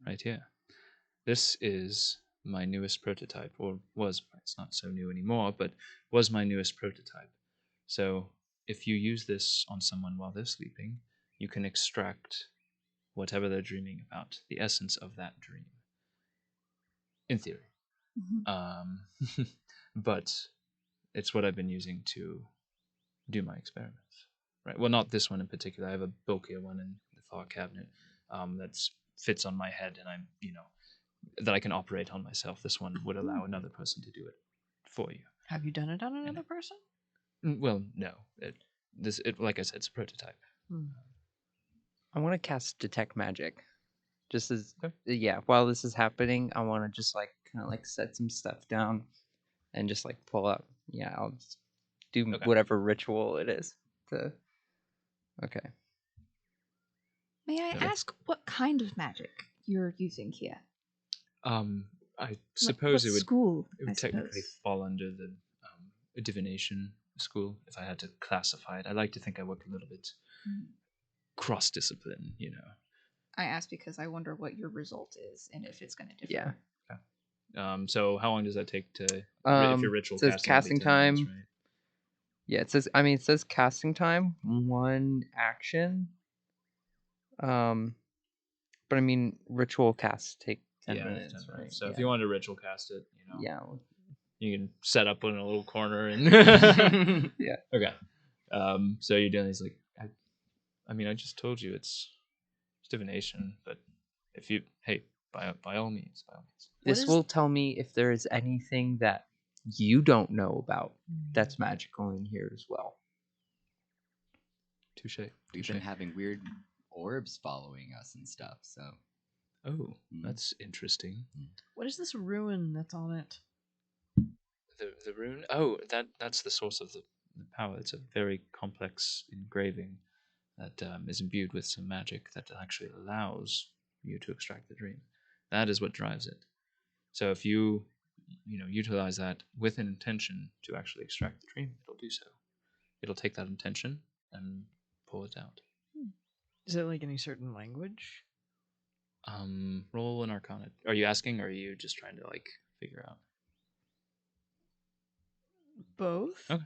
[SPEAKER 4] Right here. This is my newest prototype, or was. It's not so new anymore, but was my newest prototype. So, if you use this on someone while they're sleeping, you can extract whatever they're dreaming about, the essence of that dream. In theory. But it's what I've been using to do my experiments. Right. Well, not this one in particular. I have a bulkier one in the file cabinet that fits on my head, and I'm, that I can operate on myself. This one would allow another person to do it for you.
[SPEAKER 5] Have you done it on another person?
[SPEAKER 4] Well, no. Like I said, it's a prototype.
[SPEAKER 7] I want to cast detect magic. Just as
[SPEAKER 4] Okay.
[SPEAKER 7] while this is happening, I want to just like kind of like set some stuff down and just like pull up. Yeah, I'll just do
[SPEAKER 4] Okay.
[SPEAKER 7] whatever ritual it is. Okay.
[SPEAKER 2] May I
[SPEAKER 4] Okay.
[SPEAKER 2] ask what kind of magic you're using here?
[SPEAKER 4] I suppose
[SPEAKER 2] what
[SPEAKER 4] it would
[SPEAKER 2] school,
[SPEAKER 4] it would
[SPEAKER 2] I
[SPEAKER 4] technically
[SPEAKER 2] suppose?
[SPEAKER 4] fall under the divination school if I had to classify it. I like to think I work a little bit cross discipline.
[SPEAKER 2] I ask because I wonder what your result is and if it's going to differ.
[SPEAKER 7] Yeah.
[SPEAKER 4] So how long does that take to? If your ritual
[SPEAKER 7] it says
[SPEAKER 4] casting,
[SPEAKER 7] casting
[SPEAKER 4] it'll be 10 minutes,
[SPEAKER 7] time.
[SPEAKER 4] right?
[SPEAKER 7] Yeah, it says casting time, 1 action. But I mean, ritual casts take 10 minutes,
[SPEAKER 4] 10
[SPEAKER 7] right?
[SPEAKER 4] So if you wanted to ritual cast it,
[SPEAKER 7] Yeah.
[SPEAKER 4] you can set up in a little corner and
[SPEAKER 7] Yeah.
[SPEAKER 4] Okay. So you're doing this like I just told you it's divination, but if you by all means.
[SPEAKER 7] This will tell me if there is anything that you don't know about that's magical in here as well.
[SPEAKER 4] Touche.
[SPEAKER 3] We've been having weird orbs following us and stuff, so.
[SPEAKER 4] Oh, that's interesting.
[SPEAKER 5] What is this ruin that's on it?
[SPEAKER 4] The rune? Oh, that's the source of the power. It's a very complex engraving that is imbued with some magic that actually allows you to extract the dream. That is what drives it. So if you utilize that with an intention to actually extract the dream, it'll do so. It'll take that intention and pull it out.
[SPEAKER 5] Is it like any certain language?
[SPEAKER 4] Roll an Arcana. Are you asking, or are you just trying to like figure out?
[SPEAKER 5] Both.
[SPEAKER 4] Okay.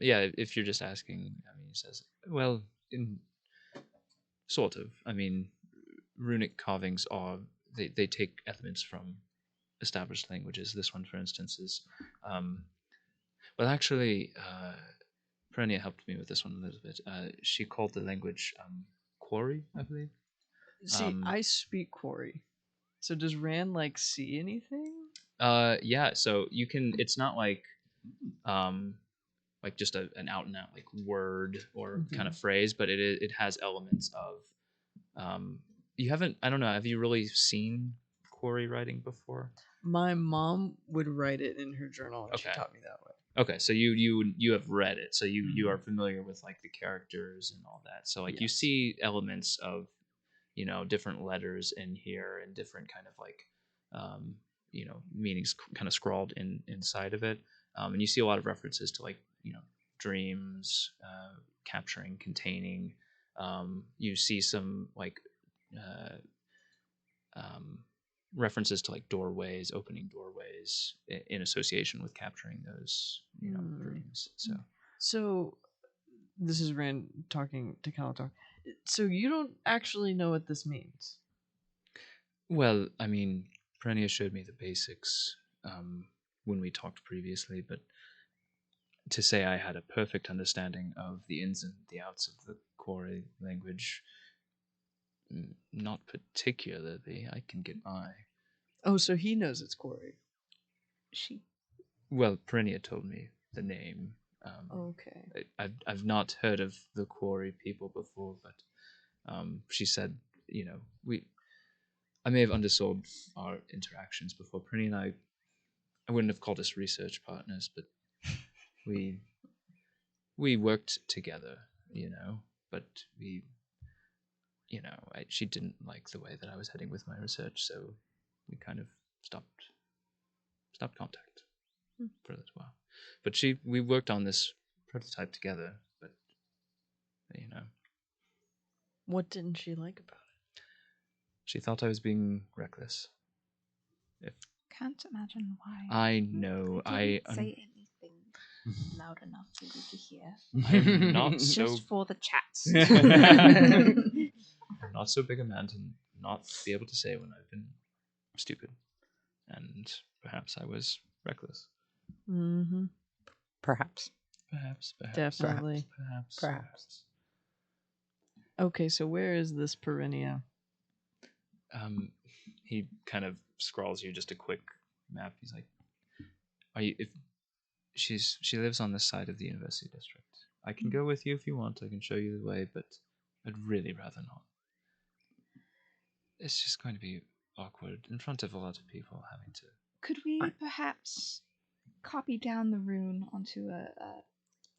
[SPEAKER 4] Yeah, if you're just asking, he says, well, sort of. Runic carvings are they take elements from established languages. This one, for instance, is well, actually, Perenia helped me with this one a little bit. She called the language Quarry, I believe.
[SPEAKER 5] See, I speak Quarry. So does Rand like see anything?
[SPEAKER 4] Yeah. So you can. It's not like just an out and out like word or kind of phrase, but it has elements of you haven't. I don't know. Have you really seen Quarry writing before?
[SPEAKER 5] My mom would write it in her journal, and she
[SPEAKER 4] Okay.
[SPEAKER 5] taught me that way.
[SPEAKER 4] Okay, so you have read it, so you are familiar with like the characters and all that. So like you see elements of different letters in here and different kind of like meanings kind of scrawled inside of it, and you see a lot of references to like dreams, capturing, containing. You see some like references to like doorways, opening doorways in association with capturing those dreams.
[SPEAKER 5] So this is Rand talking to Calatar. So you don't actually know what this means?
[SPEAKER 4] Well, Prenia showed me the basics when we talked previously, but to say I had a perfect understanding of the ins and the outs of the quarry language, not particularly. I can get by.
[SPEAKER 5] Oh, so he knows it's quarry.
[SPEAKER 4] Well, Perinia told me the name.
[SPEAKER 5] Okay.
[SPEAKER 4] I've not heard of the quarry people before, but she said, I may have undersold our interactions before. Perinia and I wouldn't have called us research partners, but we worked together, but she didn't like the way that I was heading with my research, so we kind of stopped contact for a little while. But we worked on this prototype together, but
[SPEAKER 5] What didn't she like about it?
[SPEAKER 4] she thought I was being reckless.
[SPEAKER 2] Can't imagine why.
[SPEAKER 4] I know.
[SPEAKER 2] I didn't say anything loud enough for you to hear.
[SPEAKER 4] I'm not so.
[SPEAKER 2] Just for the chat.
[SPEAKER 4] I'm not so big a man to not be able to say when I've been stupid, and perhaps I was reckless.
[SPEAKER 5] Mm-hmm.
[SPEAKER 7] Perhaps.
[SPEAKER 4] Perhaps.
[SPEAKER 5] Definitely.
[SPEAKER 4] Perhaps.
[SPEAKER 5] Okay, so where is this Perinia?
[SPEAKER 4] He kind of scrawls you just a quick map. He's like, "Are you? If she lives on this side of the university district. I can go with you if you want. I can show you the way, but I'd really rather not. It's just going to be awkward in front of a lot of people having to."
[SPEAKER 2] Could we perhaps copy down the rune onto a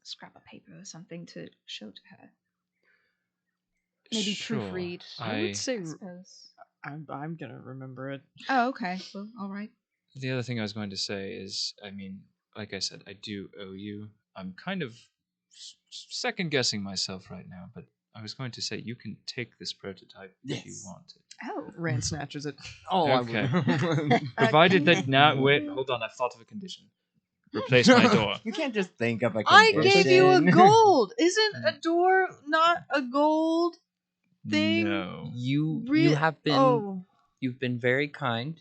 [SPEAKER 2] scrap of paper or something to show to her? Maybe
[SPEAKER 4] Sure.
[SPEAKER 2] proofread.
[SPEAKER 5] I would say
[SPEAKER 2] I suppose.
[SPEAKER 5] I'm gonna remember it.
[SPEAKER 2] Oh, okay. Well, all right.
[SPEAKER 4] The other thing I was going to say is, I mean, like I said, I do owe you. I'm kind of second guessing myself right now, but I was going to say you can take this prototype if you want it.
[SPEAKER 2] Oh.
[SPEAKER 5] Rand snatches it.
[SPEAKER 1] Oh,
[SPEAKER 4] Okay.
[SPEAKER 1] I would.
[SPEAKER 4] Provided that now, wait, hold on, I've thought of a condition. Replace my door.
[SPEAKER 1] You can't just think of a
[SPEAKER 5] I
[SPEAKER 1] condition.
[SPEAKER 5] gave you a gold. Isn't a door not a gold thing?
[SPEAKER 4] No.
[SPEAKER 7] You have been
[SPEAKER 5] Oh.
[SPEAKER 7] you've been very kind,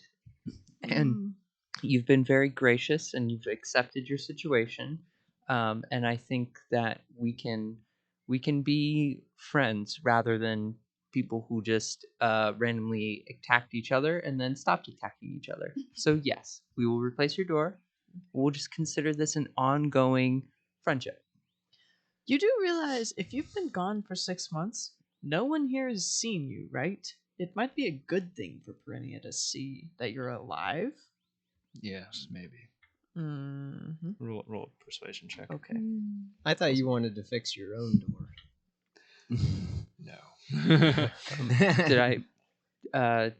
[SPEAKER 7] and you've been very gracious, and you've accepted your situation. And I think that we can be friends rather than people who just randomly attacked each other and then stopped attacking each other. So yes, we will replace your door. We'll just consider this an ongoing friendship.
[SPEAKER 5] You do realize if you've been gone for 6 months, no one here has seen you, right? It might be a good thing for Perinia to see that you're alive.
[SPEAKER 4] Yes, maybe.
[SPEAKER 5] Mm-hmm.
[SPEAKER 4] Roll a persuasion check.
[SPEAKER 5] Okay.
[SPEAKER 6] I thought you wanted to fix your own door.
[SPEAKER 4] No.
[SPEAKER 7] Did I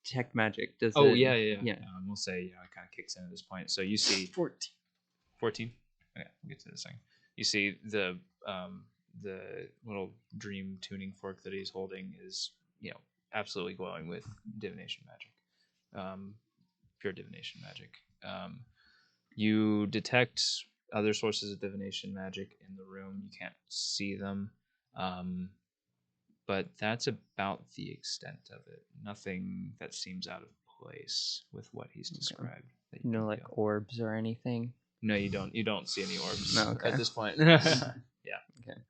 [SPEAKER 7] detect magic? Does
[SPEAKER 4] Oh,
[SPEAKER 7] it,
[SPEAKER 4] yeah.
[SPEAKER 7] yeah.
[SPEAKER 4] We'll say, it kind of kicks in at this point. So you see
[SPEAKER 5] 14.
[SPEAKER 4] 14? Okay, we'll get to this thing. You see the little dream tuning fork that he's holding is, absolutely glowing with divination magic. Pure divination magic. You detect other sources of divination magic in the room. You can't see them. But that's about the extent of it. Nothing that seems out of place with what he's described. That you can
[SPEAKER 7] like
[SPEAKER 4] feel.
[SPEAKER 7] orbs or anything.
[SPEAKER 4] No, you don't. You don't see any orbs
[SPEAKER 7] No, okay.
[SPEAKER 4] at this point. Yeah,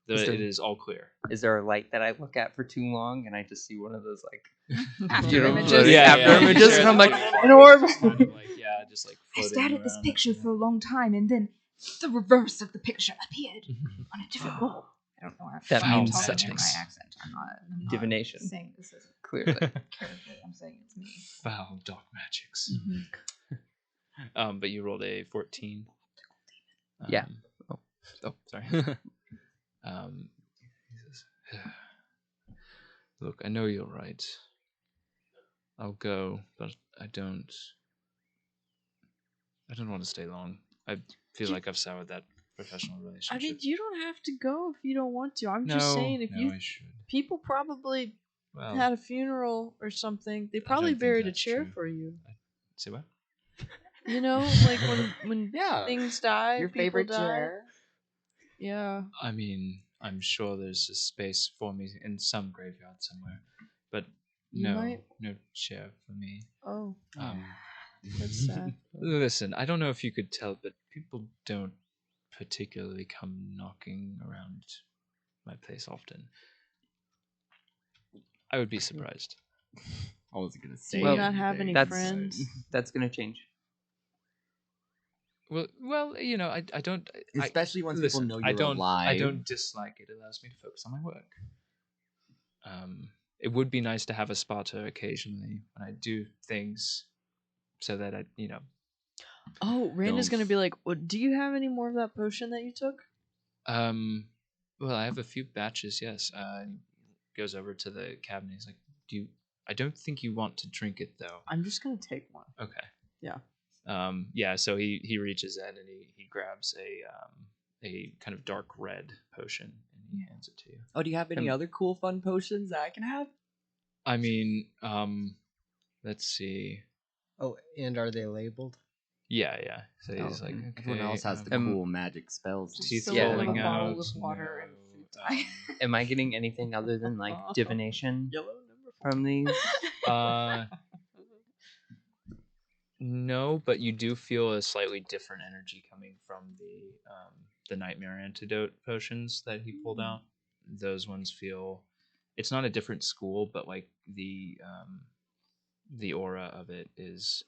[SPEAKER 7] Okay.
[SPEAKER 4] it is all clear.
[SPEAKER 7] Is there a light that I look at for too long and I just see one of those
[SPEAKER 2] After images.
[SPEAKER 7] after images, and I'm like, an orb.
[SPEAKER 4] Just like
[SPEAKER 2] I
[SPEAKER 4] floating
[SPEAKER 2] stared at this
[SPEAKER 4] around.
[SPEAKER 2] picture for a long time, and then the reverse of the picture appeared on a different wall. I don't know why
[SPEAKER 7] That
[SPEAKER 2] I'm
[SPEAKER 7] means
[SPEAKER 2] talking in
[SPEAKER 7] sex.
[SPEAKER 2] my accent. I'm not
[SPEAKER 7] Divination.
[SPEAKER 2] saying this is
[SPEAKER 7] Clearly.
[SPEAKER 2] a character. I'm saying it's me.
[SPEAKER 4] Foul dark magics.
[SPEAKER 2] Mm-hmm.
[SPEAKER 4] But you rolled a 14.
[SPEAKER 7] Yeah.
[SPEAKER 4] Sorry. He says, "Look, I know you're right. I'll go, but I don't want to stay long. I feel like I've soured that professional relationship."
[SPEAKER 5] I mean, you don't have to go if you don't want to. I'm
[SPEAKER 4] no,
[SPEAKER 5] just saying, if
[SPEAKER 4] I should.
[SPEAKER 5] people probably
[SPEAKER 4] Well,
[SPEAKER 5] had a funeral or something, they
[SPEAKER 4] don't
[SPEAKER 5] probably
[SPEAKER 4] think
[SPEAKER 5] buried a
[SPEAKER 4] that's
[SPEAKER 5] chair
[SPEAKER 4] true.
[SPEAKER 5] for you.
[SPEAKER 4] say what?
[SPEAKER 5] You know, like when
[SPEAKER 1] Yeah.
[SPEAKER 5] things die,
[SPEAKER 1] Your
[SPEAKER 5] people
[SPEAKER 1] favorite
[SPEAKER 5] die.
[SPEAKER 1] chair?
[SPEAKER 5] Yeah.
[SPEAKER 4] I mean, I'm sure there's a space for me in some graveyard somewhere, but
[SPEAKER 5] You
[SPEAKER 4] no,
[SPEAKER 5] might-
[SPEAKER 4] no chair for me.
[SPEAKER 5] Oh, that's sad.
[SPEAKER 4] Listen, I don't know if you could tell, but people don't particularly come knocking around my place often. I would be surprised.
[SPEAKER 1] I was gonna
[SPEAKER 5] Do
[SPEAKER 1] say.
[SPEAKER 5] you not have any
[SPEAKER 7] that's-
[SPEAKER 5] friends?
[SPEAKER 7] That's gonna change.
[SPEAKER 4] Well, you know, I don't.
[SPEAKER 1] Especially once people know you're
[SPEAKER 4] I don't
[SPEAKER 1] alive.
[SPEAKER 4] dislike it. It allows me to focus on my work. It would be nice to have a spotter occasionally when I do things, so that I, you know.
[SPEAKER 5] Oh, Rand is
[SPEAKER 1] Don't-
[SPEAKER 5] gonna be like, do you have any more of that potion that you took?
[SPEAKER 4] Well, I have a few batches. Yes. And he goes over to the cabinet. He's like, "Do you? I don't think you want to drink it though."
[SPEAKER 5] I'm just gonna take one.
[SPEAKER 4] Okay.
[SPEAKER 5] Yeah.
[SPEAKER 4] Yeah. So he reaches in and he grabs a kind of dark red potion and he hands it to you.
[SPEAKER 1] Oh, do you have any other cool, fun potions that I can have?
[SPEAKER 4] I mean, let's see.
[SPEAKER 6] Oh, and are they labeled?
[SPEAKER 4] Yeah. So he's like, okay.
[SPEAKER 1] Everyone else has the cool magic spells.
[SPEAKER 4] Teeth
[SPEAKER 5] Just fill
[SPEAKER 7] it with
[SPEAKER 4] falling
[SPEAKER 5] a
[SPEAKER 4] out.
[SPEAKER 5] bottle with water and food dye.
[SPEAKER 7] Am I getting anything other than like divination
[SPEAKER 5] Yellow number 4.
[SPEAKER 7] from these?
[SPEAKER 4] No, but you do feel a slightly different energy coming from the nightmare antidote potions that he pulled out. Those ones feel, it's not a different school, but like the aura of it is,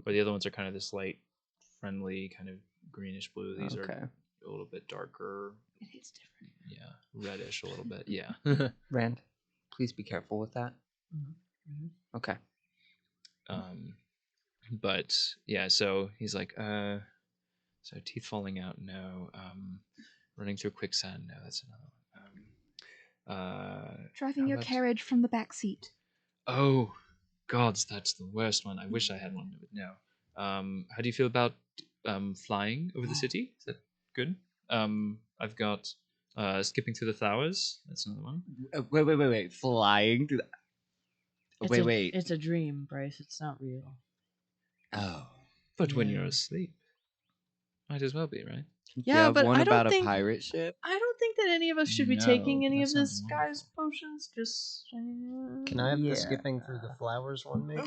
[SPEAKER 4] or the other ones are kind of this light, friendly kind of greenish blue. These
[SPEAKER 7] Okay.
[SPEAKER 4] are a little bit darker.
[SPEAKER 2] It is different.
[SPEAKER 4] Yeah, reddish a little bit. Yeah.
[SPEAKER 7] Rand, please be careful with that. Okay.
[SPEAKER 4] But yeah, so he's like, so teeth falling out, no. Running through quicksand, no, that's another one.
[SPEAKER 2] Driving
[SPEAKER 4] how
[SPEAKER 2] your
[SPEAKER 4] about-
[SPEAKER 2] carriage from the back seat.
[SPEAKER 4] Oh, gods, that's the worst one. I wish I had one that would know. How do you feel about flying over the city? Is that good? I've got skipping through the flowers. That's another one.
[SPEAKER 1] Wait. Flying through the... Wait.
[SPEAKER 5] It's a dream, Bryce. It's not real.
[SPEAKER 1] Oh.
[SPEAKER 4] But when
[SPEAKER 5] Yeah.
[SPEAKER 4] you're asleep, might as well be, right?
[SPEAKER 5] Yeah, but
[SPEAKER 1] one
[SPEAKER 5] I don't
[SPEAKER 1] about
[SPEAKER 5] think
[SPEAKER 1] a pirate ship?
[SPEAKER 5] I don't think that any of us should be
[SPEAKER 4] No,
[SPEAKER 5] taking any
[SPEAKER 4] that
[SPEAKER 5] of this
[SPEAKER 4] sounds
[SPEAKER 5] guy's potions. Just
[SPEAKER 6] Can I have
[SPEAKER 7] Yeah.
[SPEAKER 6] the skipping through the flowers one, maybe?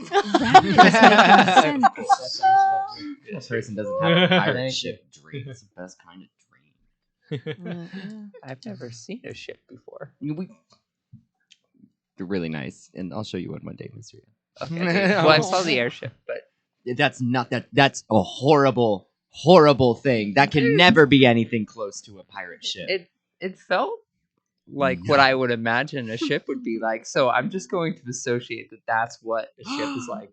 [SPEAKER 1] This person doesn't have a pirate
[SPEAKER 6] Thank
[SPEAKER 1] ship dream. It's the best kind of dream.
[SPEAKER 7] I've never seen a ship before.
[SPEAKER 1] They're really nice, and I'll show you one day, Mr.
[SPEAKER 7] Okay. Well, I saw the airship, but
[SPEAKER 1] That's not that. That's a horrible thing. That can never be anything close to a pirate ship.
[SPEAKER 7] it felt like what I would imagine a ship would be like. So I'm just going to associate that that's what a ship is like.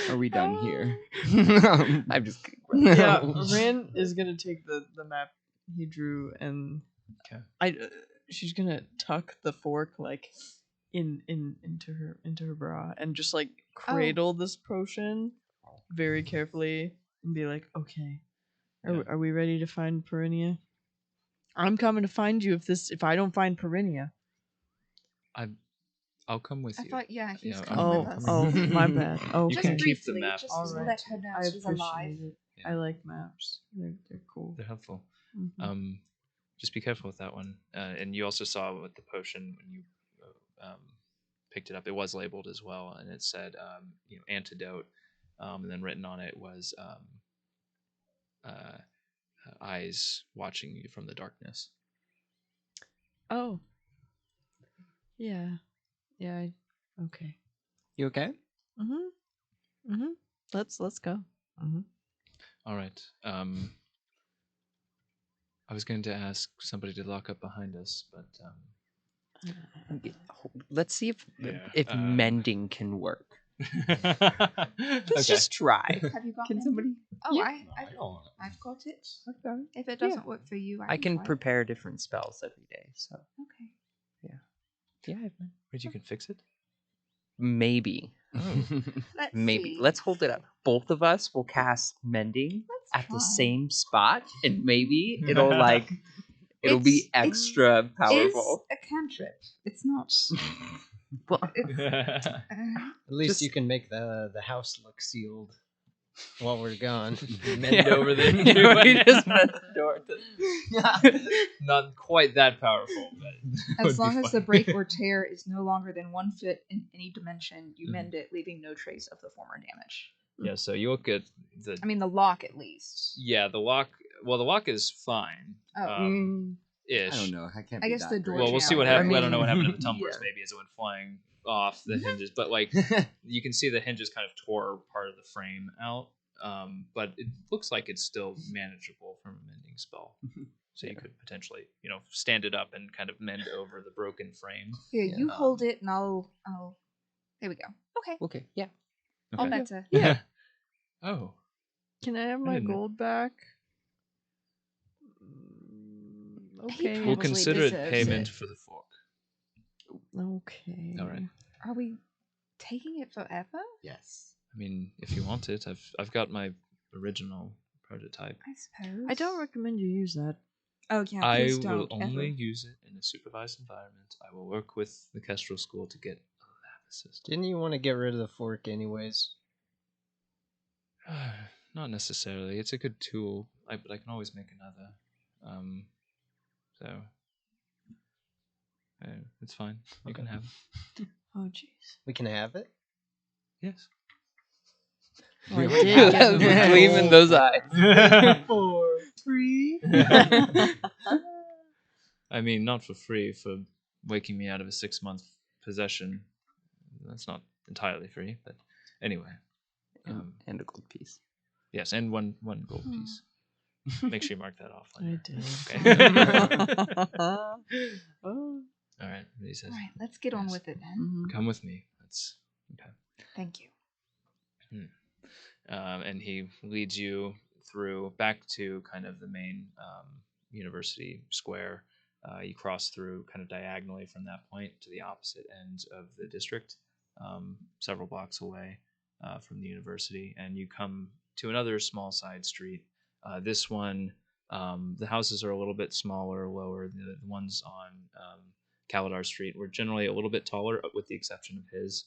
[SPEAKER 1] Are we done here?
[SPEAKER 7] I'm just
[SPEAKER 5] yeah, Ran is gonna take the map he drew and she's gonna tuck the fork like into her bra and just like cradle this potion very carefully and be like, okay, are we ready to find Perinia? I'm coming to find you if I don't find Perinia.
[SPEAKER 4] I'll come with
[SPEAKER 2] I
[SPEAKER 4] you.
[SPEAKER 2] thought, he's
[SPEAKER 4] Yeah,
[SPEAKER 2] coming
[SPEAKER 5] Oh,
[SPEAKER 2] with us.
[SPEAKER 5] oh, my bad. Oh,
[SPEAKER 4] You
[SPEAKER 2] Just
[SPEAKER 4] can
[SPEAKER 5] okay.
[SPEAKER 4] keep the
[SPEAKER 2] briefly,
[SPEAKER 4] map.
[SPEAKER 2] just
[SPEAKER 5] All
[SPEAKER 2] to
[SPEAKER 5] right.
[SPEAKER 2] let her know
[SPEAKER 5] I
[SPEAKER 2] she's alive.
[SPEAKER 5] appreciate it.
[SPEAKER 4] Yeah.
[SPEAKER 5] I like maps. They're cool.
[SPEAKER 4] They're helpful.
[SPEAKER 5] Mhm.
[SPEAKER 4] Just be careful with that one. And you also saw with the potion when you picked it up, it was labeled as well, and it said antidote, and then written on it was eyes watching you from the darkness.
[SPEAKER 5] Oh. Yeah. Yeah. Okay.
[SPEAKER 1] You okay?
[SPEAKER 5] Let's go.
[SPEAKER 4] All right. I was going to ask somebody to lock up behind us, but
[SPEAKER 7] Let's see
[SPEAKER 4] Yeah,
[SPEAKER 7] if mending can work. Let's
[SPEAKER 4] okay.
[SPEAKER 7] just try.
[SPEAKER 2] Have you got
[SPEAKER 7] Can
[SPEAKER 2] it?
[SPEAKER 7] somebody?
[SPEAKER 2] Oh,
[SPEAKER 7] Yeah.
[SPEAKER 2] I've got it.
[SPEAKER 7] Okay.
[SPEAKER 2] If it doesn't work for you,
[SPEAKER 7] I can
[SPEAKER 2] try it.
[SPEAKER 7] prepare different spells every day, so
[SPEAKER 2] Okay.
[SPEAKER 7] yeah,
[SPEAKER 4] Wait, you can fix it?
[SPEAKER 7] maybe.
[SPEAKER 2] Let's
[SPEAKER 7] Maybe.
[SPEAKER 2] see.
[SPEAKER 7] Let's hold it up. Both of us will cast mending
[SPEAKER 2] Let's
[SPEAKER 7] at the
[SPEAKER 2] try.
[SPEAKER 7] same spot, and maybe it'll be
[SPEAKER 2] It's-
[SPEAKER 7] extra powerful.
[SPEAKER 2] It's a cantrip. It's not.
[SPEAKER 6] At least you can make the house look sealed while we're gone.
[SPEAKER 4] Mend over the
[SPEAKER 7] We just mend the door.
[SPEAKER 4] Not quite that powerful, but
[SPEAKER 2] As long as the break or tear is no longer than 1 foot in any dimension, you mend it, leaving no trace of the former damage.
[SPEAKER 4] Yeah, so you look at the
[SPEAKER 2] I mean, the lock at least.
[SPEAKER 4] yeah, the lock. Well, the lock is fine.
[SPEAKER 2] Oh.
[SPEAKER 4] Ish.
[SPEAKER 3] I don't know. I can't.
[SPEAKER 2] I
[SPEAKER 3] be
[SPEAKER 2] guess
[SPEAKER 3] that
[SPEAKER 2] the door
[SPEAKER 3] great.
[SPEAKER 4] Well, we'll see what
[SPEAKER 2] channel.
[SPEAKER 4] happens.
[SPEAKER 7] I
[SPEAKER 4] I don't know what happened to
[SPEAKER 7] mean,
[SPEAKER 4] the tumblers.
[SPEAKER 7] yeah.
[SPEAKER 4] Maybe as it went flying off the hinges, but like you can see the hinges kind of tore part of the frame out. But it looks like it's still manageable from a mending spell. So you could potentially, stand it up and kind of mend over the broken frame.
[SPEAKER 2] Here,
[SPEAKER 7] Yeah.
[SPEAKER 2] you hold it, and I'll. There we go. Okay.
[SPEAKER 7] Okay, yeah.
[SPEAKER 2] All
[SPEAKER 4] Okay.
[SPEAKER 2] better.
[SPEAKER 5] Yeah.
[SPEAKER 4] Oh.
[SPEAKER 5] Can I have my
[SPEAKER 4] didn't-
[SPEAKER 5] gold back?
[SPEAKER 2] He
[SPEAKER 5] Okay.
[SPEAKER 4] We'll
[SPEAKER 2] Probably
[SPEAKER 4] consider it
[SPEAKER 2] deserves
[SPEAKER 4] payment
[SPEAKER 2] it.
[SPEAKER 4] for the fork.
[SPEAKER 5] Okay.
[SPEAKER 4] All right.
[SPEAKER 2] Are we taking it forever?
[SPEAKER 3] Yes.
[SPEAKER 4] I mean, if you want it, I've got my original prototype.
[SPEAKER 2] I suppose.
[SPEAKER 5] I don't recommend you use that.
[SPEAKER 2] Oh yeah,
[SPEAKER 4] I
[SPEAKER 2] please
[SPEAKER 4] will
[SPEAKER 2] don't
[SPEAKER 4] only
[SPEAKER 2] ever.
[SPEAKER 4] use it in a supervised environment. I will work with the Kestrel School to get a lab assistant.
[SPEAKER 6] Didn't you want to get rid of the fork anyways?
[SPEAKER 4] Not necessarily. It's a good tool. But I can always make another. So it's fine. You can have it.
[SPEAKER 5] Oh jeez.
[SPEAKER 6] We can have it.
[SPEAKER 4] Yes.
[SPEAKER 5] Oh, I did get
[SPEAKER 7] That
[SPEAKER 5] the
[SPEAKER 7] gleam in those eyes.
[SPEAKER 5] for free.
[SPEAKER 4] I mean, not for free for waking me out of a 6-month possession. That's not entirely free, but anyway.
[SPEAKER 7] And a gold piece.
[SPEAKER 4] Yes, and one gold piece. Make sure you mark that off.
[SPEAKER 5] I
[SPEAKER 4] Later.
[SPEAKER 5] did.
[SPEAKER 4] Okay.
[SPEAKER 5] Oh.
[SPEAKER 4] All right. He says,
[SPEAKER 2] All right, let's get on
[SPEAKER 4] Yes.
[SPEAKER 2] with it then.
[SPEAKER 5] Mhm.
[SPEAKER 4] "Come with me." That's okay.
[SPEAKER 2] Thank you.
[SPEAKER 4] And he leads you through back to kind of the main university square. You cross through kind of diagonally from that point to the opposite end of the district, several blocks away from the university, and you come to another small side street. This one, the houses are a little bit smaller, lower. The ones on Caladar Street were generally a little bit taller, with the exception of his.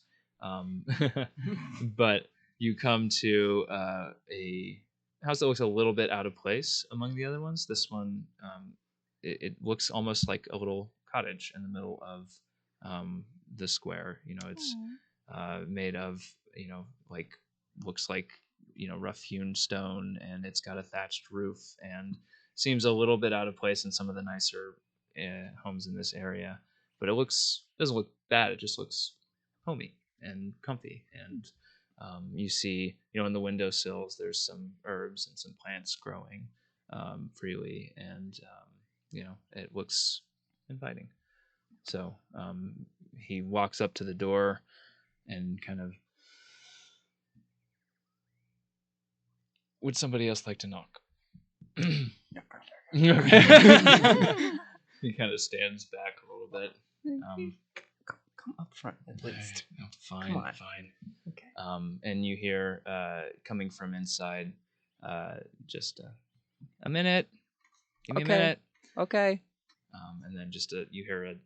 [SPEAKER 4] But you come to a house that looks a little bit out of place among the other ones. This one, it looks almost like a little cottage in the middle of the square. It's made of, like, looks like, rough hewn stone, and it's got a thatched roof and seems a little bit out of place in some of the nicer homes in this area. But it doesn't look bad. It just looks homey and comfy. And you see, in the windowsills, there's some herbs and some plants growing freely, and it looks inviting. So he walks up to the door and kind of, would somebody else like to knock? Okay. He kind of stands back a little bit.
[SPEAKER 7] Come up front at least.
[SPEAKER 4] No, fine,
[SPEAKER 7] Come on.
[SPEAKER 4] fine.
[SPEAKER 7] Okay.
[SPEAKER 4] And you hear coming from inside, just a minute. Give me
[SPEAKER 7] Okay.
[SPEAKER 4] a minute.
[SPEAKER 7] Okay.
[SPEAKER 4] And then just you hear a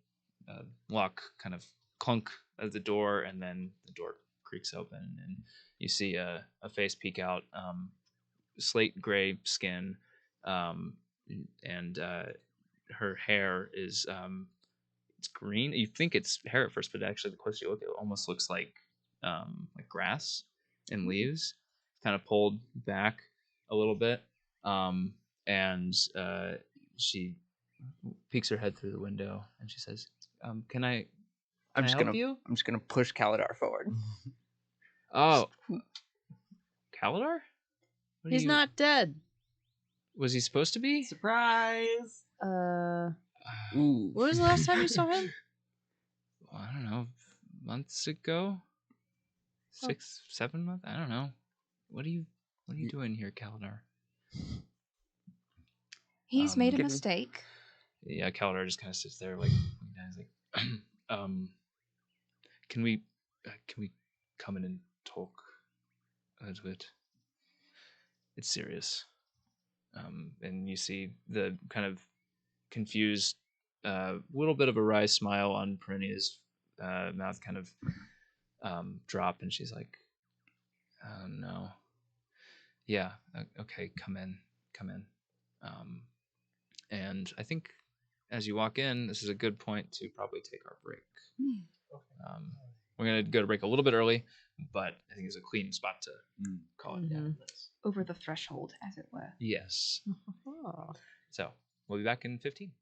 [SPEAKER 4] lock kind of clunk at the door, and then the door creaks open, and you see a face peek out, slate gray skin, and her hair is it's green. You think it's hair at first, but actually, the closer you look, it almost looks like grass and leaves, kind of pulled back a little bit. And she peeks her head through the window, and she says, "Can I help you?"
[SPEAKER 7] I'm just gonna push Kaladar forward.
[SPEAKER 4] Oh, Kaladar? What are
[SPEAKER 5] He's
[SPEAKER 4] you-
[SPEAKER 5] not dead.
[SPEAKER 4] Was he supposed to be?
[SPEAKER 5] Surprise.
[SPEAKER 7] Ooh.
[SPEAKER 5] When was the last time you saw him?
[SPEAKER 4] Well, I don't know, months ago, 6, 7 months. I don't know. What are you doing here, Kaladar?
[SPEAKER 2] He's made a
[SPEAKER 7] Give-
[SPEAKER 2] mistake.
[SPEAKER 4] Yeah, Kaladar just kind of sits there, like, he's like, can we come in and talk a little bit? It's serious. And you see the kind of confused, little bit of a wry smile on Perinia's mouth kind of drop, and she's like, "Oh no, yeah, okay, come in." And I think as you walk in, this is a good point to probably take our break. We're gonna go to break a little bit early, but I think it's a clean spot to call it.
[SPEAKER 5] Mhm.
[SPEAKER 2] Over the threshold, as it were.
[SPEAKER 4] Yes. So we'll be back in 15.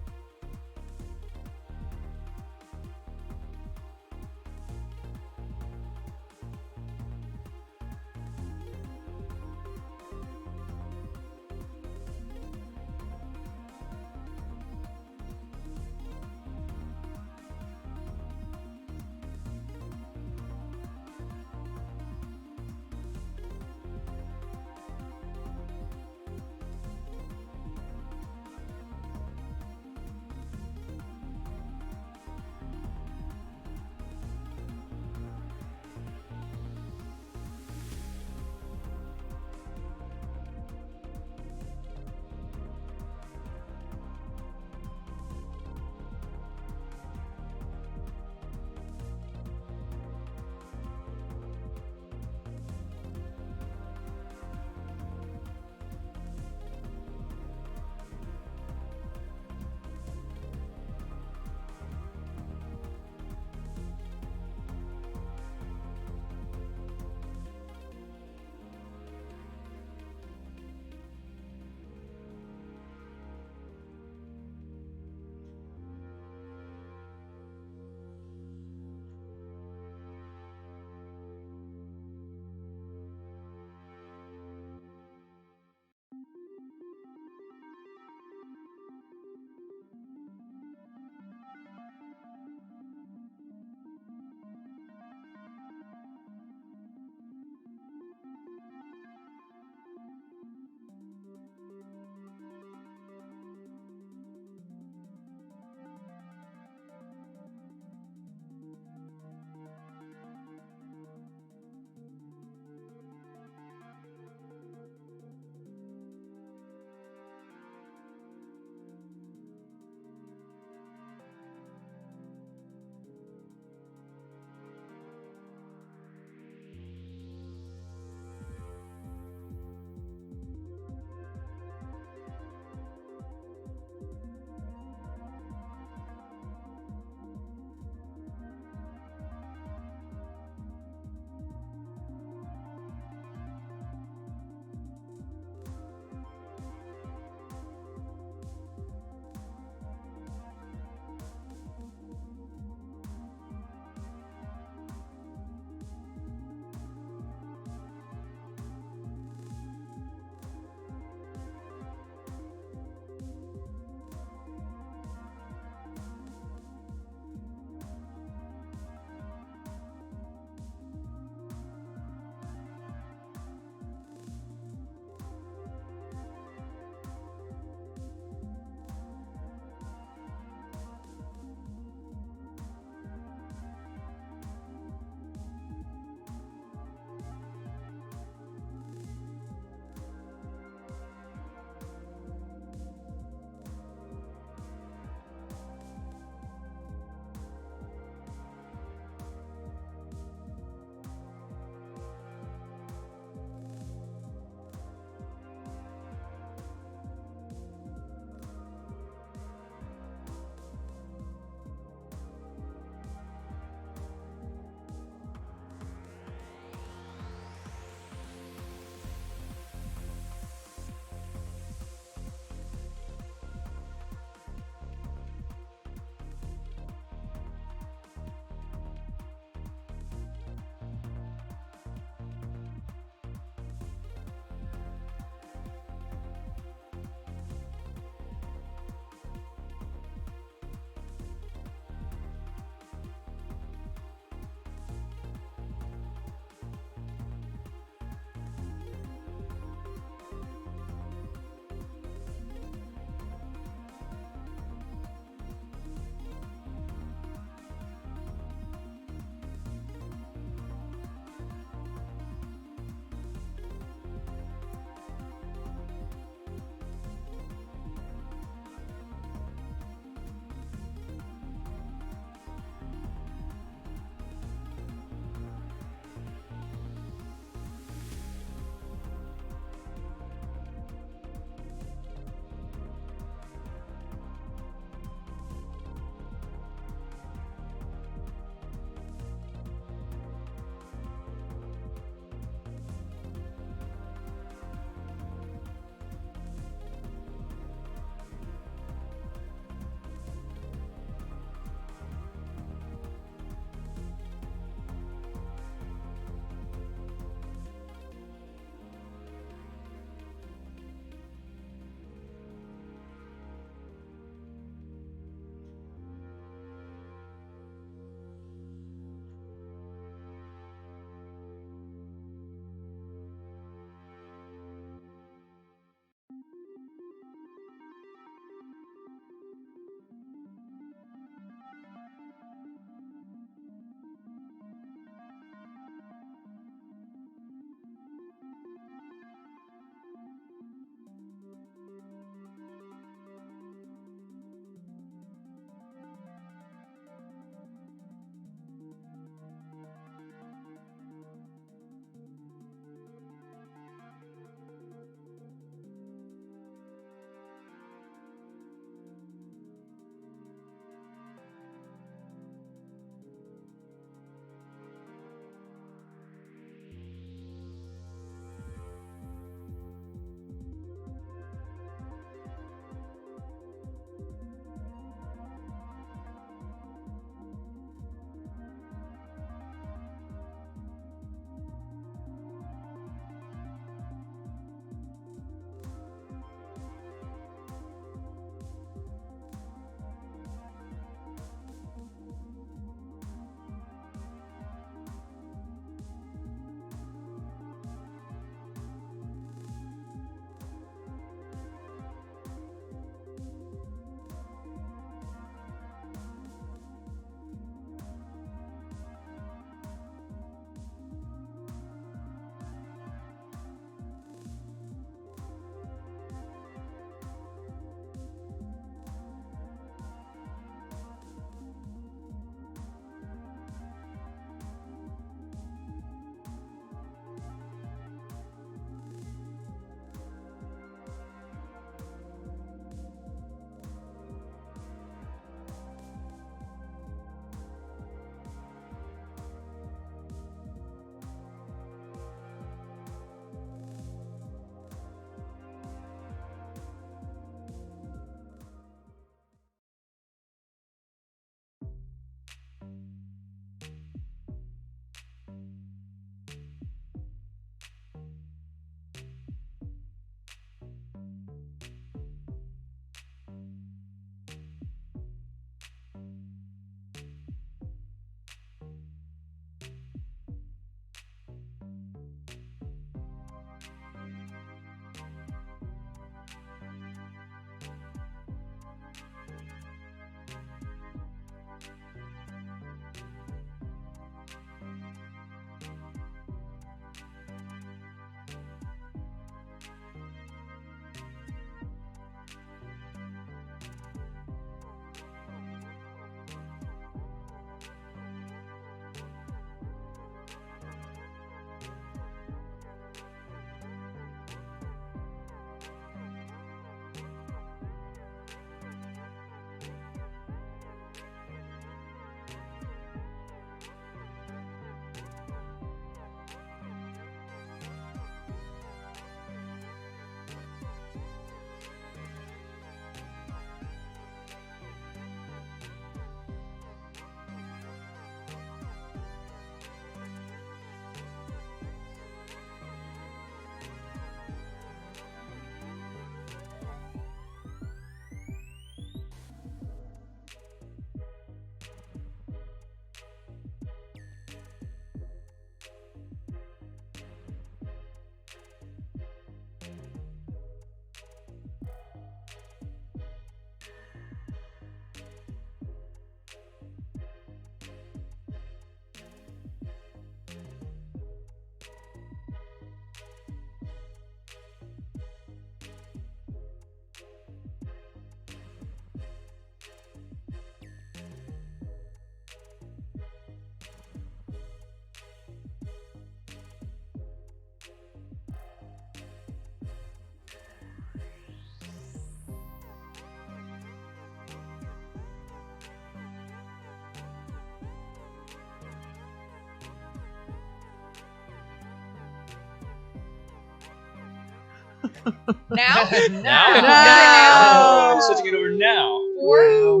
[SPEAKER 2] Now?
[SPEAKER 4] Now. Switching it over now.
[SPEAKER 2] 4,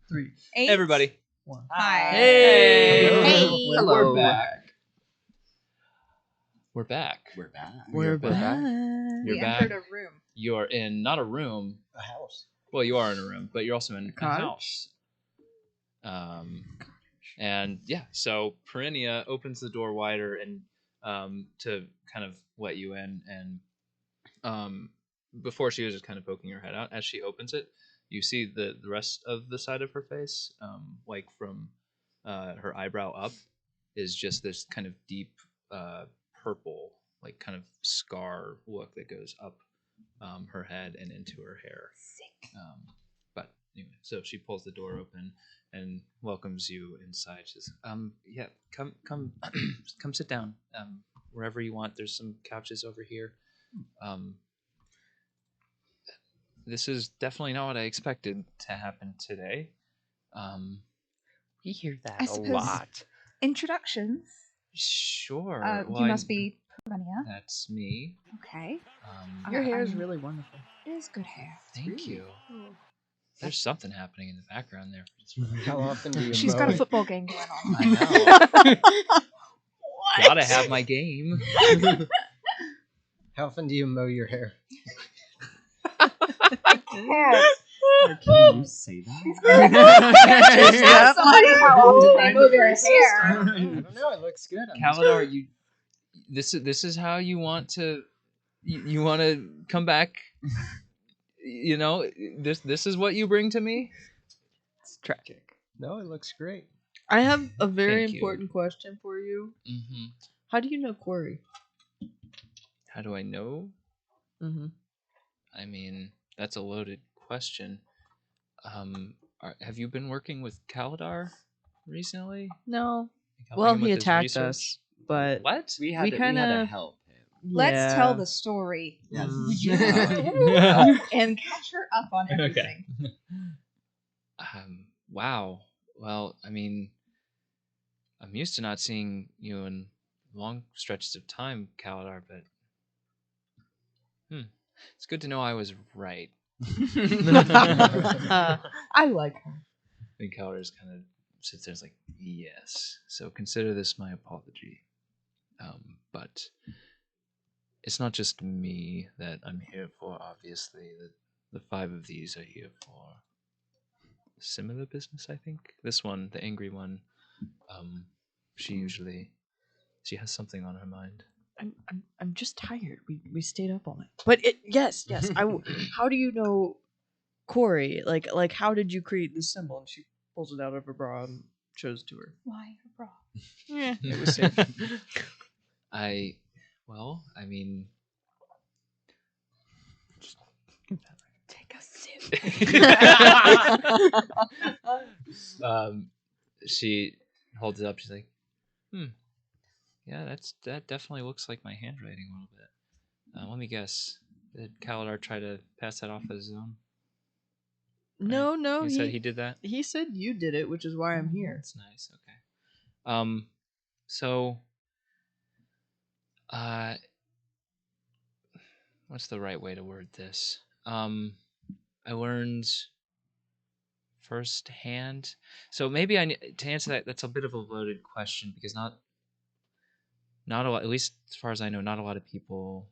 [SPEAKER 5] 3.
[SPEAKER 2] 8.
[SPEAKER 4] Everybody.
[SPEAKER 2] Hi.
[SPEAKER 5] Hey.
[SPEAKER 2] Hey.
[SPEAKER 7] Hello.
[SPEAKER 4] We're back. We're back.
[SPEAKER 3] We're back.
[SPEAKER 5] We're back.
[SPEAKER 4] You're
[SPEAKER 2] We
[SPEAKER 4] back.
[SPEAKER 2] entered a room.
[SPEAKER 4] You're in not a room.
[SPEAKER 6] A house.
[SPEAKER 4] Well, you are in a room, but you're also in a
[SPEAKER 5] Cottage?
[SPEAKER 4] house. And yeah, so Perinia opens the door wider and to kind of let you in. And before she was just kind of poking her head out. As she opens it, you see the rest of the side of her face, like from her eyebrow up, is just this kind of deep purple, like kind of scar look that goes up her head and into her hair.
[SPEAKER 2] Sick.
[SPEAKER 4] But anyway, so she pulls the door open and welcomes you inside. She says, yeah, come come sit down. Wherever you want. There's some couches over here. This is definitely not what I expected to happen today.
[SPEAKER 7] We hear that
[SPEAKER 2] I
[SPEAKER 7] a
[SPEAKER 2] suppose-
[SPEAKER 7] lot.
[SPEAKER 2] Introductions.
[SPEAKER 4] Sure.
[SPEAKER 2] You must be Perinia.
[SPEAKER 4] That's me.
[SPEAKER 2] Okay.
[SPEAKER 5] Your hair is
[SPEAKER 2] I'm-
[SPEAKER 5] really wonderful.
[SPEAKER 2] It is good hair.
[SPEAKER 4] Thank you. There's something happening in the background there.
[SPEAKER 6] How often do you
[SPEAKER 2] She's
[SPEAKER 6] mow
[SPEAKER 2] got a
[SPEAKER 6] it?
[SPEAKER 2] football game going on.
[SPEAKER 4] I know. Gotta have my game.
[SPEAKER 6] How often do you mow your hair?
[SPEAKER 3] Can you say that?
[SPEAKER 2] Ask somebody how often they move their hair.
[SPEAKER 6] I don't know. It looks good.
[SPEAKER 4] Kalidar, you. This is how you want to. You want to come back. You know, this is what you bring to me.
[SPEAKER 7] It's tragic.
[SPEAKER 6] No, it looks great.
[SPEAKER 5] I have a very
[SPEAKER 4] Thank you.
[SPEAKER 5] important question for you.
[SPEAKER 4] Mm-hmm.
[SPEAKER 5] How do you know Corey?
[SPEAKER 4] How do I know?
[SPEAKER 5] Mm-hmm.
[SPEAKER 4] I mean, that's a loaded question. Have you been working with Kalidar recently?
[SPEAKER 5] No.
[SPEAKER 4] Helping
[SPEAKER 5] Well,
[SPEAKER 4] him
[SPEAKER 5] he
[SPEAKER 4] with his
[SPEAKER 5] attacked
[SPEAKER 4] research?
[SPEAKER 5] us, but
[SPEAKER 4] What?
[SPEAKER 3] We had
[SPEAKER 5] We
[SPEAKER 3] to
[SPEAKER 5] kinda-
[SPEAKER 3] help him.
[SPEAKER 2] Let's tell the story
[SPEAKER 3] Yes.
[SPEAKER 2] and catch her up on everything.
[SPEAKER 4] Wow. Well, I mean, I'm used to not seeing you in long stretches of time, Kalidar, but it's good to know I was right.
[SPEAKER 5] I like her.
[SPEAKER 4] And Kalidar just kind of sits there and is like, yes. So consider this my apology. But it's not just me that I'm here for, obviously. The 5 of these are here for similar business, I think. This one, the angry one, she has something on her mind.
[SPEAKER 5] I'm just tired. We stayed up all night. But yes. How do you know Corey? Like how did you create this symbol? And she pulls it out of her bra and shows it to her.
[SPEAKER 2] Why her bra?
[SPEAKER 5] Yeah, it was safe.
[SPEAKER 4] I mean,
[SPEAKER 2] Take a sip.
[SPEAKER 4] she holds it up. She's like, yeah, that definitely looks like my handwriting a little bit. Let me guess. Did Kalidar try to pass that off as his own?
[SPEAKER 5] No,
[SPEAKER 4] He said he did that?
[SPEAKER 5] He said you did it, which is why I'm here.
[SPEAKER 4] That's nice. Okay. So, what's the right way to word this? I learned firsthand. So maybe to answer that, that's a bit of a loaded question because not a lot, at least as far as I know, not a lot of people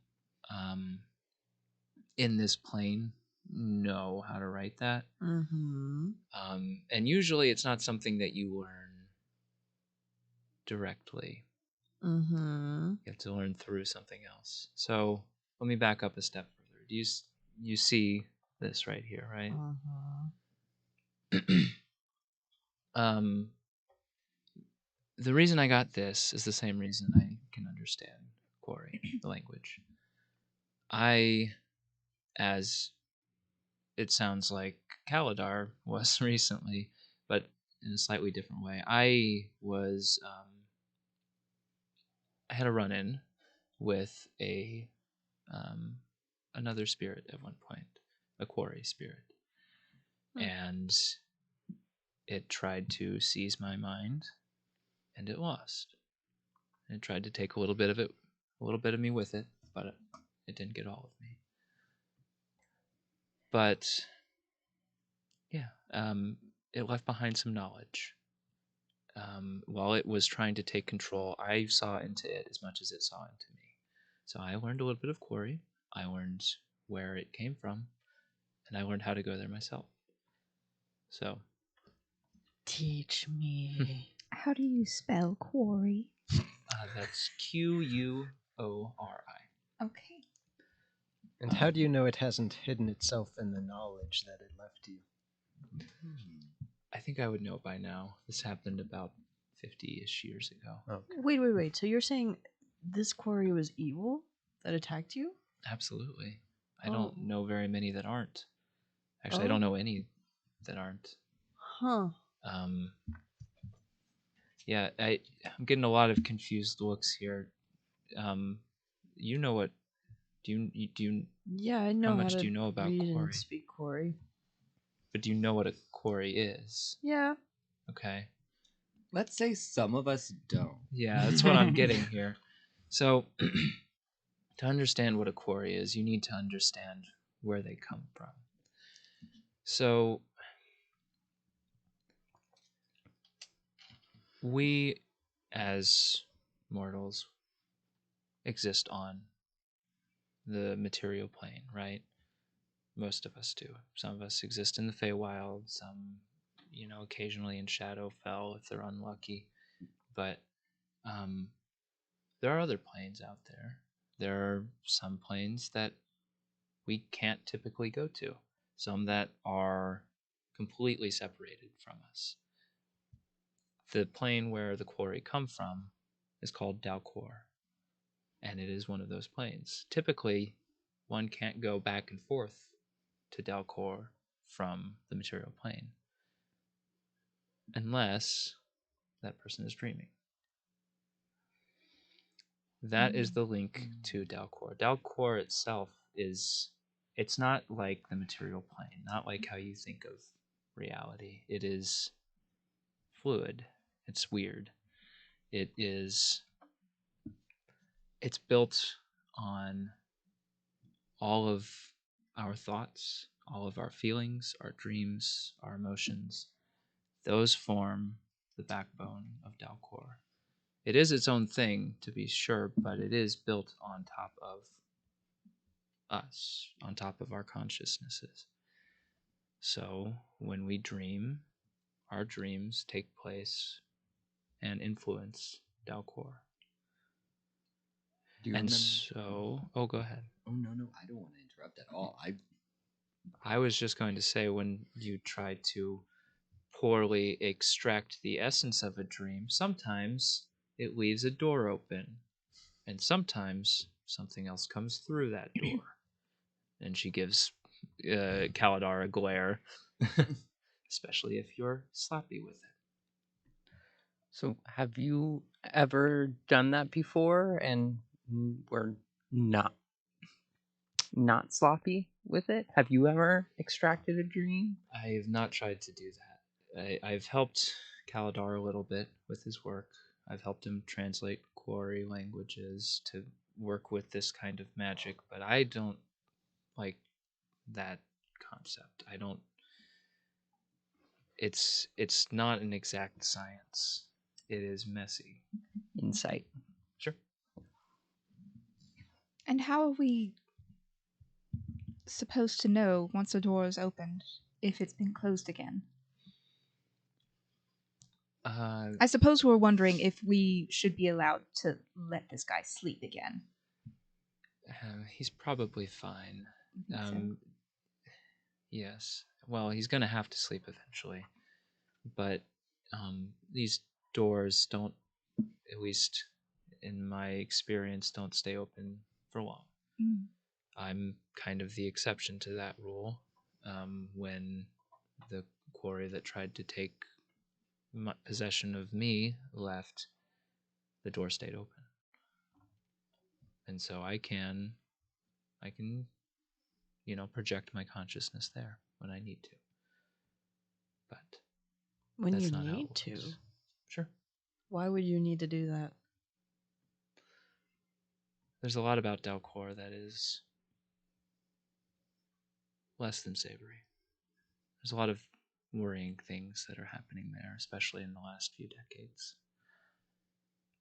[SPEAKER 4] in this plane know how to write that.
[SPEAKER 5] Mm-hmm.
[SPEAKER 4] And usually it's not something that you learn directly.
[SPEAKER 5] Mm-hmm.
[SPEAKER 4] You have to learn through something else. So let me back up a step further. Do you see this right here, right? The reason I got this is the same reason I can understand Quarry, the language. As it sounds like Kalidar was recently, but in a slightly different way. I had a run-in with another spirit at one point, a Quarry spirit, and it tried to seize my mind, and it lost. And it tried to take a little bit of me with it, but it didn't get all of me. But yeah, it left behind some knowledge. While it was trying to take control, I saw into it as much as it saw into me. So I learned a little bit of quarry. I learned where it came from, and I learned how to go there myself. So
[SPEAKER 5] Teach me.
[SPEAKER 2] How do you spell quarry?
[SPEAKER 4] that's Quori.
[SPEAKER 2] Okay.
[SPEAKER 6] And how do you know it hasn't hidden itself in the knowledge that it left you?
[SPEAKER 4] I think I would know by now. This happened about 50-ish years ago.
[SPEAKER 6] Okay.
[SPEAKER 5] Wait. So you're saying this quarry was evil that attacked you?
[SPEAKER 4] Absolutely. I
[SPEAKER 5] Oh.
[SPEAKER 4] don't know very many that aren't. Actually, I don't know any that aren't.
[SPEAKER 5] Huh.
[SPEAKER 4] Yeah, I'm getting a lot of confused looks here. You know what? Do you?
[SPEAKER 5] Yeah, I know
[SPEAKER 4] How much
[SPEAKER 5] how to
[SPEAKER 4] do you know about
[SPEAKER 5] read
[SPEAKER 4] quarry?
[SPEAKER 5] and speak quarry.
[SPEAKER 4] But do you know what a quarry is?
[SPEAKER 5] Yeah.
[SPEAKER 4] Okay.
[SPEAKER 3] Let's say some of us don't.
[SPEAKER 4] Yeah, that's what I'm getting here. So, to understand what a quarry is, you need to understand where they come from. So, we, as mortals, exist on the material plane, right? Most of us do. Some of us exist in the Feywild, some, occasionally in Shadowfell if they're unlucky. But there are other planes out there. There are some planes that we can't typically go to, some that are completely separated from us. The plane where the quarry come from is called Dalcor, and it is one of those planes. Typically, one can't go back and forth to Dalcor from the material plane unless that person is dreaming. That is the link to Dalcor. Dalcor itself it's not like the material plane, not like how you think of reality. It is fluid. It's weird. It's built on all of our thoughts, all of our feelings, our dreams, our emotions. Those form the backbone of Dalcor. It is its own thing, to be sure, but it is built on top of us, on top of our consciousnesses. So when we dream, our dreams take place and influence Dalcor.
[SPEAKER 3] Do you
[SPEAKER 4] And
[SPEAKER 3] remember?
[SPEAKER 4] so, go ahead.
[SPEAKER 3] Oh no, I don't want to interrupt at all.
[SPEAKER 4] I was just going to say, when you try to poorly extract the essence of a dream, sometimes it leaves a door open, and sometimes something else comes through that door. And she gives Kaladar a glare, especially if you're sloppy with it.
[SPEAKER 7] So, have you ever done that before and were not sloppy with it? Have you ever extracted a dream?
[SPEAKER 4] I have not tried to do that. I've helped Kaladar a little bit with his work. I've helped him translate quarry languages to work with this kind of magic, but I don't like that concept. I don't. It's not an exact science. It is messy.
[SPEAKER 7] Insight.
[SPEAKER 4] Sure.
[SPEAKER 2] And how are we supposed to know once a door is opened if it's been closed again? I suppose we're wondering if we should be allowed to let this guy sleep again.
[SPEAKER 4] He's probably fine.
[SPEAKER 2] So.
[SPEAKER 4] Yes. Well, he's going to have to sleep eventually. But these doors don't, at least in my experience, don't stay open for long.
[SPEAKER 2] Mm.
[SPEAKER 4] I'm kind of the exception to that rule. When the quarry that tried to take possession of me left, the door stayed open. And so I can project my consciousness there when I need to. But
[SPEAKER 5] When
[SPEAKER 4] that's
[SPEAKER 5] you
[SPEAKER 4] not how
[SPEAKER 5] need
[SPEAKER 4] it
[SPEAKER 5] to.
[SPEAKER 4] works. Sure.
[SPEAKER 5] Why would you need to do that?
[SPEAKER 4] There's a lot about Dalcor that is less than savory. There's a lot of worrying things that are happening there, especially in the last few decades.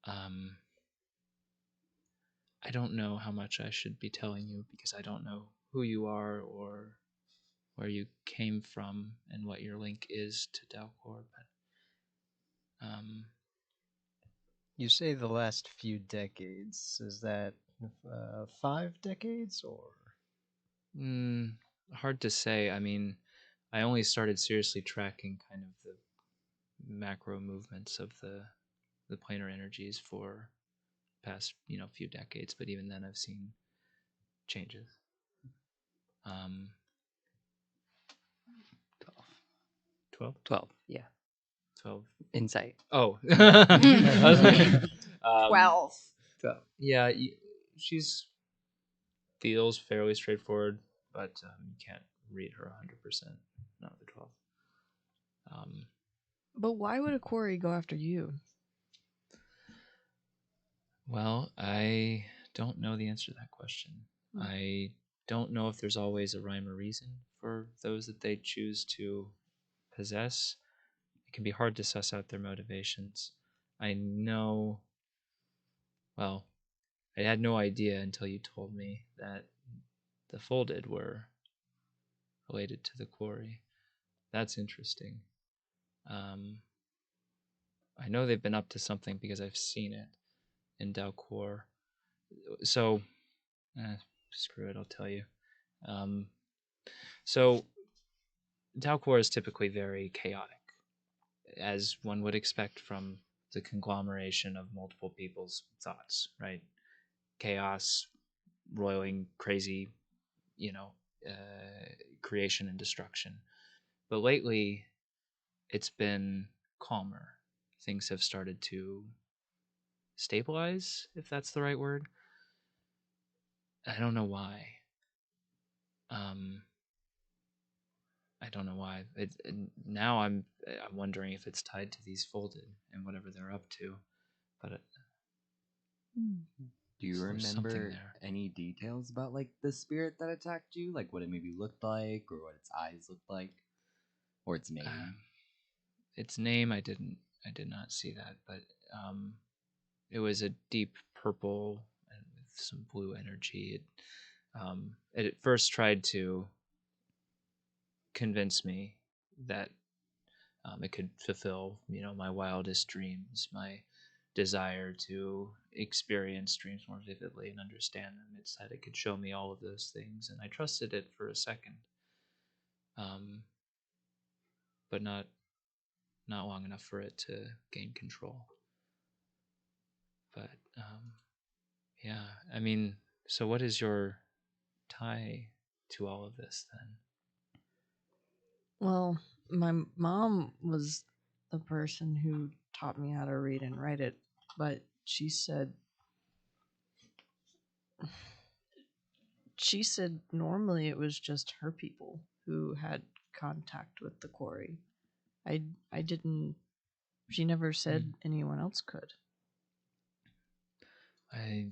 [SPEAKER 4] I don't know how much I should be telling you because I don't know who you are or where you came from and what your link is to Dalcor, but
[SPEAKER 6] You say the last few decades. Is that 5 decades or?
[SPEAKER 4] hard to say. I mean, I only started seriously tracking kind of the macro movements of the planar energies for past few decades, but even then I've seen changes. 12
[SPEAKER 7] 12. Yeah.
[SPEAKER 4] 12
[SPEAKER 7] Insight.
[SPEAKER 4] Oh. I was like,
[SPEAKER 2] 12.
[SPEAKER 4] 12. Yeah, she's feels fairly straightforward, but you can't read her 100%. Not the 12.
[SPEAKER 5] But why would a quarry go after you?
[SPEAKER 4] Well, I don't know the answer to that question. I don't know if there's always a rhyme or reason for those that they choose to possess. It can be hard to suss out their motivations. I know, well, I had no idea until you told me that the Folded were related to the quarry. That's interesting. I know they've been up to something because I've seen it in Dalcor. So, screw it, I'll tell you. So, Dalcor is typically very chaotic, as one would expect from the conglomeration of multiple people's thoughts, right? Chaos, roiling, crazy, creation and destruction. But lately, it's been calmer. Things have started to stabilize, if that's the right word. I don't know why. I don't know why. Now I'm wondering if it's tied to these Folded and whatever they're up to. But
[SPEAKER 3] Do you
[SPEAKER 4] there's something
[SPEAKER 3] remember
[SPEAKER 4] there.
[SPEAKER 3] any details about like the spirit that attacked you? Like what it maybe looked like, or what its eyes looked like, or its name?
[SPEAKER 4] Its name, I did not see that, but it was a deep purple and with some blue energy. It at first tried to convince me that it could fulfill, my wildest dreams, my desire to experience dreams more vividly and understand them. It said it could show me all of those things, and I trusted it for a second, but not long enough for it to gain control. But yeah, I mean, so what is your tie to all of this then?
[SPEAKER 5] Well, my mom was the person who taught me how to read and write it, but she said normally it was just her people who had contact with the quarry. I didn't. She never said anyone else could.
[SPEAKER 4] I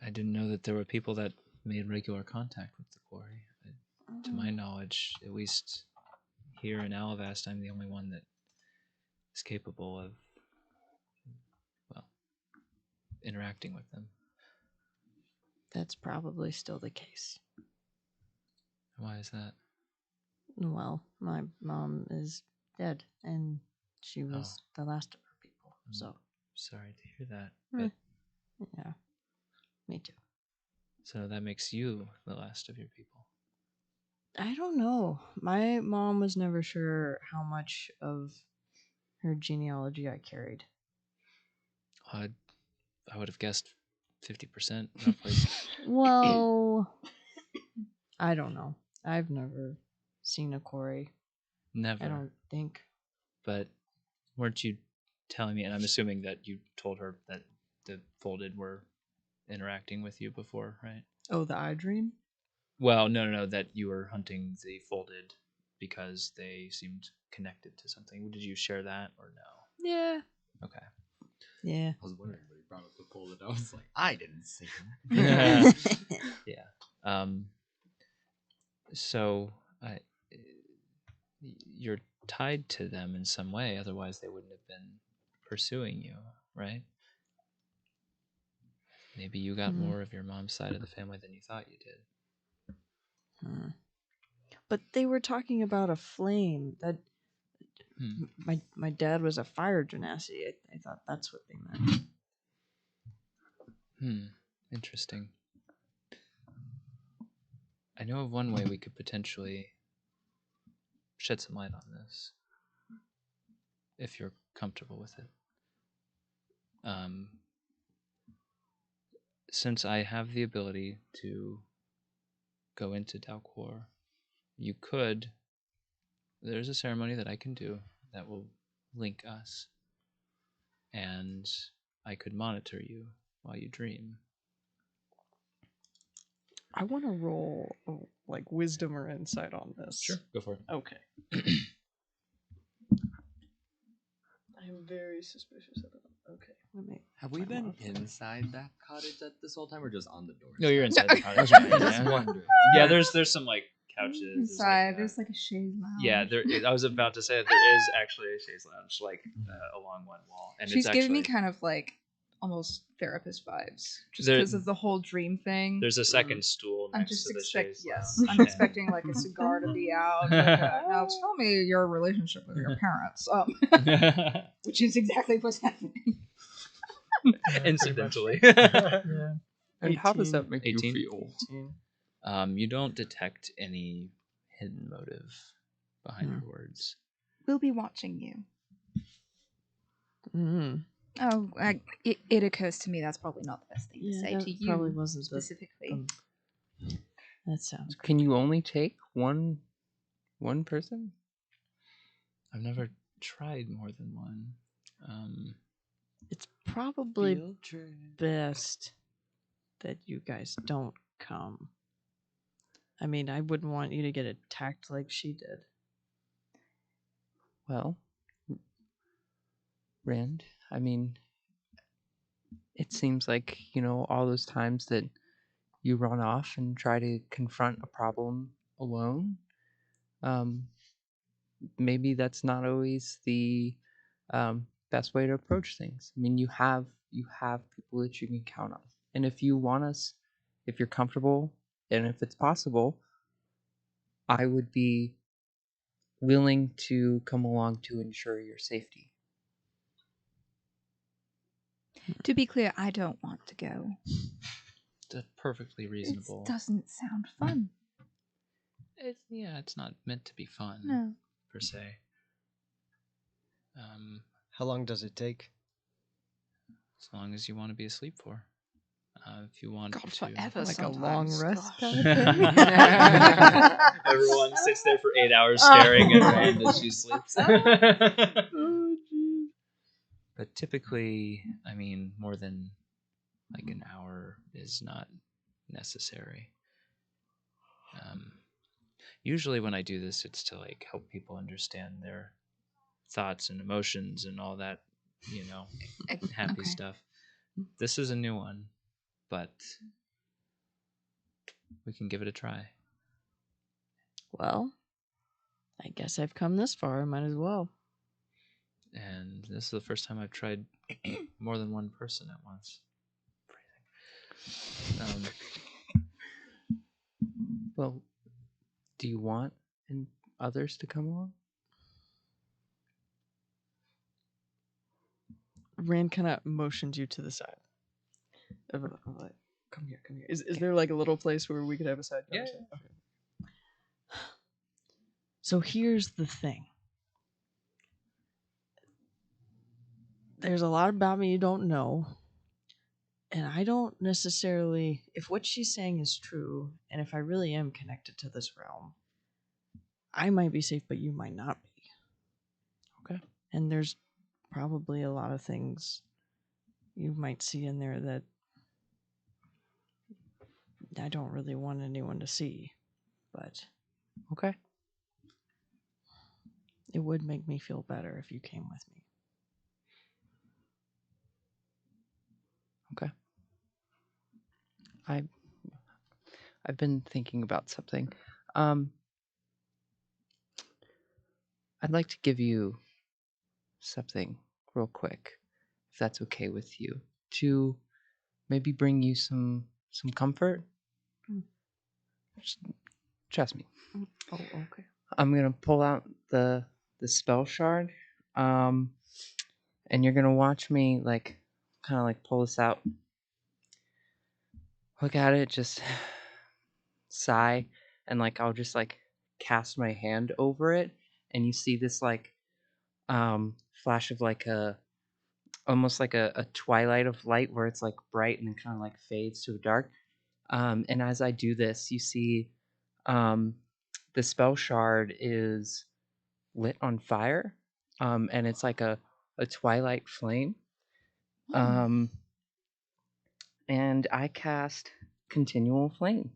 [SPEAKER 4] didn't know that there were people that made regular contact with the quarry. To my knowledge, at least here in Alavast, I'm the only one that is capable of, well, interacting with them.
[SPEAKER 5] That's probably still the case.
[SPEAKER 4] Why is that?
[SPEAKER 5] Well, my mom is dead, and she was the last of her people. So
[SPEAKER 4] Sorry to hear that. But
[SPEAKER 5] yeah, me too.
[SPEAKER 4] so that makes you the last of your people.
[SPEAKER 5] I don't know. My mom was never sure how much of her genealogy I carried.
[SPEAKER 4] I would have guessed 50% roughly.
[SPEAKER 5] Well, I don't know. I've never seen a quarry.
[SPEAKER 4] Never.
[SPEAKER 5] I don't think.
[SPEAKER 4] But weren't you telling me, and I'm assuming that you told her that the Folded were interacting with you before, right?
[SPEAKER 5] Oh, the eye dream?
[SPEAKER 4] Well, no, that you were hunting the Folded because they seemed connected to something. Did you share that or no?
[SPEAKER 5] Yeah.
[SPEAKER 4] Okay.
[SPEAKER 5] Yeah.
[SPEAKER 3] I was wondering when he brought up the Folded. I was like, I didn't see him.
[SPEAKER 4] Yeah. So, you're tied to them in some way, otherwise they wouldn't have been pursuing you, right? Maybe you got more of your mom's side of the family than you thought you did.
[SPEAKER 5] But they were talking about a flame. That my dad was a fire genasi. I thought that's what they meant.
[SPEAKER 4] Interesting. I know of one way we could potentially shed some light on this, if you're comfortable with it. Since I have the ability to go into Dalcor, there's a ceremony that I can do that will link us, and I could monitor you while you dream.
[SPEAKER 5] I want to roll like wisdom or insight on this.
[SPEAKER 4] Sure, go for it.
[SPEAKER 5] Okay. I am very suspicious of it. Okay, let me.
[SPEAKER 3] Have we been inside that cottage this whole time, or just on the door?
[SPEAKER 4] No, you're inside the cottage.
[SPEAKER 3] Just wondering.
[SPEAKER 4] Yeah, there's some like couches.
[SPEAKER 2] Inside, there's like a chaise lounge.
[SPEAKER 4] Yeah, I was about to say that there is actually a chaise lounge like along one wall, and
[SPEAKER 2] she's
[SPEAKER 4] it's
[SPEAKER 2] giving me
[SPEAKER 4] actually,
[SPEAKER 2] kind of like almost therapist vibes, just
[SPEAKER 4] There-
[SPEAKER 2] because of the whole dream thing.
[SPEAKER 4] there's a second stool
[SPEAKER 2] I'm
[SPEAKER 4] next
[SPEAKER 2] just
[SPEAKER 4] to the chaise
[SPEAKER 2] yes,
[SPEAKER 4] lounge.
[SPEAKER 2] I'm expecting like a cigar to be out. Like, now tell me your relationship with your parents, which is exactly what's happening.
[SPEAKER 4] Incidentally.
[SPEAKER 7] And how does that make
[SPEAKER 4] 18?
[SPEAKER 7] you feel?
[SPEAKER 5] 18.
[SPEAKER 4] You don't detect any hidden motive behind your words.
[SPEAKER 2] We'll be watching you.
[SPEAKER 5] Mm-hmm.
[SPEAKER 2] Oh, it occurs to me that's probably not the best thing to say
[SPEAKER 5] that
[SPEAKER 2] to you
[SPEAKER 5] probably wasn't
[SPEAKER 2] specifically.
[SPEAKER 5] That sounds
[SPEAKER 7] Can you only take one person?
[SPEAKER 4] I've never tried more than one.
[SPEAKER 5] It's probably best that you guys don't come. I mean, I wouldn't want you to get attacked like she did.
[SPEAKER 7] Well, Rand, I mean, it seems like, all those times that you run off and try to confront a problem alone, maybe that's not always the best way to approach things. I mean, you have people that you can count on. And if you want us, if you're comfortable, and if it's possible, I would be willing to come along to ensure your safety.
[SPEAKER 2] To be clear, I don't want to go.
[SPEAKER 4] That's perfectly reasonable.
[SPEAKER 2] It doesn't sound fun.
[SPEAKER 4] It's not meant to be fun.
[SPEAKER 2] No.
[SPEAKER 4] Per se.
[SPEAKER 6] How long does it take?
[SPEAKER 4] As long as you want to be asleep for. If you want
[SPEAKER 2] God,
[SPEAKER 4] to.
[SPEAKER 2] forever
[SPEAKER 5] Like a
[SPEAKER 2] sometimes.
[SPEAKER 5] long rest
[SPEAKER 2] Gosh.
[SPEAKER 5] kind of thing.
[SPEAKER 4] Everyone sits there for 8 hours staring at Rand as she sleeps. But typically, I mean, more than like an hour is not necessary. Usually when I do this, it's to like help people understand their thoughts and emotions and all that, happy
[SPEAKER 2] Okay.
[SPEAKER 4] stuff. This is a new one, but we can give it a try.
[SPEAKER 5] Well, I guess I've come this far. I might as well.
[SPEAKER 4] And this is the first time I've tried more than one person at once.
[SPEAKER 7] Well, do you want others to come along?
[SPEAKER 5] Rand kind of motions you to the side. Come here, come here. Is there like a little place where we could have a side conversation? Okay. So here's the thing. There's a lot about me you don't know. And I don't necessarily, if what she's saying is true, and if I really am connected to this realm, I might be safe, but you might not be.
[SPEAKER 7] Okay.
[SPEAKER 5] And there's probably a lot of things you might see in there that I don't really want anyone to see. But
[SPEAKER 7] Okay.
[SPEAKER 5] it would make me feel better if you came with me.
[SPEAKER 7] Okay. I've been thinking about something. I'd like to give you something real quick, if that's okay with you, to maybe bring you some comfort. Just trust me.
[SPEAKER 5] Oh, okay.
[SPEAKER 7] I'm gonna pull out the spell shard, and you're gonna watch me like kind of like pull this out. Look at it, just sigh, and like I'll just like cast my hand over it, and you see this like flash of like a almost like a twilight of light where it's like bright and then kind of like fades to dark. And as I do this, you see the spell shard is lit on fire, and it's like a twilight flame. And I cast Continual Flame.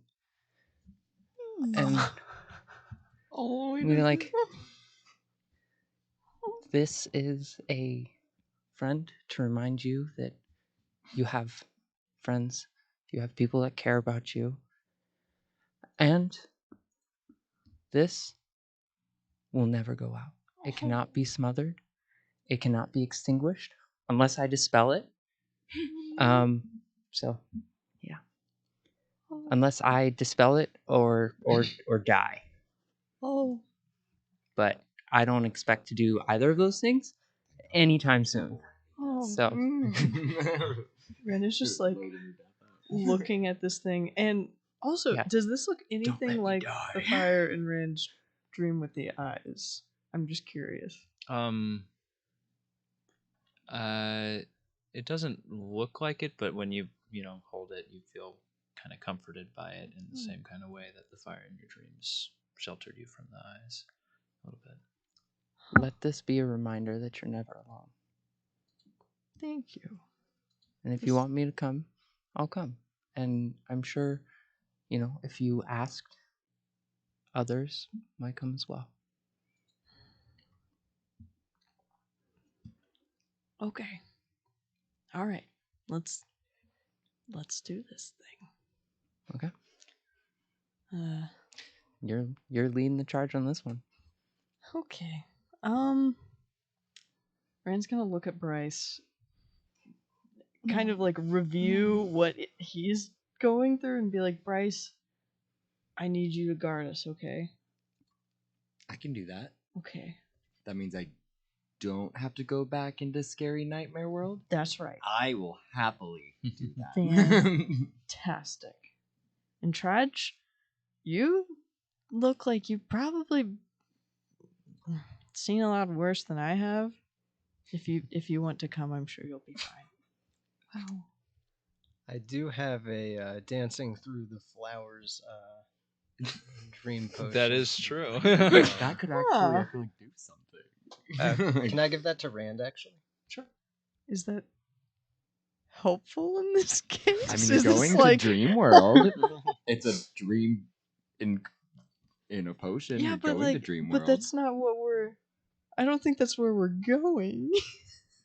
[SPEAKER 7] And we're like, this is a friend to remind you that you have friends, you have people that care about you. And this will never go out. It cannot be smothered. It cannot be extinguished unless I dispel it. So, yeah. Unless I dispel it or die.
[SPEAKER 5] Oh.
[SPEAKER 7] But I don't expect to do either of those things anytime soon.
[SPEAKER 5] Oh.
[SPEAKER 7] So.
[SPEAKER 5] Ren is just like looking at this thing, and also,
[SPEAKER 7] Yeah.
[SPEAKER 5] does this look anything
[SPEAKER 4] me
[SPEAKER 5] like
[SPEAKER 4] die.
[SPEAKER 5] the fire in Rand's dream with the eyes? I'm just curious.
[SPEAKER 4] It doesn't look like it, but when you hold it, you feel kind of comforted by it in the same kind of way that the fire in your dreams sheltered you from the eyes a little bit.
[SPEAKER 7] Let this be a reminder that you're never alone.
[SPEAKER 5] Thank you.
[SPEAKER 7] And if you want me to come, I'll come. And I'm sure, if you asked, others might come as well.
[SPEAKER 5] Okay. All right. Let's do this thing.
[SPEAKER 7] Okay.
[SPEAKER 5] Uh.
[SPEAKER 7] You're leading the charge on this one.
[SPEAKER 5] Okay. Rand's gonna look at Bryce, kind of like review what he's going through, and be like, Bryce, I need you to guard us, okay?
[SPEAKER 3] I can do that.
[SPEAKER 5] Okay.
[SPEAKER 3] That means I don't have to go back into scary nightmare world.
[SPEAKER 5] That's right.
[SPEAKER 3] I will happily do that.
[SPEAKER 5] Fantastic. And Tradj, you look like you've probably seen a lot worse than I have. If you want to come, I'm sure you'll be fine. Wow.
[SPEAKER 6] I do have a dancing through the flowers dream potion.
[SPEAKER 4] That is true.
[SPEAKER 3] That could actually, I feel like, do something.
[SPEAKER 6] Can I give that to Rand, actually?
[SPEAKER 4] Sure.
[SPEAKER 5] Is that helpful in this case?
[SPEAKER 3] I mean,
[SPEAKER 5] Is
[SPEAKER 3] you're
[SPEAKER 5] this
[SPEAKER 3] going
[SPEAKER 5] like...
[SPEAKER 3] to dream world. It's a dream in a potion.
[SPEAKER 5] Yeah,
[SPEAKER 3] you're
[SPEAKER 5] but
[SPEAKER 3] going to dream world.
[SPEAKER 5] but that's not what we're... I don't think that's where we're going.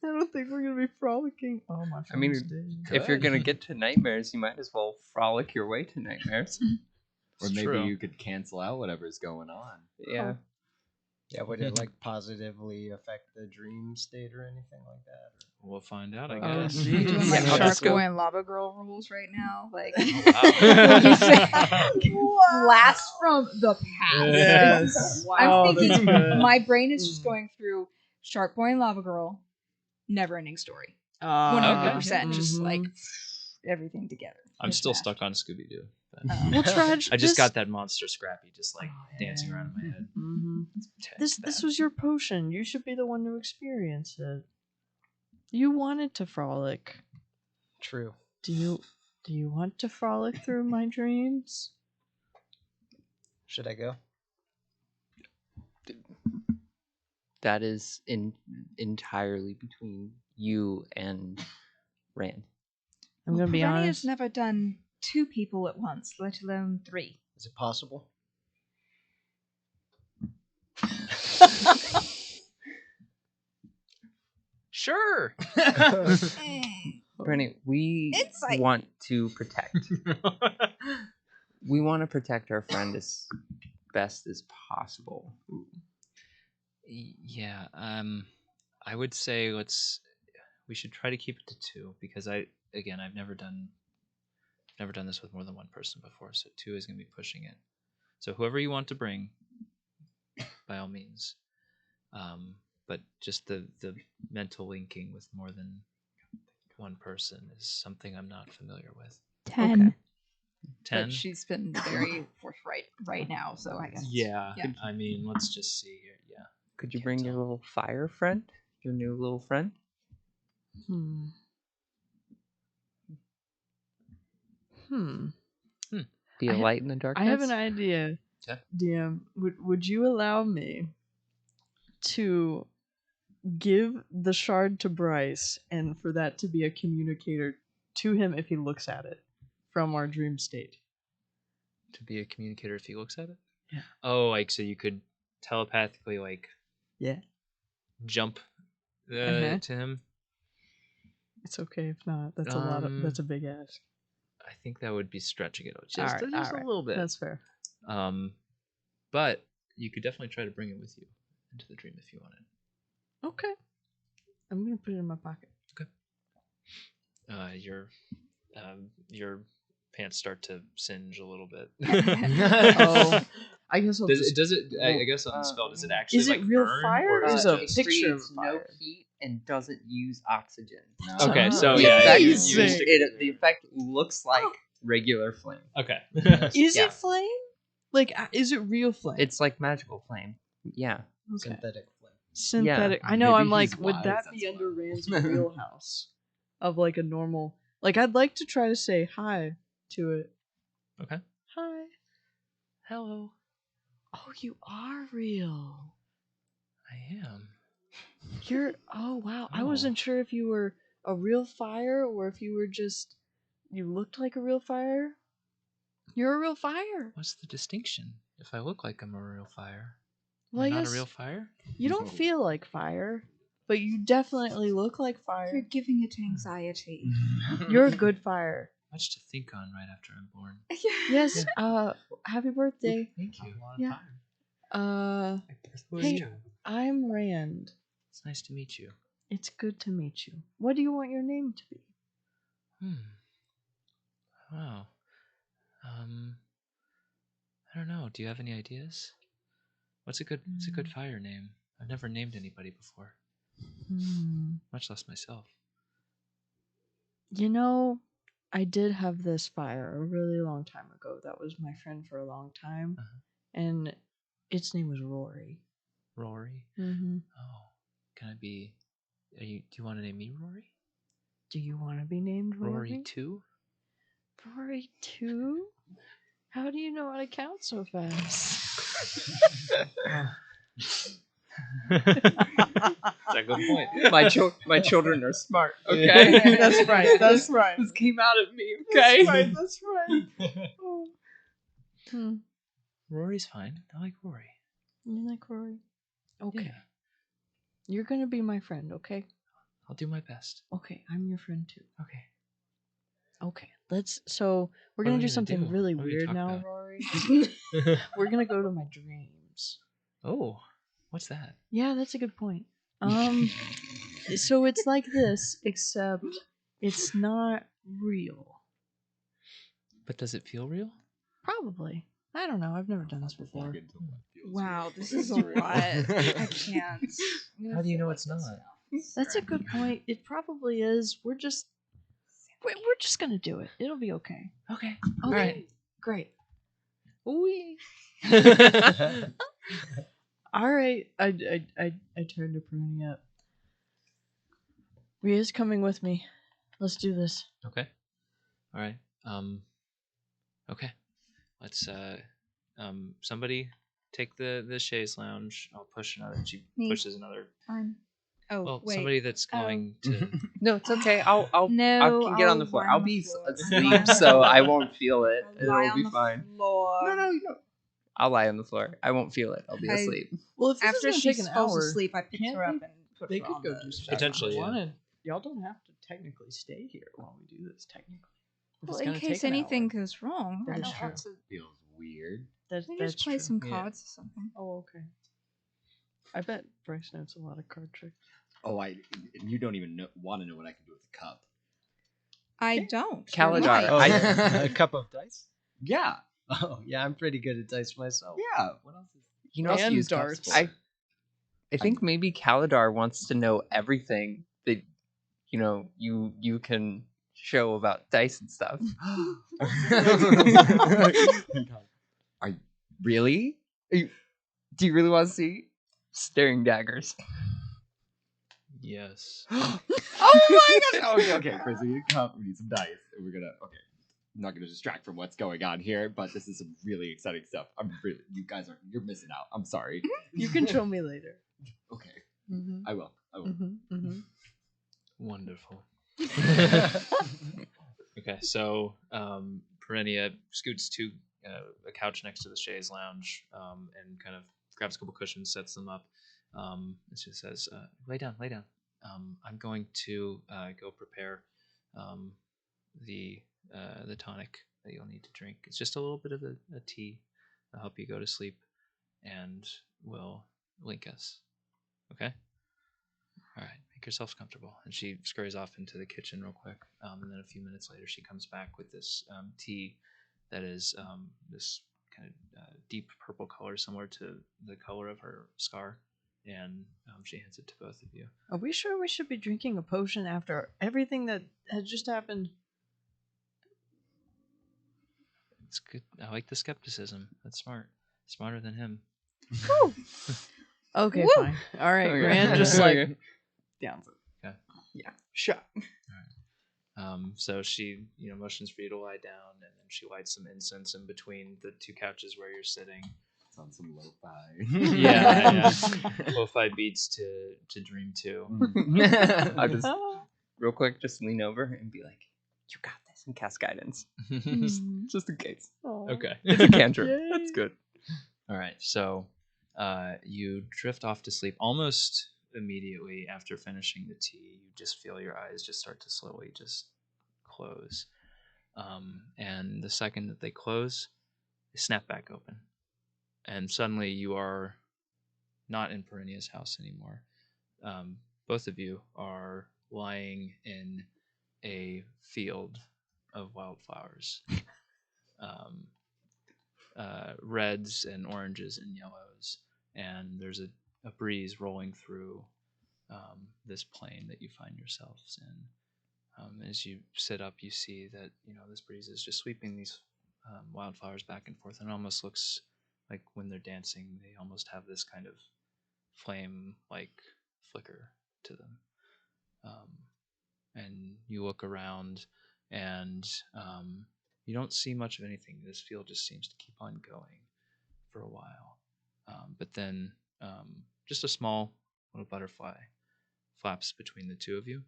[SPEAKER 5] I don't think we're going to be frolicking. Oh, my
[SPEAKER 7] I mean,
[SPEAKER 5] friend's dead.
[SPEAKER 7] if you're going to get to nightmares, you might as well frolic your way to nightmares.
[SPEAKER 3] Or
[SPEAKER 4] It's
[SPEAKER 3] maybe
[SPEAKER 4] true.
[SPEAKER 3] you could cancel out whatever's going on.
[SPEAKER 7] Yeah.
[SPEAKER 6] Yeah, would it like positively affect the dream state or anything like that?
[SPEAKER 4] We'll find out, I
[SPEAKER 5] Oh,
[SPEAKER 4] guess.
[SPEAKER 5] geez.
[SPEAKER 2] Doing like
[SPEAKER 7] Yeah, I'll
[SPEAKER 2] Shark
[SPEAKER 7] just go.
[SPEAKER 2] Boy and Lava Girl rules right now. Like,
[SPEAKER 4] Wow.
[SPEAKER 2] you say blast from the past.
[SPEAKER 5] Yes.
[SPEAKER 2] I'm
[SPEAKER 5] Oh, that's
[SPEAKER 2] thinking,
[SPEAKER 5] good.
[SPEAKER 2] my brain is just going through Shark Boy and Lava Girl, never ending story. 100%. Just like everything together.
[SPEAKER 4] I'm still
[SPEAKER 2] Mismatched.
[SPEAKER 4] stuck on Scooby Doo.
[SPEAKER 5] Well, Tradj,
[SPEAKER 4] I just
[SPEAKER 5] this-
[SPEAKER 4] got that monster Scrappy just like dancing around in my head.
[SPEAKER 5] Mhm.
[SPEAKER 4] It's
[SPEAKER 5] This
[SPEAKER 4] bad.
[SPEAKER 5] was your potion. You should be the one to experience it. You wanted to frolic.
[SPEAKER 6] True.
[SPEAKER 5] Do you want to frolic through my dreams?
[SPEAKER 6] Should I go?
[SPEAKER 7] That is entirely between you and Rand.
[SPEAKER 5] I'm gonna be
[SPEAKER 2] Rennie
[SPEAKER 5] honest.
[SPEAKER 2] has never done 2 people at once, let alone 3.
[SPEAKER 6] Is it possible?
[SPEAKER 4] Sure.
[SPEAKER 7] Brandy, we
[SPEAKER 2] Insight.
[SPEAKER 7] want to protect. We want to protect our friend best as possible.
[SPEAKER 4] Yeah. I would say we should try to keep it to 2 because I've never done this with more than one person before, so 2 is going to be pushing it. So whoever you want to bring, by all means. But just the mental linking with more than one person is something I'm not familiar with.
[SPEAKER 2] 10.
[SPEAKER 5] Okay.
[SPEAKER 4] 10?
[SPEAKER 2] But she's been very forthright right now, so I guess.
[SPEAKER 4] Yeah. I mean, let's just see here. Yeah.
[SPEAKER 7] Could you
[SPEAKER 4] Can't
[SPEAKER 7] bring
[SPEAKER 4] tell.
[SPEAKER 7] your little fire friend? Your new little friend? Be a light in the darkness?
[SPEAKER 5] I have an idea.
[SPEAKER 4] Okay.
[SPEAKER 5] DM, would you allow me to give the shard to Bryce and for that to be a communicator to him if he looks at it from our dream state?
[SPEAKER 4] To be a communicator if he looks at it?
[SPEAKER 5] Yeah.
[SPEAKER 4] Oh, like so you could telepathically
[SPEAKER 5] Yeah.
[SPEAKER 4] jump
[SPEAKER 5] Uh-huh.
[SPEAKER 4] to him?
[SPEAKER 5] It's okay if not. That's a lot of that's a big ask.
[SPEAKER 4] I think that would be stretching it just
[SPEAKER 5] All right.
[SPEAKER 4] a little bit.
[SPEAKER 5] That's fair.
[SPEAKER 4] But you could definitely try to bring it with you into the dream if you wanted.
[SPEAKER 5] Okay. I'm gonna put it in my pocket.
[SPEAKER 4] Okay. Your pants start to singe a little bit.
[SPEAKER 5] Oh, I guess I'll just...
[SPEAKER 4] I guess on the spell, does it actually
[SPEAKER 5] Is it real
[SPEAKER 4] burn,
[SPEAKER 5] fire
[SPEAKER 4] or
[SPEAKER 5] or
[SPEAKER 4] is
[SPEAKER 5] is
[SPEAKER 4] it
[SPEAKER 5] a
[SPEAKER 4] just...
[SPEAKER 5] picture of
[SPEAKER 7] Creates no
[SPEAKER 5] fire?
[SPEAKER 7] heat and doesn't use oxygen.
[SPEAKER 4] Okay, so
[SPEAKER 7] The
[SPEAKER 4] yeah,
[SPEAKER 7] effect,
[SPEAKER 4] you
[SPEAKER 5] Amazing.
[SPEAKER 4] stick
[SPEAKER 7] the effect looks like regular flame.
[SPEAKER 4] Okay.
[SPEAKER 5] Is
[SPEAKER 7] Yeah.
[SPEAKER 5] it flame? Like, is it real flame?
[SPEAKER 7] It's like magical flame. Yeah.
[SPEAKER 5] okay.
[SPEAKER 6] Synthetic flame.
[SPEAKER 5] Synthetic.
[SPEAKER 7] Yeah.
[SPEAKER 5] I know.
[SPEAKER 3] Maybe
[SPEAKER 5] I'm like,
[SPEAKER 3] he's
[SPEAKER 5] would
[SPEAKER 3] wise,
[SPEAKER 5] that
[SPEAKER 3] that's
[SPEAKER 5] be under
[SPEAKER 3] why.
[SPEAKER 5] Rand's wheelhouse of like a normal? Like, I'd like to try to say hi to it.
[SPEAKER 4] Okay.
[SPEAKER 5] Hi.
[SPEAKER 4] Hello.
[SPEAKER 5] Oh, you are real.
[SPEAKER 4] I am.
[SPEAKER 5] You're. Oh wow. I
[SPEAKER 4] Oh.
[SPEAKER 5] wasn't sure if you were a real fire or if you were just. You looked like a real fire. You're a real fire.
[SPEAKER 4] What's the distinction? If I look like I'm a real fire,
[SPEAKER 5] Well,
[SPEAKER 4] am
[SPEAKER 5] I
[SPEAKER 4] I not
[SPEAKER 5] guess
[SPEAKER 4] a real fire?
[SPEAKER 5] you don't feel like fire, but you definitely look like
[SPEAKER 2] You're
[SPEAKER 5] fire.
[SPEAKER 2] giving it anxiety.
[SPEAKER 5] You're a good fire.
[SPEAKER 4] Much to think on right after I'm born.
[SPEAKER 5] Yes. Happy birthday.
[SPEAKER 4] Thank you.
[SPEAKER 5] Yeah.
[SPEAKER 4] Who are
[SPEAKER 5] Hey,
[SPEAKER 4] you?
[SPEAKER 5] I'm Rand.
[SPEAKER 4] It's nice to meet you.
[SPEAKER 5] It's good to meet you. What do you want your name to be?
[SPEAKER 4] Wow. I don't know. Do you have any ideas? What's a good fire name? I've never named anybody before, much less myself.
[SPEAKER 5] You know, I did have this fire a really long time ago. That was my friend for a long time, and its name was Rory.
[SPEAKER 4] Rory.
[SPEAKER 5] Mm-hmm.
[SPEAKER 4] Oh, can I be? Do you want to name me Rory?
[SPEAKER 5] Do you want to be named Rory?
[SPEAKER 4] Rory 2?
[SPEAKER 5] Rory 2? How do you know how to count so fast?
[SPEAKER 4] That's a good point.
[SPEAKER 7] My children are smart. Okay.
[SPEAKER 5] That's right. That's right.
[SPEAKER 7] This came out of me. Okay.
[SPEAKER 5] That's right. Oh.
[SPEAKER 4] Rory's fine. I like Rory.
[SPEAKER 5] You like Rory? Okay.
[SPEAKER 4] Yeah,
[SPEAKER 5] You're gonna be my friend, okay?
[SPEAKER 4] I'll do my best.
[SPEAKER 5] Okay, I'm your friend too.
[SPEAKER 4] Okay.
[SPEAKER 5] Okay, so we're
[SPEAKER 4] What are
[SPEAKER 5] gonna
[SPEAKER 4] we
[SPEAKER 5] do
[SPEAKER 4] gonna
[SPEAKER 5] something
[SPEAKER 4] do?
[SPEAKER 5] really
[SPEAKER 4] What are we
[SPEAKER 5] weird
[SPEAKER 4] gonna
[SPEAKER 5] now,
[SPEAKER 4] talk about?
[SPEAKER 5] Rory. We're gonna go to my dreams.
[SPEAKER 4] Oh, what's that?
[SPEAKER 5] Yeah, that's a good point. So it's like this, except it's not real.
[SPEAKER 4] But does it feel real?
[SPEAKER 5] Probably. I don't know. I've never done this before.
[SPEAKER 2] Wow, this is a lot. I can't.
[SPEAKER 4] How do you know it's not?
[SPEAKER 5] That's a good point. It probably is. We're just gonna do it. It'll be okay.
[SPEAKER 4] Okay.
[SPEAKER 5] All
[SPEAKER 4] right.
[SPEAKER 5] right. Great.
[SPEAKER 4] Wee.
[SPEAKER 5] All right. I turned to Pruny up. Ria's coming with me. Let's do this.
[SPEAKER 4] Okay. All right. Okay. Let's somebody take the chaise lounge. I'll push another. She
[SPEAKER 2] Me.
[SPEAKER 4] pushes another.
[SPEAKER 2] Fine. Oh,
[SPEAKER 4] Well,
[SPEAKER 2] wait.
[SPEAKER 4] somebody that's going to.
[SPEAKER 7] No, it's okay. I
[SPEAKER 2] No,
[SPEAKER 7] can get on the
[SPEAKER 2] I'll
[SPEAKER 7] floor.
[SPEAKER 2] lie
[SPEAKER 7] I'll
[SPEAKER 2] on the
[SPEAKER 7] be
[SPEAKER 2] floor.
[SPEAKER 7] asleep, so I won't feel it.
[SPEAKER 2] I'll lie
[SPEAKER 7] It'll
[SPEAKER 2] on
[SPEAKER 7] be
[SPEAKER 2] the
[SPEAKER 7] fine.
[SPEAKER 2] floor.
[SPEAKER 7] No, you don't. I'll lie on the floor. I won't feel it. I'll be
[SPEAKER 2] I-
[SPEAKER 7] asleep.
[SPEAKER 5] Well, if this
[SPEAKER 2] After
[SPEAKER 5] is
[SPEAKER 2] she
[SPEAKER 5] gonna take an
[SPEAKER 2] falls
[SPEAKER 5] hour,
[SPEAKER 2] asleep, I pick
[SPEAKER 5] can't
[SPEAKER 2] her up
[SPEAKER 5] they-
[SPEAKER 2] and put
[SPEAKER 5] they
[SPEAKER 2] her
[SPEAKER 5] could
[SPEAKER 2] on
[SPEAKER 5] go
[SPEAKER 2] the
[SPEAKER 5] do
[SPEAKER 2] chaise.
[SPEAKER 5] stuff.
[SPEAKER 4] Potentially,
[SPEAKER 5] if they
[SPEAKER 4] yeah.
[SPEAKER 5] wanted. Y'all don't have to technically stay here while we do this. Technically, if
[SPEAKER 2] Well,
[SPEAKER 5] it's
[SPEAKER 2] in
[SPEAKER 5] gonna
[SPEAKER 2] case
[SPEAKER 5] take an
[SPEAKER 2] anything
[SPEAKER 5] hour.
[SPEAKER 2] goes wrong,
[SPEAKER 5] That
[SPEAKER 2] I
[SPEAKER 5] is
[SPEAKER 2] don't
[SPEAKER 5] true.
[SPEAKER 2] want to.
[SPEAKER 3] Feels weird.
[SPEAKER 5] That's
[SPEAKER 2] We just play
[SPEAKER 5] true.
[SPEAKER 2] some
[SPEAKER 7] Yeah.
[SPEAKER 2] cards or something.
[SPEAKER 5] Oh, okay. I bet Bryce knows a lot of card tricks.
[SPEAKER 3] Oh, you don't even want to know what I can do with a cup.
[SPEAKER 2] I don't.
[SPEAKER 7] Kaladar,
[SPEAKER 6] Oh,
[SPEAKER 7] I-
[SPEAKER 6] yeah. A cup of dice?
[SPEAKER 3] Yeah,
[SPEAKER 6] Oh, yeah, I'm pretty good at dice myself.
[SPEAKER 3] yeah. What else is?
[SPEAKER 7] You
[SPEAKER 3] What
[SPEAKER 7] know,
[SPEAKER 3] else do
[SPEAKER 5] and
[SPEAKER 3] you use cups
[SPEAKER 5] darts.
[SPEAKER 3] for?
[SPEAKER 7] I think maybe Kaladar wants to know everything that you can show about dice and stuff.
[SPEAKER 3] Are you, really?
[SPEAKER 7] Do you really want to see staring daggers?
[SPEAKER 4] Yes.
[SPEAKER 3] Oh my gosh! Okay, Chris, we need a cup. We need some dice, and we're gonna. Okay, I'm not gonna distract from what's going on here, but this is some really exciting stuff. You guys you're missing out. I'm sorry.
[SPEAKER 5] You can show me later.
[SPEAKER 3] Okay,
[SPEAKER 5] Mm-hmm.
[SPEAKER 3] I will.
[SPEAKER 5] Mm-hmm. Mm-hmm.
[SPEAKER 4] Wonderful. Okay, so Perennia scoots to a couch next to the chaise lounge and kind of grabs a couple cushions, sets them up. And she says, lay down. I'm going to go prepare the tonic that you'll need to drink. It's just a little bit of a tea. I'll help you go to sleep and will link us. Okay? All right, make yourselves comfortable. And she scurries off into the kitchen real quick. And then a few minutes later, she comes back with this tea that is this kind of deep purple color, similar to the color of her scar. And she hands it to both of you.
[SPEAKER 5] Are we sure we should be drinking a potion after everything that had just happened?
[SPEAKER 4] It's good. I like the skepticism. That's smart. Smarter than him.
[SPEAKER 5] Okay,
[SPEAKER 2] Woo!
[SPEAKER 5] fine. All right,
[SPEAKER 7] Okay.
[SPEAKER 5] Rand just like
[SPEAKER 7] Okay.
[SPEAKER 5] down.
[SPEAKER 4] Okay.
[SPEAKER 5] Yeah, shut.
[SPEAKER 4] So she, motions for you to lie down, and then she lights some incense in between the two couches where you're sitting.
[SPEAKER 3] It's on some lo-fi.
[SPEAKER 4] Yeah. Lo-fi beats to dream to.
[SPEAKER 7] I'll just real quick just lean over and be like, "You got this," and cast guidance, just in case.
[SPEAKER 4] Okay.
[SPEAKER 7] It's a cantrip.
[SPEAKER 5] Yay.
[SPEAKER 7] That's good.
[SPEAKER 4] All right. So you drift off to sleep almost immediately after finishing the tea. You just feel your eyes just start to slowly just close. And the second that they close, they snap back open. And suddenly you are not in Perennia's house anymore. Both of you are lying in a field of wildflowers. Reds and oranges and yellows. And there's a breeze rolling through this plain that you find yourselves in. As you sit up, you see that this breeze is just sweeping these wildflowers back and forth, and it almost looks like when they're dancing, they almost have this kind of flame-like flicker to them. And you look around, and you don't see much of anything. This field just seems to keep on going for a while. But then just a small little butterfly flaps between the two of you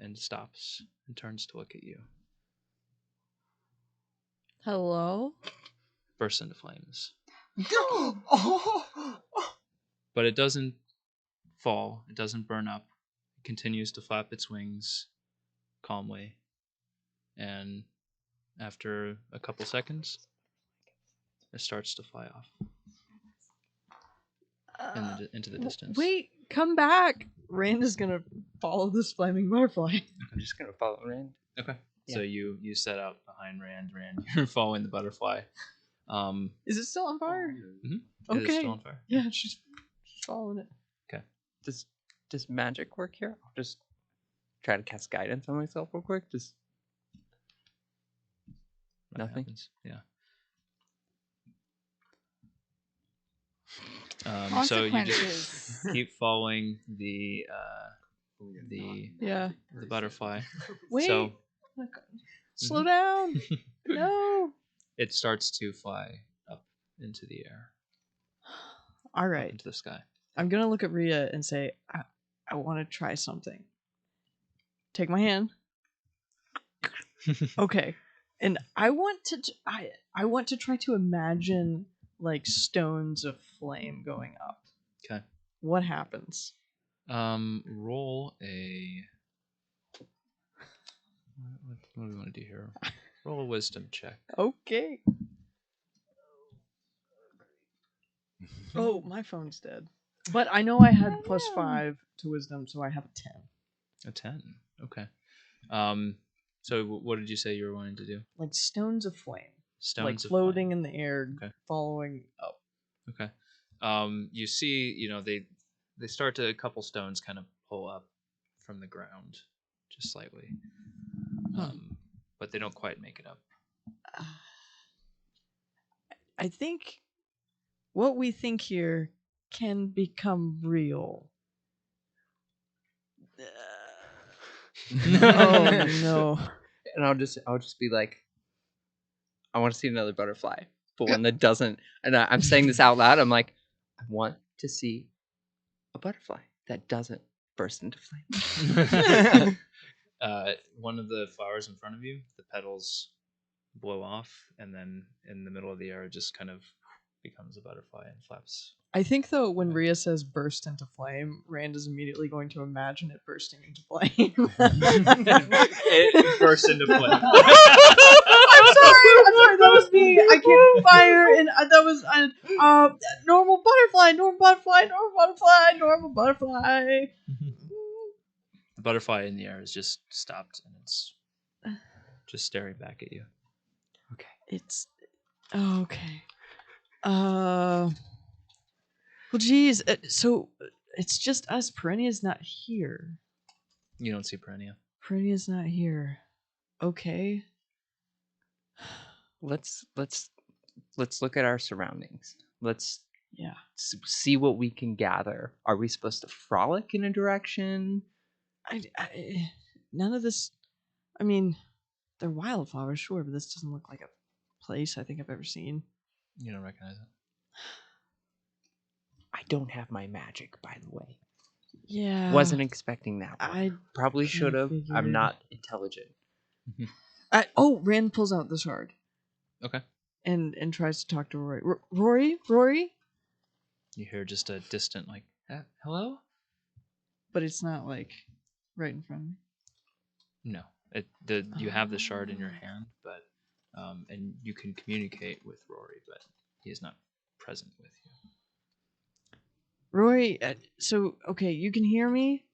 [SPEAKER 4] and stops and turns to look at you.
[SPEAKER 5] Hello?
[SPEAKER 4] Bursts into flames. But it doesn't fall. It doesn't burn up. It continues to flap its wings calmly. And after a couple seconds, it starts to fly off into the distance.
[SPEAKER 5] Wait, come back. Rand is gonna follow this flaming butterfly.
[SPEAKER 7] I'm just gonna follow Rand.
[SPEAKER 4] Okay. So you set out behind Rand. You're following the butterfly.
[SPEAKER 5] Is it still on fire?
[SPEAKER 4] It is
[SPEAKER 5] Okay.
[SPEAKER 4] still on fire.
[SPEAKER 5] Yeah, she's following it.
[SPEAKER 7] Does magic work here? I'll just try to cast guidance on myself real quick. Just
[SPEAKER 4] That
[SPEAKER 7] nothing.
[SPEAKER 4] happens. Yeah. So you just
[SPEAKER 2] Consequences.
[SPEAKER 4] keep following the
[SPEAKER 5] Yeah.
[SPEAKER 4] butterfly.
[SPEAKER 5] Wait.
[SPEAKER 4] So
[SPEAKER 5] Slow down. No.
[SPEAKER 4] it starts to fly up into the air,
[SPEAKER 5] All
[SPEAKER 4] up
[SPEAKER 5] right.
[SPEAKER 4] into the sky.
[SPEAKER 5] I'm gonna look at Rhea and say, I want to try something. Take my hand. Okay. And I want to I want to try to imagine like stones of flame going up.
[SPEAKER 4] Okay.
[SPEAKER 5] What happens?
[SPEAKER 4] Roll a. What do we want to do here? Roll a wisdom check.
[SPEAKER 5] Okay. Oh, my phone's dead. But I know I had +5 to wisdom, so I have a 10.
[SPEAKER 4] A 10. Okay. So what did you say you were wanting to do?
[SPEAKER 5] Like stones of flame.
[SPEAKER 4] Stones
[SPEAKER 5] Like
[SPEAKER 4] of
[SPEAKER 5] floating
[SPEAKER 4] flame.
[SPEAKER 5] in the air,
[SPEAKER 4] Okay.
[SPEAKER 5] following up.
[SPEAKER 4] Okay. You see, they start to a couple stones kind of pull up from the ground, just slightly. But they don't quite make it up.
[SPEAKER 5] I think what we think here can become real. Oh no.
[SPEAKER 7] And I'll just be like, I want to see another butterfly, but one that doesn't. And I'm saying this out loud. I'm like, I want to see a butterfly that doesn't burst into flame.
[SPEAKER 4] One of the flowers in front of you, the petals blow off, and then in the middle of the air, it just kind of becomes a butterfly and flaps.
[SPEAKER 5] I think though when Rhea says burst into flame, Rand is immediately going to imagine it bursting into flame.
[SPEAKER 4] It bursts into flame.
[SPEAKER 5] I'm sorry, that was me. I can't fire, and that was normal butterfly.
[SPEAKER 4] The butterfly in the air is just stopped, and it's just staring back at you.
[SPEAKER 5] It's okay. Well, geez. So it's just us. Perennia's not here.
[SPEAKER 4] You don't see Perennia.
[SPEAKER 5] Perennia's not here. Okay.
[SPEAKER 7] Let's look at our surroundings. Let's
[SPEAKER 5] Yeah.
[SPEAKER 7] see what we can gather. Are we supposed to frolic in a direction?
[SPEAKER 5] None of this. I mean, they're wildflowers, sure, but this doesn't look like a place I think I've ever seen.
[SPEAKER 4] You don't recognize it.
[SPEAKER 7] I don't have my magic, by the way.
[SPEAKER 5] Yeah.
[SPEAKER 7] Wasn't expecting that one.
[SPEAKER 5] I
[SPEAKER 7] Probably should have.
[SPEAKER 5] figured.
[SPEAKER 7] I'm not intelligent.
[SPEAKER 5] Rand pulls out the shard.
[SPEAKER 4] Okay.
[SPEAKER 5] And tries to talk to Rory. Rory?
[SPEAKER 4] You hear just a distant, like, hello?
[SPEAKER 5] But it's not, like, right in front of me.
[SPEAKER 4] No. You have the shard in your hand, but and you can communicate with Rory, but he is not present with you.
[SPEAKER 5] Rory, okay, you can hear me?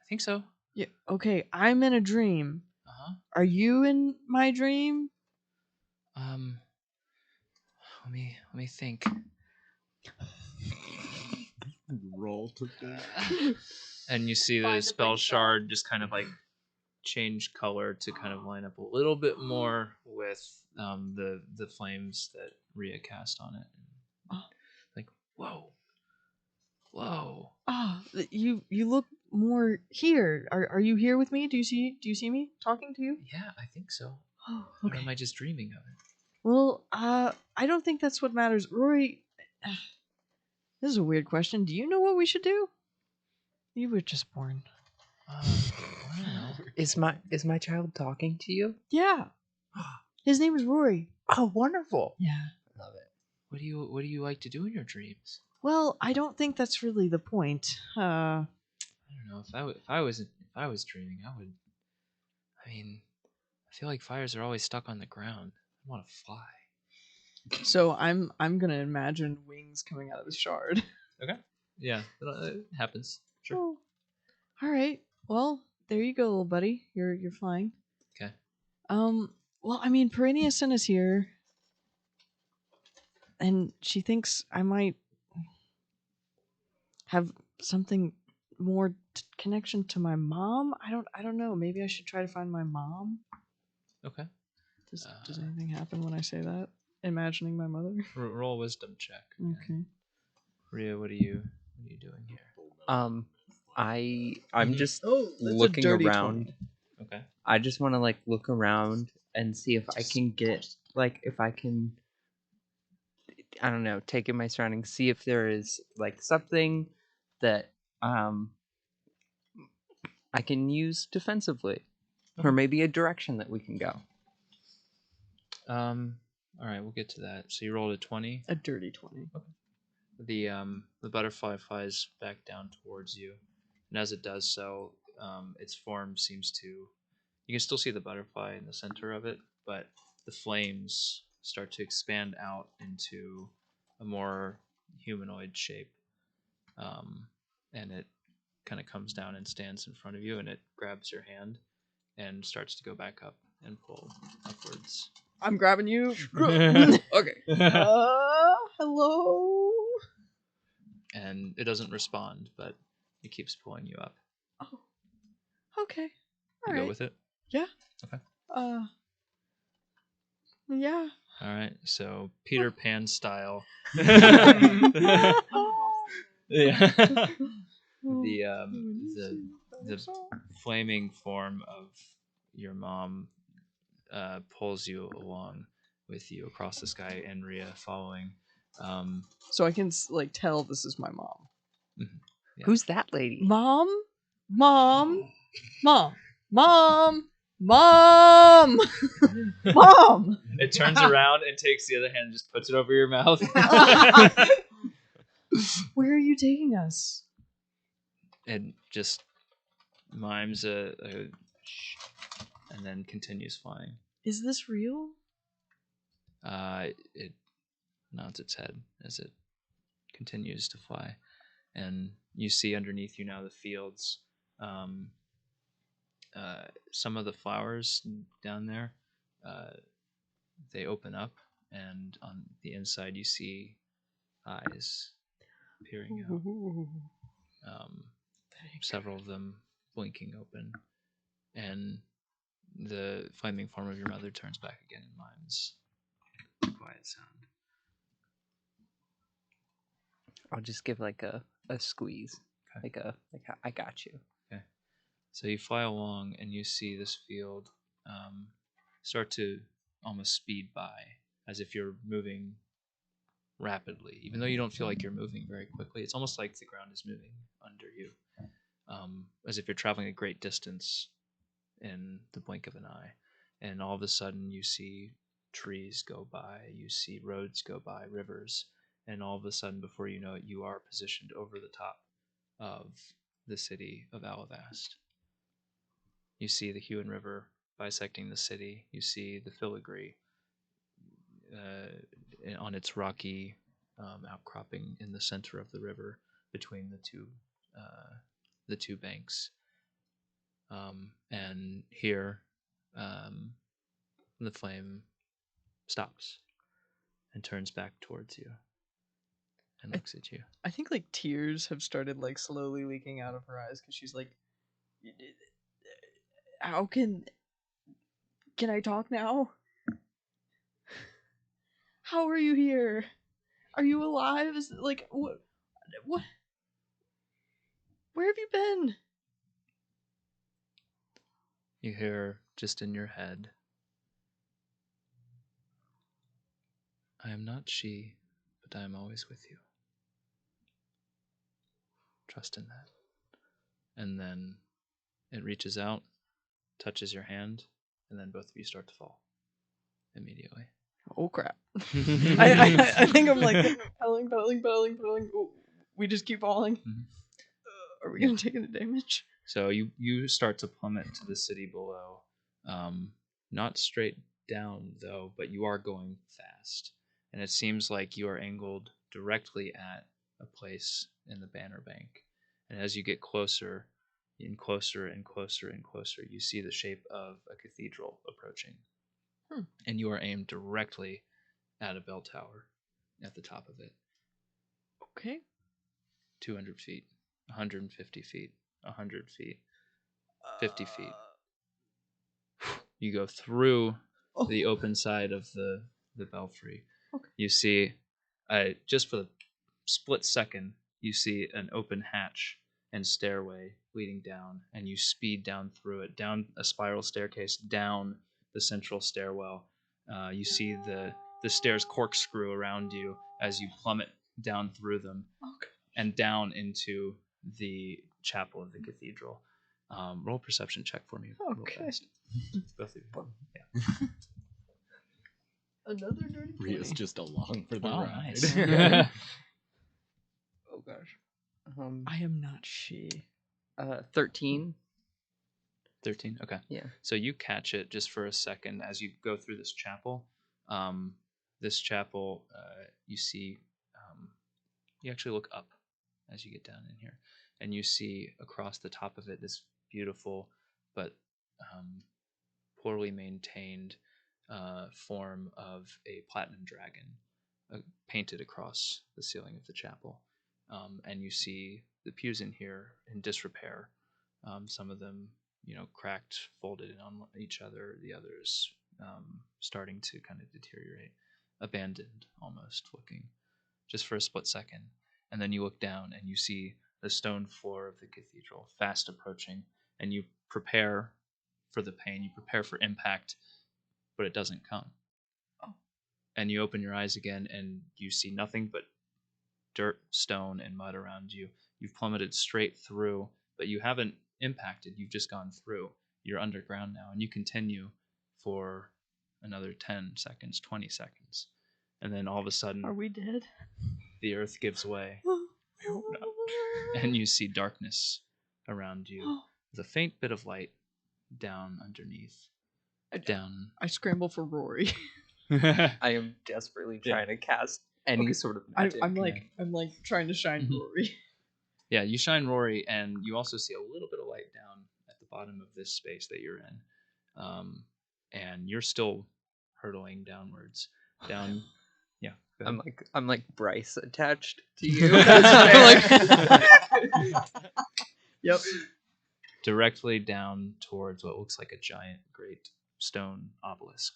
[SPEAKER 4] I think so.
[SPEAKER 5] Yeah, okay, I'm in a dream.
[SPEAKER 4] Uh-huh.
[SPEAKER 5] Are you in my dream?
[SPEAKER 4] Let me think.
[SPEAKER 3] Roll to that.
[SPEAKER 4] And you see the spell shard just kind of like change color to kind of line up a little bit more with the flames that Rhea cast on it. Like, whoa.
[SPEAKER 5] You look more here. Are you here with me? Do you see me talking to you?
[SPEAKER 4] Yeah, I think so.
[SPEAKER 5] Oh,
[SPEAKER 4] Or am I just dreaming of it?
[SPEAKER 5] Well, I don't think that's what matters. Rory, this is a weird question. Do you know what we should do? You were just born.
[SPEAKER 4] I don't know.
[SPEAKER 7] Is my child talking to you?
[SPEAKER 5] Yeah. His name is Rory.
[SPEAKER 7] Oh, wonderful.
[SPEAKER 5] Yeah.
[SPEAKER 7] Love it.
[SPEAKER 4] What do you like to do in your dreams?
[SPEAKER 5] Well, I don't think that's really the point.
[SPEAKER 4] I don't know. If I was dreaming, I would. I mean, I feel like fires are always stuck on the ground. I want to fly.
[SPEAKER 5] So I'm gonna imagine wings coming out of the shard.
[SPEAKER 4] Okay. Yeah, it happens. Sure.
[SPEAKER 5] Oh. All right. Well, there you go, little buddy. You're flying.
[SPEAKER 4] Okay.
[SPEAKER 5] Well, I mean, Perennia sent us here, and she thinks I might have something more connection to my mom. I don't know. Maybe I should try to find my mom.
[SPEAKER 4] Okay.
[SPEAKER 5] Does anything happen when I say that? Imagining my mother.
[SPEAKER 4] Roll wisdom check.
[SPEAKER 5] Okay.
[SPEAKER 4] Rhea, what are you doing here?
[SPEAKER 7] I'm just
[SPEAKER 5] that's a
[SPEAKER 7] looking
[SPEAKER 5] dirty
[SPEAKER 7] around.
[SPEAKER 5] 20.
[SPEAKER 4] Okay.
[SPEAKER 7] I just want to like look around and see if I can get if I can, I don't know, take in my surroundings, see if there is like something that I can use defensively, or maybe a direction that we can go.
[SPEAKER 4] All right, we'll get to that. So you rolled a 20.
[SPEAKER 5] A dirty 20.
[SPEAKER 4] The butterfly flies back down towards you, and as it does so, its form seems to. You can still see the butterfly in the center of it, but the flames start to expand out into a more humanoid shape, and it kind of comes down and stands in front of you, and it grabs your hand and starts to go back up and pull upwards.
[SPEAKER 5] I'm grabbing you.
[SPEAKER 7] Okay.
[SPEAKER 5] Hello.
[SPEAKER 4] And it doesn't respond, but it keeps pulling you up.
[SPEAKER 5] Oh. Okay.
[SPEAKER 4] You
[SPEAKER 5] All
[SPEAKER 4] go
[SPEAKER 5] right.
[SPEAKER 4] with it?
[SPEAKER 5] Yeah.
[SPEAKER 4] Okay.
[SPEAKER 5] Yeah.
[SPEAKER 4] All right. So Peter Pan style. Yeah. The flaming form of your mom pulls you along with you across the sky, and Rhea following.
[SPEAKER 5] So I can like tell this is my mom.
[SPEAKER 4] Yeah.
[SPEAKER 7] Who's that lady?
[SPEAKER 5] Mom. Mom. Mom.
[SPEAKER 4] It turns around and takes the other hand and just puts it over your mouth.
[SPEAKER 5] Where are you taking us?
[SPEAKER 4] And just mimes a and then continues flying.
[SPEAKER 5] Is this real?
[SPEAKER 4] It nods its head as it continues to fly, and you see underneath you now the fields. Some of the flowers down there, they open up, and on the inside you see eyes peering out. Several of them blinking open, and the flaming form of your mother turns back again and mimes a quiet sound.
[SPEAKER 7] I'll just give like a squeeze.
[SPEAKER 4] Okay.
[SPEAKER 7] Like I got you.
[SPEAKER 4] Okay. So you fly along and you see this field start to almost speed by, as if you're moving rapidly, even though you don't feel like you're moving very quickly. It's almost like the ground is moving under you, as if you're traveling a great distance in the blink of an eye. And all of a sudden you see trees go by, you see roads go by, rivers, and all of a sudden, before you know it, you are positioned over the top of the city of Alavast. You see the Huon River bisecting the city. You see the filigree on its rocky outcropping in the center of the river between the two banks. And here, the flame stops and turns back towards you and looks at you.
[SPEAKER 5] I think like tears have started like slowly leaking out of her eyes because she's like, how can I talk now? How are you here? Are you alive? Is it like what where have you been?
[SPEAKER 4] You hear just in your head, I am not she, but I am always with you. Trust in that. And then it reaches out, touches your hand, and then both of you start to fall immediately.
[SPEAKER 5] Oh crap. I think I'm like pedaling. Ooh, we just keep falling.
[SPEAKER 4] Mm-hmm.
[SPEAKER 5] Are we gonna take any damage?
[SPEAKER 4] So you start to plummet to the city below. Not straight down, though, but you are going fast. And it seems like you are angled directly at a place in the Banner Bank. And as you get closer and closer and closer and closer, you see the shape of a cathedral approaching. And you are aimed directly at a bell tower at the top of it.
[SPEAKER 5] Okay.
[SPEAKER 4] 200 feet, 150 feet, 100 feet, 50 feet. You go through the open side of the belfry.
[SPEAKER 5] Okay.
[SPEAKER 4] You see, just for the split second, you see an open hatch and stairway leading down, and you speed down through it, down a spiral staircase, down the central stairwell. You see the stairs corkscrew around you as you plummet down through them.
[SPEAKER 5] Okay.
[SPEAKER 4] And down into the chapel of the cathedral. Roll a perception check for me.
[SPEAKER 5] Okay.
[SPEAKER 4] Both of you. Yeah.
[SPEAKER 5] Another dirty 20.
[SPEAKER 3] Rhea's just along for the
[SPEAKER 4] Wow,
[SPEAKER 3] ride.
[SPEAKER 4] nice.
[SPEAKER 7] Oh gosh.
[SPEAKER 5] I am not she.
[SPEAKER 7] 13.
[SPEAKER 4] 13? Okay.
[SPEAKER 7] Yeah.
[SPEAKER 4] So you catch it just for a second as you go through this chapel. You see you actually look up as you get down in here, and you see across the top of it this beautiful but poorly maintained form of a platinum dragon painted across the ceiling of the chapel. And you see the pews in here in disrepair. Some of them, cracked, folded in on each other. The others starting to kind of deteriorate, abandoned almost looking, just for a split second. And then you look down and you see the stone floor of the cathedral fast approaching, and you prepare for the pain, you prepare for impact, but it doesn't come.
[SPEAKER 5] Oh.
[SPEAKER 4] And you open your eyes again and you see nothing but dirt, stone, and mud around you. You've plummeted straight through, but you haven't impacted, you've just gone through. You're underground now, and you continue for another 10 seconds, 20 seconds. And then all of a sudden,
[SPEAKER 5] Are we dead?
[SPEAKER 4] the earth gives way. I hope not. And you see darkness around you with a faint bit of light down underneath. Down.
[SPEAKER 5] I scramble for Rory.
[SPEAKER 7] I am desperately trying to cast any sort of magic.
[SPEAKER 5] I'm like trying to shine Rory.
[SPEAKER 4] Yeah, you shine Rory, and you also see a little bit of light down at the bottom of this space that you're in. And you're still hurtling downwards. Down. Yeah. Go ahead.
[SPEAKER 7] I'm like Bryce attached to you.
[SPEAKER 5] Yep.
[SPEAKER 4] Directly down towards what looks like a giant great stone obelisk.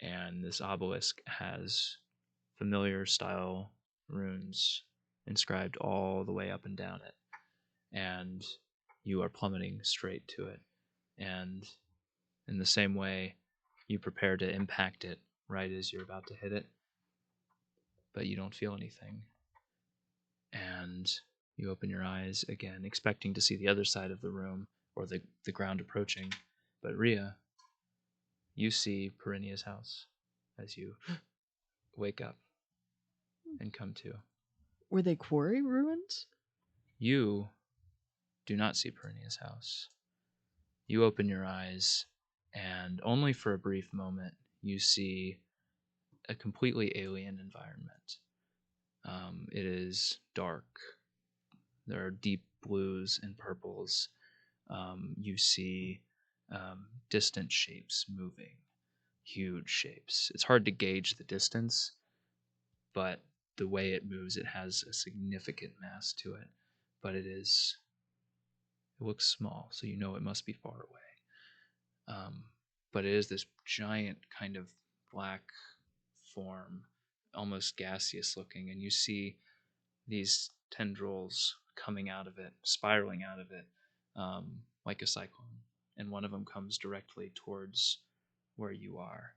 [SPEAKER 4] And this obelisk has familiar style runes inscribed all the way up and down it. And you are plummeting straight to it. And in the same way, you prepare to impact it right as you're about to hit it, but you don't feel anything. And you open your eyes again, expecting to see the other side of the room or the ground approaching. But Rhea, you see Perennia's house as you wake up and come to.
[SPEAKER 5] Were they quarry ruins?
[SPEAKER 4] You do not see Perennia's house. You open your eyes, and only for a brief moment, you see a completely alien environment. It is dark. There are deep blues and purples. You see distant shapes moving, huge shapes. It's hard to gauge the distance, but the way it moves, it has a significant mass to it. But it looks small, so you know it must be far away. But it is this giant kind of black form, almost gaseous looking, and you see these tendrils coming out of it, spiraling out of it, like a cyclone. And one of them comes directly towards where you are.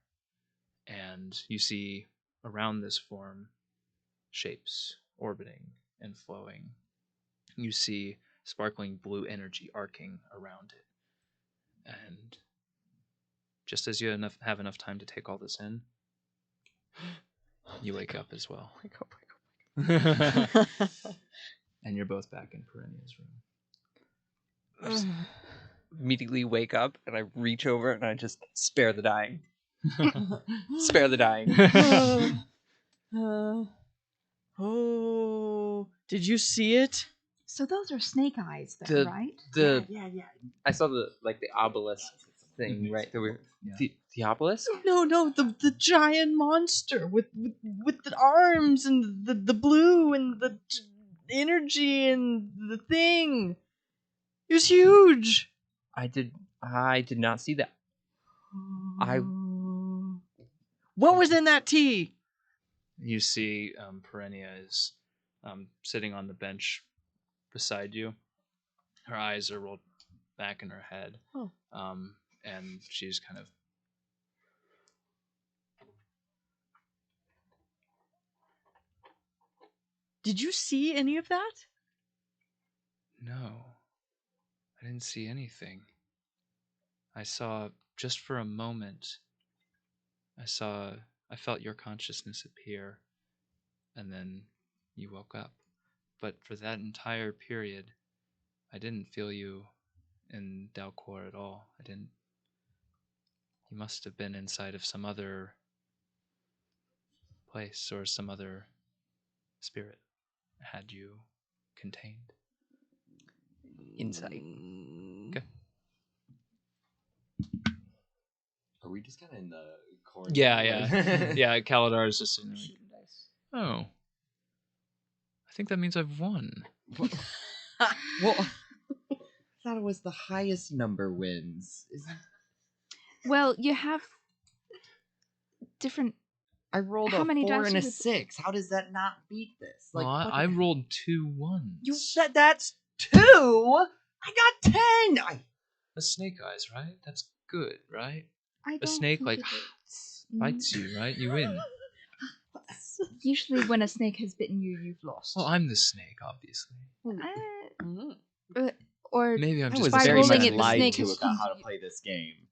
[SPEAKER 4] And you see around this form shapes orbiting and flowing. You see sparkling blue energy arcing around it. And just as you have enough time to take all this in, you wake up as well.
[SPEAKER 5] Wake up.
[SPEAKER 4] And you're both back in Perennia's room.
[SPEAKER 7] Immediately wake up and I reach over and I just spare the dying. Spare the dying.
[SPEAKER 5] Oh, did you see it?
[SPEAKER 2] So those are snake eyes, then, right?
[SPEAKER 5] Yeah.
[SPEAKER 7] I saw the obelisk thing, right? There were the obelisk.
[SPEAKER 5] No, the giant monster with the arms and the blue and the energy and the thing. It was huge.
[SPEAKER 7] I did not see that.
[SPEAKER 5] What was in that tea?
[SPEAKER 4] You see Perennia is sitting on the bench beside you. Her eyes are rolled back in her head.
[SPEAKER 5] Oh.
[SPEAKER 4] And she's kind of...
[SPEAKER 5] Did you see any of that?
[SPEAKER 4] No, I didn't see anything. I saw, just for a moment, I felt your consciousness appear, and then you woke up. But for that entire period, I didn't feel you in Dalcor at all. You must have been inside of some other place or some other spirit had you contained?
[SPEAKER 7] Insight.
[SPEAKER 4] Okay.
[SPEAKER 3] Are we just kind of in the corner?
[SPEAKER 4] Yeah. Yeah, Kaladar is just sitting there like, oh. I think that means I've won.
[SPEAKER 3] Well, I thought it was the highest number wins.
[SPEAKER 2] Well, you have different.
[SPEAKER 3] I rolled
[SPEAKER 2] How
[SPEAKER 3] a
[SPEAKER 2] many
[SPEAKER 3] 4
[SPEAKER 2] dice
[SPEAKER 3] and a
[SPEAKER 2] you would-
[SPEAKER 3] 6. How does that not beat this?
[SPEAKER 4] Well,
[SPEAKER 3] what
[SPEAKER 4] I
[SPEAKER 3] the-
[SPEAKER 4] rolled 2 ones.
[SPEAKER 3] You said that's 2. I got 10.
[SPEAKER 4] The snake eyes, right? That's good, right?
[SPEAKER 2] I
[SPEAKER 4] A
[SPEAKER 2] don't
[SPEAKER 4] snake
[SPEAKER 2] think
[SPEAKER 4] like
[SPEAKER 2] it is.
[SPEAKER 4] bites you, right? You win.
[SPEAKER 2] Usually, when a snake has bitten you, you've lost.
[SPEAKER 4] Well, I'm the snake, obviously.
[SPEAKER 2] Or
[SPEAKER 4] Maybe I'm
[SPEAKER 3] I
[SPEAKER 4] just
[SPEAKER 3] was
[SPEAKER 2] by
[SPEAKER 3] very
[SPEAKER 2] rolling
[SPEAKER 3] much
[SPEAKER 2] it, the
[SPEAKER 3] lied
[SPEAKER 2] snake
[SPEAKER 3] to
[SPEAKER 2] has
[SPEAKER 3] about how to
[SPEAKER 2] used-
[SPEAKER 3] play this game.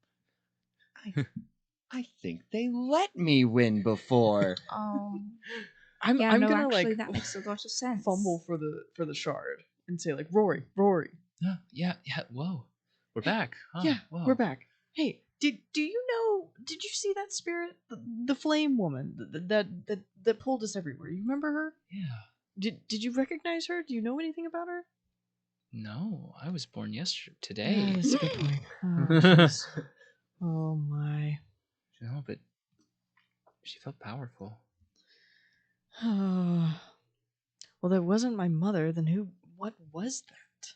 [SPEAKER 3] I think they let me win before.
[SPEAKER 2] Oh,
[SPEAKER 5] I'm
[SPEAKER 2] yeah. No,
[SPEAKER 5] gonna
[SPEAKER 2] actually,
[SPEAKER 5] like
[SPEAKER 2] that makes a lot of sense.
[SPEAKER 5] fumble for the shard and say like Rory.
[SPEAKER 4] Yeah. Whoa. We're back. Huh?
[SPEAKER 5] Yeah,
[SPEAKER 4] Whoa.
[SPEAKER 5] we're back. Hey, did you see that spirit, the flame woman that pulled us everywhere? You remember her?
[SPEAKER 4] Yeah.
[SPEAKER 5] Did you recognize her? Do you know anything about her?
[SPEAKER 4] No, I was born today.
[SPEAKER 5] Yeah, that's a good point. Oh, jeez. Oh my.
[SPEAKER 4] No, but she felt powerful.
[SPEAKER 5] Well, that wasn't my mother. Then who? What was that?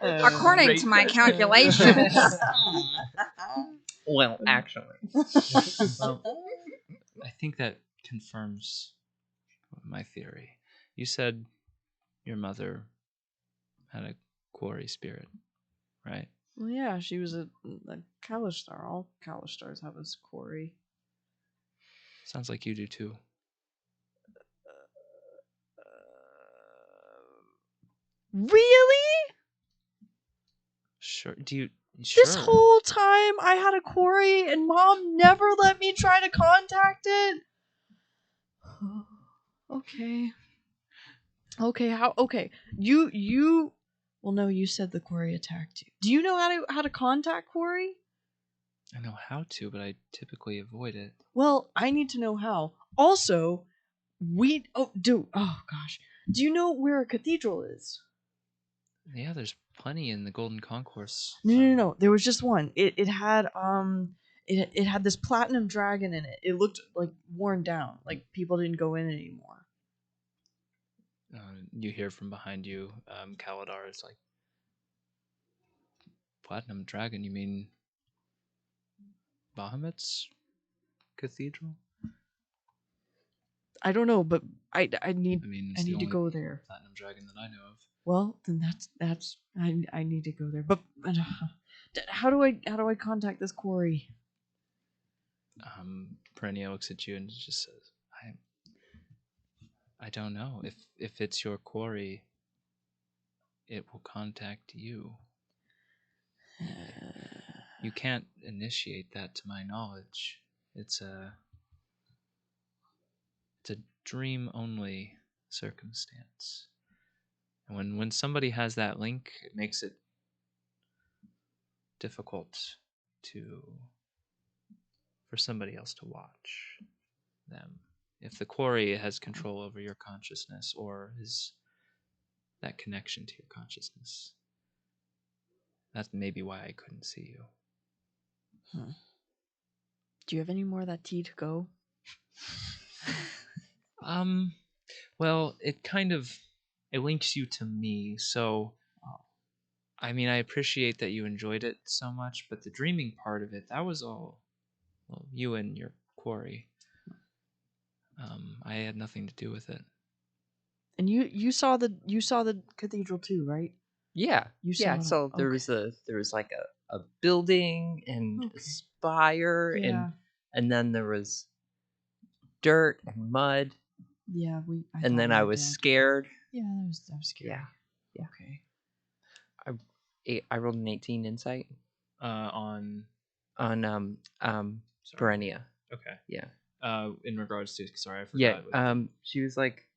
[SPEAKER 2] According to my calculations.
[SPEAKER 7] Well, actually.
[SPEAKER 4] Well, I think that confirms my theory. You said your mother had a quarry spirit, right?
[SPEAKER 5] Well, yeah, she was a Kalistar. All Kalistars have a quarry.
[SPEAKER 4] Sounds like you do too.
[SPEAKER 5] Really?
[SPEAKER 4] Sure. Do you?
[SPEAKER 5] This
[SPEAKER 4] Sure.
[SPEAKER 5] whole time I had a quarry and Mom never let me try to contact it. Okay. Okay, how okay. You well no, you said the quarry attacked you. Do you know how to contact quarry?
[SPEAKER 4] I know how to, but I typically avoid it.
[SPEAKER 5] Well, I need to know how. Also, oh gosh. Do you know where a cathedral is?
[SPEAKER 4] Yeah, there's plenty in the Golden Concourse.
[SPEAKER 5] No. There was just one. It had it had this platinum dragon in it. It looked like worn down, like people didn't go in anymore.
[SPEAKER 4] You hear from behind you, Kaladar is like, Platinum Dragon, you mean Bahamut's Cathedral?
[SPEAKER 5] I don't know, but I need
[SPEAKER 4] I mean,
[SPEAKER 5] I
[SPEAKER 4] it's the
[SPEAKER 5] need to
[SPEAKER 4] only
[SPEAKER 5] go there.
[SPEAKER 4] Platinum Dragon that I know of.
[SPEAKER 5] Well, then that's I need to go there. But how do I contact this quarry?
[SPEAKER 4] Perennia looks at you and just says, I don't know. If it's your quarry, it will contact you. You can't initiate that to my knowledge. It's a dream only circumstance. And when somebody has that link, it makes it difficult for somebody else to watch them. If the quarry has control over your consciousness or is that connection to your consciousness, that's maybe why I couldn't see you.
[SPEAKER 5] Do you have any more of that tea to go?
[SPEAKER 4] Well, it links you to me, so I mean, I appreciate that you enjoyed it so much, but the dreaming part of it, that was all you and your quarry. I had nothing to do with it.
[SPEAKER 5] And you saw the cathedral too, right?
[SPEAKER 7] Yeah.
[SPEAKER 5] You saw
[SPEAKER 7] Yeah,
[SPEAKER 5] it.
[SPEAKER 7] so there was like a building and a spire
[SPEAKER 5] Yeah.
[SPEAKER 7] and then there was dirt and mud
[SPEAKER 5] Yeah,
[SPEAKER 7] and then I was scared.
[SPEAKER 5] Yeah, that was scary.
[SPEAKER 7] Yeah.
[SPEAKER 5] Okay.
[SPEAKER 7] I rolled an 18 insight
[SPEAKER 4] On
[SPEAKER 7] on
[SPEAKER 4] sorry.
[SPEAKER 7] Perennia.
[SPEAKER 4] Okay.
[SPEAKER 7] Yeah.
[SPEAKER 4] In regards to, sorry, I
[SPEAKER 7] Yeah.
[SPEAKER 4] forgot.
[SPEAKER 7] She was like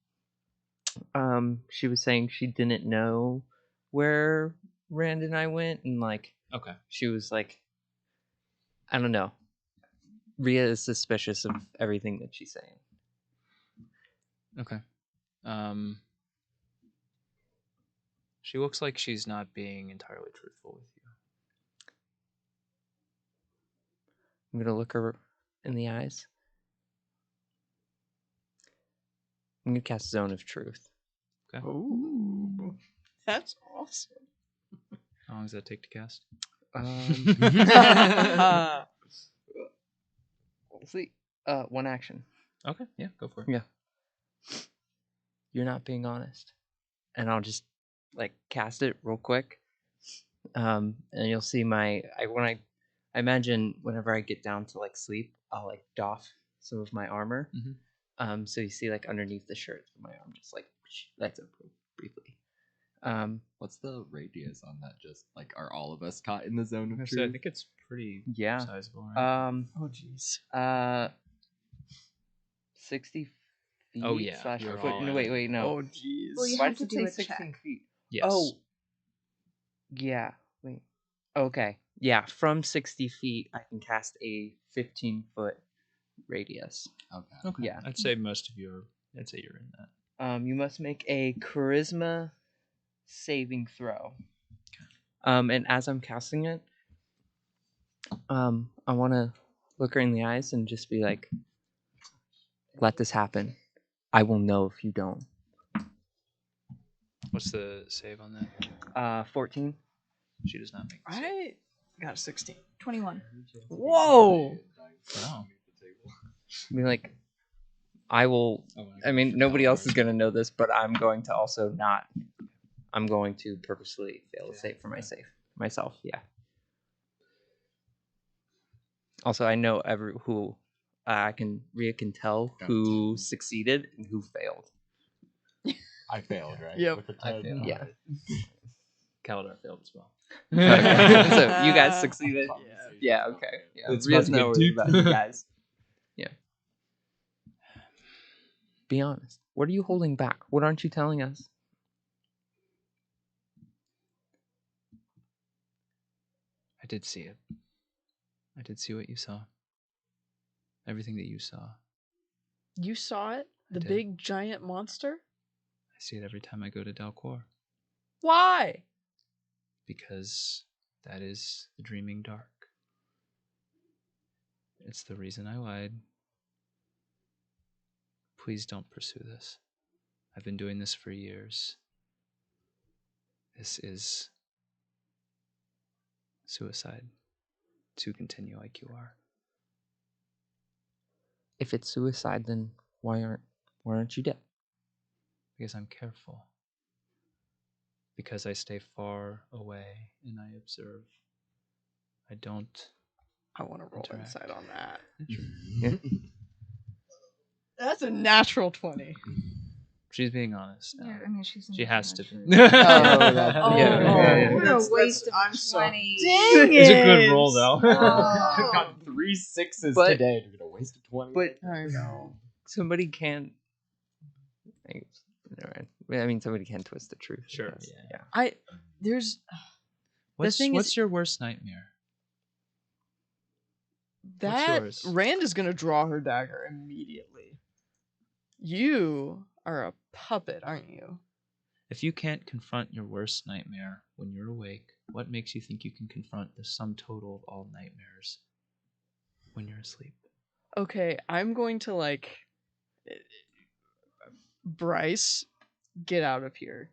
[SPEAKER 7] she was saying she didn't know where Rand and I went and like
[SPEAKER 4] Okay.
[SPEAKER 7] she was like I don't know. Rhea is suspicious of everything that she's saying.
[SPEAKER 4] Okay. She looks like she's not being entirely truthful with you.
[SPEAKER 7] I'm gonna look her in the eyes. I'm gonna cast Zone of Truth.
[SPEAKER 5] Ooh, that's awesome.
[SPEAKER 4] How long does that take to cast?
[SPEAKER 7] We'll see. One action.
[SPEAKER 4] Okay, yeah, go for it.
[SPEAKER 7] Yeah. You're not being honest, and I'll just like cast it real quick. And you'll see I imagine whenever I get down to like sleep, I'll like doff some of my armor. So you see like underneath the shirt, my arm just like lights up briefly.
[SPEAKER 3] What's the radius on that? Just like, are all of us caught in the zone of
[SPEAKER 4] I
[SPEAKER 3] truth?
[SPEAKER 4] think it's pretty
[SPEAKER 7] Yeah.
[SPEAKER 4] sizable, right?
[SPEAKER 5] Oh jeez.
[SPEAKER 7] 60 feet.
[SPEAKER 4] Oh, yeah,
[SPEAKER 7] Slash
[SPEAKER 4] you're
[SPEAKER 7] foot.
[SPEAKER 4] all
[SPEAKER 7] No,
[SPEAKER 4] in
[SPEAKER 7] wait,
[SPEAKER 4] it.
[SPEAKER 7] no.
[SPEAKER 5] Oh jeez.
[SPEAKER 2] Well, you
[SPEAKER 7] Why
[SPEAKER 2] have
[SPEAKER 7] does
[SPEAKER 2] to
[SPEAKER 7] it
[SPEAKER 2] do
[SPEAKER 7] say
[SPEAKER 2] a
[SPEAKER 7] 16
[SPEAKER 2] check.
[SPEAKER 7] feet?
[SPEAKER 4] Yes.
[SPEAKER 7] Oh. Yeah. Wait. Okay. Yeah. From 60 feet, I can cast a 15-foot radius.
[SPEAKER 3] Okay.
[SPEAKER 7] Yeah.
[SPEAKER 4] I'd say most of you are. I'd say you're in that.
[SPEAKER 7] You must make a charisma saving throw. And as I'm casting it, I want to look her in the eyes and just be like, "Let this happen. I will know if you don't."
[SPEAKER 4] What's the save on that?
[SPEAKER 7] 14.
[SPEAKER 4] She does not make the save.
[SPEAKER 5] I got a 16.
[SPEAKER 2] 21.
[SPEAKER 5] Whoa.
[SPEAKER 4] Wow.
[SPEAKER 7] Be like, I will. I mean, nobody else is gonna know this, but I'm going to also not. I'm going to purposely fail a save for myself. Yeah. Also, I know who Rhea can tell who succeeded and who failed.
[SPEAKER 3] I failed, right?
[SPEAKER 5] Yep.
[SPEAKER 3] With the
[SPEAKER 6] I
[SPEAKER 3] 10.
[SPEAKER 6] failed.
[SPEAKER 7] Yeah.
[SPEAKER 4] Kaladar failed as well.
[SPEAKER 7] So you guys succeeded.
[SPEAKER 5] Yeah.
[SPEAKER 7] Yeah. Okay. Yeah.
[SPEAKER 3] It's
[SPEAKER 7] Rhea's
[SPEAKER 3] about to
[SPEAKER 7] no
[SPEAKER 3] get
[SPEAKER 7] worries
[SPEAKER 3] deep.
[SPEAKER 7] about you guys. Yeah. Be honest. What are you holding back? What aren't you telling us?
[SPEAKER 4] I did see it. I did see what you saw. Everything that you saw. I
[SPEAKER 5] You saw it? The
[SPEAKER 4] did.
[SPEAKER 5] big giant monster?
[SPEAKER 4] see it every time I go to Dalcor.
[SPEAKER 5] Why?
[SPEAKER 4] Because that is the dreaming dark. It's the reason I lied. Please don't pursue this. I've been doing this for years. This is suicide to continue like you are.
[SPEAKER 7] If it's suicide, then why aren't you dead?
[SPEAKER 4] Because I'm careful. Because I stay far away and I observe. I don't.
[SPEAKER 5] I want to roll
[SPEAKER 4] Interact.
[SPEAKER 5] insight on that.
[SPEAKER 7] Yeah.
[SPEAKER 5] That's a natural 20.
[SPEAKER 4] She's being honest now.
[SPEAKER 2] Yeah, I mean, she's.
[SPEAKER 4] She has to.
[SPEAKER 2] Oh,
[SPEAKER 7] Yeah.
[SPEAKER 2] what
[SPEAKER 5] That's-
[SPEAKER 2] a waste of
[SPEAKER 5] I'm so-
[SPEAKER 2] 20.
[SPEAKER 5] Dang
[SPEAKER 4] It's a
[SPEAKER 5] it!
[SPEAKER 4] good roll, though.
[SPEAKER 3] I've got 3 6s
[SPEAKER 7] But-
[SPEAKER 3] today. We're gonna waste a 20.
[SPEAKER 7] But
[SPEAKER 5] I know.
[SPEAKER 7] somebody can. I mean, somebody can twist the truth.
[SPEAKER 4] Sure,
[SPEAKER 7] because-
[SPEAKER 4] yeah.
[SPEAKER 5] There's
[SPEAKER 4] What's
[SPEAKER 5] thing is-
[SPEAKER 4] your worst nightmare?
[SPEAKER 5] that.
[SPEAKER 4] yours?
[SPEAKER 5] Rand is going to draw her dagger immediately. You are a puppet, aren't you?
[SPEAKER 4] If you can't confront your worst nightmare when you're awake, what makes you think you can confront the sum total of all nightmares when you're asleep?
[SPEAKER 5] Okay, I'm going to Bryce, get out of here.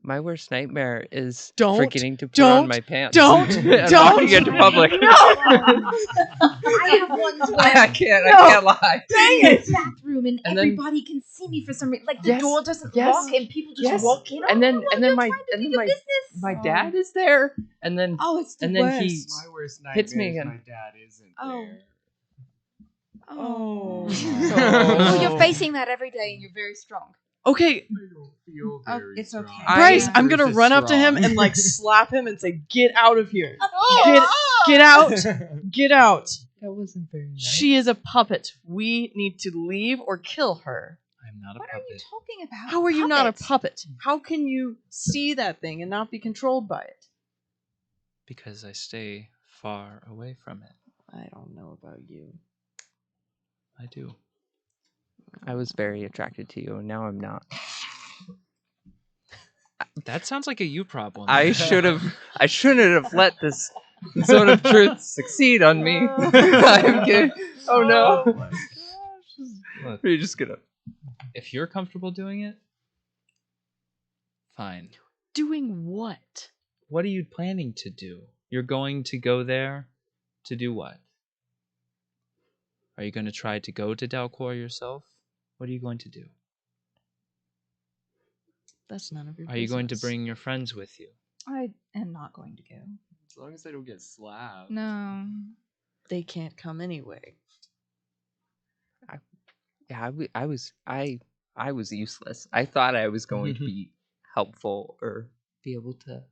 [SPEAKER 7] My worst nightmare is
[SPEAKER 5] Don't-
[SPEAKER 7] forgetting to put on
[SPEAKER 5] don't-
[SPEAKER 7] my pants.
[SPEAKER 5] don't-
[SPEAKER 7] and
[SPEAKER 5] don't-
[SPEAKER 7] walking into public.
[SPEAKER 2] I have ones where
[SPEAKER 7] I can't lie.
[SPEAKER 2] I'm in the bathroom and,
[SPEAKER 7] And then-
[SPEAKER 2] everybody can see me for some reason. Like the
[SPEAKER 7] Yes,
[SPEAKER 2] door doesn't
[SPEAKER 7] yes,
[SPEAKER 2] lock and people just
[SPEAKER 7] yes.
[SPEAKER 2] walk in.
[SPEAKER 7] And then
[SPEAKER 2] oh,
[SPEAKER 7] and then
[SPEAKER 2] you're
[SPEAKER 7] my
[SPEAKER 2] trying to
[SPEAKER 7] and
[SPEAKER 2] do
[SPEAKER 7] then
[SPEAKER 2] your
[SPEAKER 7] my
[SPEAKER 2] business.
[SPEAKER 7] my dad is there, and then
[SPEAKER 2] Oh, it's the
[SPEAKER 7] and then
[SPEAKER 2] worst.
[SPEAKER 7] he
[SPEAKER 3] My worst nightmare
[SPEAKER 7] hits me
[SPEAKER 3] is
[SPEAKER 7] again.
[SPEAKER 3] my dad isn't
[SPEAKER 2] Oh.
[SPEAKER 3] there.
[SPEAKER 5] Oh.
[SPEAKER 2] Well, you're facing that every day and you're very strong.
[SPEAKER 5] Okay,
[SPEAKER 3] I don't feel
[SPEAKER 2] Oh,
[SPEAKER 3] very
[SPEAKER 2] it's
[SPEAKER 3] strong.
[SPEAKER 2] okay.
[SPEAKER 5] Bryce, I'm
[SPEAKER 3] Bruce
[SPEAKER 5] gonna
[SPEAKER 3] is
[SPEAKER 5] run up to him
[SPEAKER 3] strong.
[SPEAKER 5] and slap him and say, "Get out of here!
[SPEAKER 2] Oh,
[SPEAKER 5] Get out! Get out!
[SPEAKER 7] that wasn't very nice.
[SPEAKER 5] She is a puppet. We need to leave or kill her."
[SPEAKER 4] I'm not a
[SPEAKER 2] What are you
[SPEAKER 4] puppet.
[SPEAKER 2] talking about?
[SPEAKER 5] How are you not a
[SPEAKER 2] Puppet?
[SPEAKER 5] puppet? How can you see that thing and not be controlled by it?
[SPEAKER 4] Because I stay far away from it.
[SPEAKER 5] I don't know about you.
[SPEAKER 4] I do.
[SPEAKER 7] I was very attracted to you, and now I'm not.
[SPEAKER 4] That sounds like a you problem.
[SPEAKER 7] I shouldn't have let this zone of truth succeed on me. I'm kidding. Oh no.
[SPEAKER 5] Oh my
[SPEAKER 4] Look,
[SPEAKER 7] You're just gonna.
[SPEAKER 4] if you're comfortable doing it, fine.
[SPEAKER 5] Doing what?
[SPEAKER 4] What are you planning to do? You're going to go there to do what? Are you going to try to go to Dalcor yourself? What are you going to do?
[SPEAKER 5] That's none of your
[SPEAKER 4] Are
[SPEAKER 5] business.
[SPEAKER 4] you going to bring your friends with you?
[SPEAKER 2] I am not going to go.
[SPEAKER 3] As long as they don't get slapped.
[SPEAKER 2] No.
[SPEAKER 5] They can't come anyway.
[SPEAKER 7] Yeah, I was useless. I thought I was going to be helpful or be able to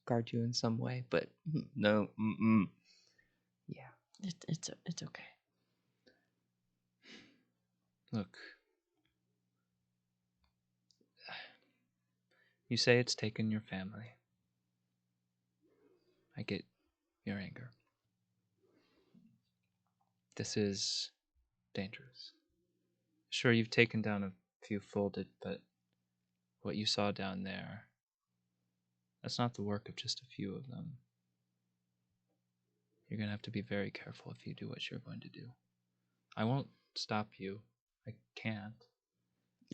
[SPEAKER 7] guard you in some way, but no. Yeah.
[SPEAKER 5] It's okay.
[SPEAKER 4] Look. You say it's taken your family. I get your anger. This is dangerous. Sure, you've taken down a few folded, but what you saw down there, that's not the work of just a few of them. You're going to have to be very careful if you do what you're going to do. I won't stop you. I can't.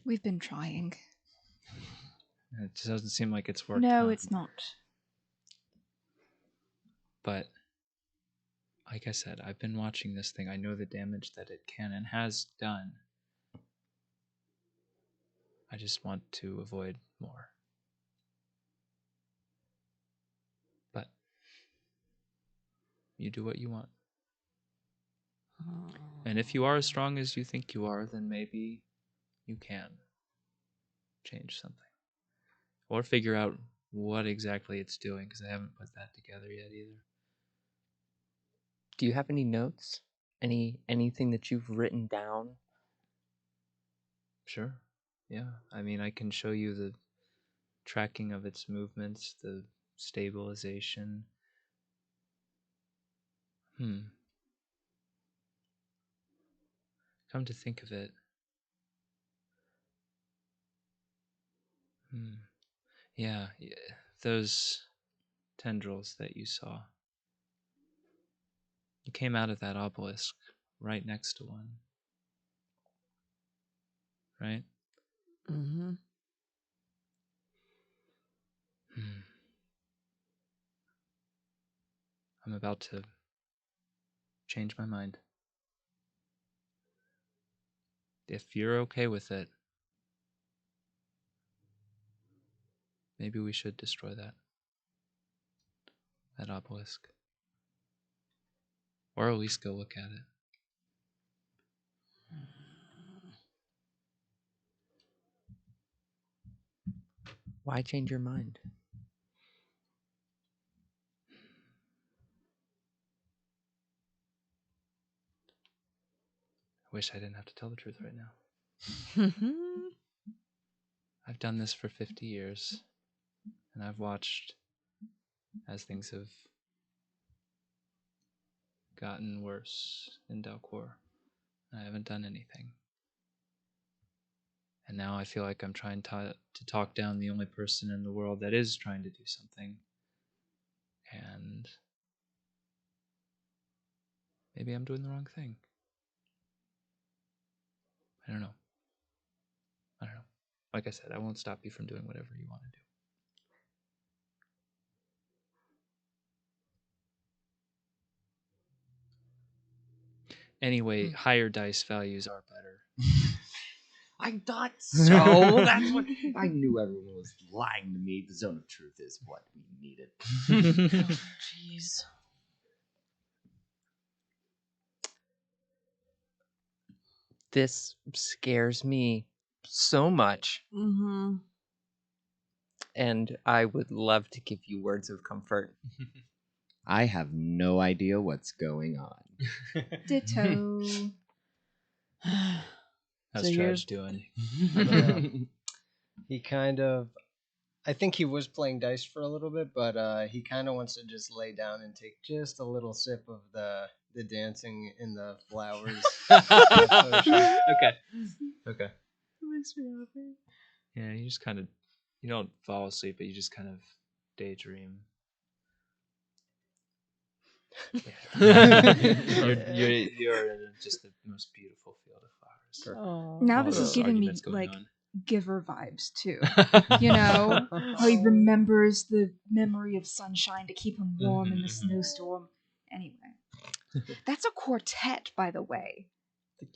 [SPEAKER 2] We've been trying.
[SPEAKER 4] It just doesn't seem like it's worked.
[SPEAKER 2] No,
[SPEAKER 4] huh?
[SPEAKER 2] it's not.
[SPEAKER 4] But, like I said, I've been watching this thing. I know the damage that it can and has done. I just want to avoid more. But you do what you want. And if you are as strong as you think you are, then maybe you can change something. Or figure out what exactly it's doing, because I haven't put that together yet either.
[SPEAKER 7] Do you have any notes? Anything that you've written down?
[SPEAKER 4] Sure. Yeah. I mean, I can show you the tracking of its movements, the stabilization. Come to think of it. Yeah, those tendrils that you saw. You came out of that obelisk right next to one. Right?
[SPEAKER 5] Mm-hmm.
[SPEAKER 4] I'm about to change my mind. If you're okay with it, maybe we should destroy that obelisk. Or at least go look at it.
[SPEAKER 7] Why change your mind?
[SPEAKER 4] I wish I didn't have to tell the truth right now. I've done this for 50 years, and I've watched as things have gotten worse in Dalcor. I haven't done anything. And now I feel like I'm trying to talk down the only person in the world that is trying to do something. And maybe I'm doing the wrong thing. I don't know. Like I said, I won't stop you from doing whatever you want to do. Anyway, higher dice values are better.
[SPEAKER 3] I thought so. That's what I knew. Everyone was lying to me. The zone of truth is what we needed.
[SPEAKER 5] Jeez.
[SPEAKER 7] This scares me so much,
[SPEAKER 5] Mm-hmm.
[SPEAKER 7] and I would love to give you words of comfort.
[SPEAKER 3] I have no idea what's going on.
[SPEAKER 2] Ditto.
[SPEAKER 4] How's
[SPEAKER 5] So
[SPEAKER 4] Tradj
[SPEAKER 5] here's-
[SPEAKER 4] doing?
[SPEAKER 6] He kind of I think he was playing dice for a little bit, but he kind of wants to just lay down and take just a little sip of the dancing in the flowers. Potion.
[SPEAKER 4] Okay.
[SPEAKER 5] Makes me happy.
[SPEAKER 4] Yeah, you just kind of, you don't fall asleep, but you just kind of daydream. You're in just the most beautiful field of flowers.
[SPEAKER 5] Oh.
[SPEAKER 2] Now
[SPEAKER 4] All
[SPEAKER 2] this is
[SPEAKER 4] those
[SPEAKER 2] giving me
[SPEAKER 4] arguments going on.
[SPEAKER 2] Giver vibes too. You know, how he remembers the memory of sunshine to keep him warm in the snowstorm. Anyway, that's a quartet, by the way.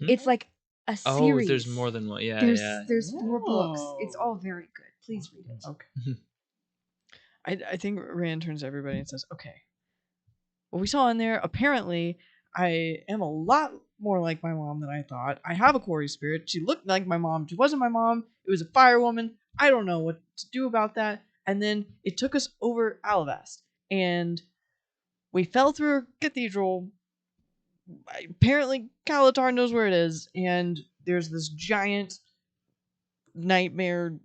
[SPEAKER 2] It's like a series.
[SPEAKER 4] Oh, there's more than one. Yeah,
[SPEAKER 2] There's 4 books. It's all very good. Please read it.
[SPEAKER 5] Okay. I think Rand turns to everybody and says, "Okay, what we saw in there. Apparently, I am a lot more like my mom than I thought. I have a quarry spirit. She looked like my mom. She wasn't my mom. It was a fire woman. I don't know what to do about that. And then it took us over Alavast, and we fell through a cathedral. Apparently, Kalatar knows where it is, and there's this giant nightmare,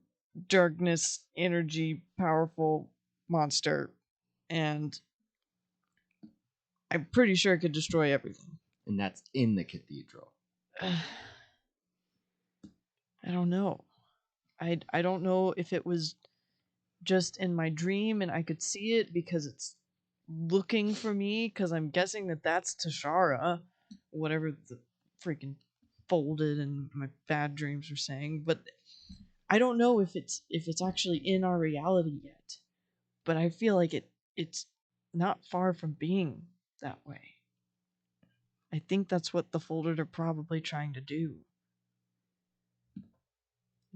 [SPEAKER 5] darkness, energy, powerful monster, and I'm pretty sure it could destroy everything."
[SPEAKER 3] And that's in the cathedral.
[SPEAKER 5] I don't know. I don't know if it was just in my dream and I could see it because it's looking for me, because I'm guessing that that's Tashara, whatever the freaking folded and my bad dreams were saying. But I don't know if it's actually in our reality yet. But I feel like it's not far from being that way. I think that's what the folded are probably trying to do.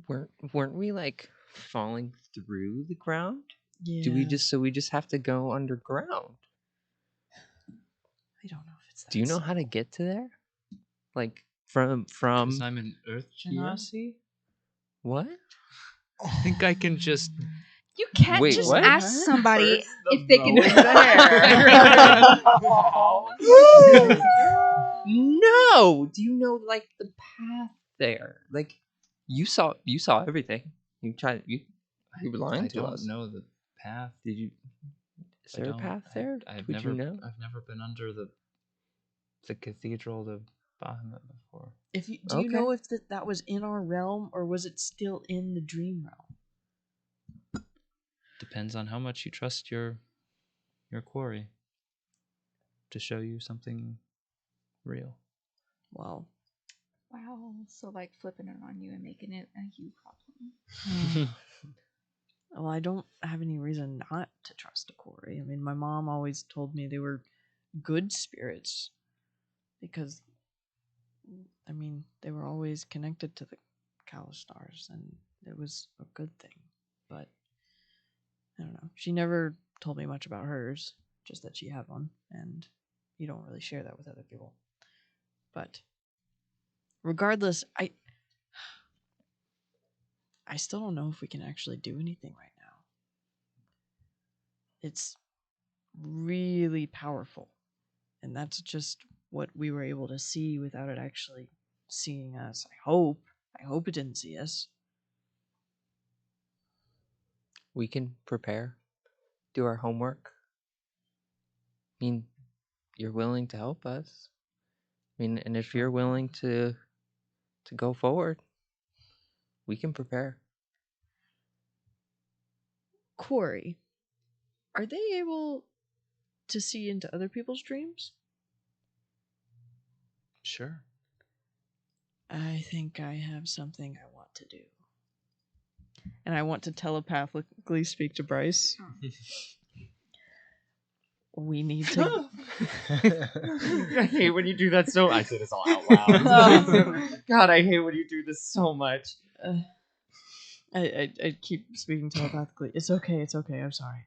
[SPEAKER 7] Weren't we like falling through the ground?
[SPEAKER 5] Yeah.
[SPEAKER 7] Do we just have to go underground?
[SPEAKER 5] I don't know if it's that
[SPEAKER 7] Do you know how to get to there? Like from
[SPEAKER 4] Because I'm an Earth Genasi?
[SPEAKER 7] what?
[SPEAKER 4] I think I can just.
[SPEAKER 2] You can't
[SPEAKER 7] Wait,
[SPEAKER 2] just
[SPEAKER 7] what?
[SPEAKER 2] ask somebody if they can.
[SPEAKER 7] No. Do you know like the path there? Like you saw everything. You were lying
[SPEAKER 4] I
[SPEAKER 7] to
[SPEAKER 4] don't
[SPEAKER 7] us.
[SPEAKER 4] know the path.
[SPEAKER 7] Did you? Is
[SPEAKER 4] I
[SPEAKER 7] there a
[SPEAKER 4] don't-
[SPEAKER 7] path there?
[SPEAKER 4] I've
[SPEAKER 7] Would
[SPEAKER 4] never,
[SPEAKER 7] you know?
[SPEAKER 4] I've never been under the cathedral, the Bahamut before.
[SPEAKER 5] Do you know if that was in our realm or was it still in the dream realm?
[SPEAKER 4] Depends on how much you trust your quarry to show you something real.
[SPEAKER 5] Well,
[SPEAKER 2] Wow, so like flipping it on you and making it a you problem.
[SPEAKER 5] well, I don't have any reason not to trust a quarry. I mean, my mom always told me they were good spirits because, I mean, they were always connected to the Kalistars, and it was a good thing. But I don't know. She never told me much about hers, just that she had one, and you don't really share that with other people. But regardless, I still don't know if we can actually do anything right now. It's really powerful, and that's just what we were able to see without it actually seeing us. I hope it didn't see us.
[SPEAKER 7] We can prepare, do our homework. I mean, you're willing to help us. I mean, and if you're willing to go forward, we can prepare.
[SPEAKER 5] Corey, are they able to see into other people's dreams?
[SPEAKER 4] Sure.
[SPEAKER 5] I think I have something I want to do. And I want to telepathically speak to Bryce. We need to.
[SPEAKER 3] I hate when you do that so. I say this all out loud. God, I hate when you do this so much.
[SPEAKER 5] I keep speaking telepathically. It's okay. I'm sorry.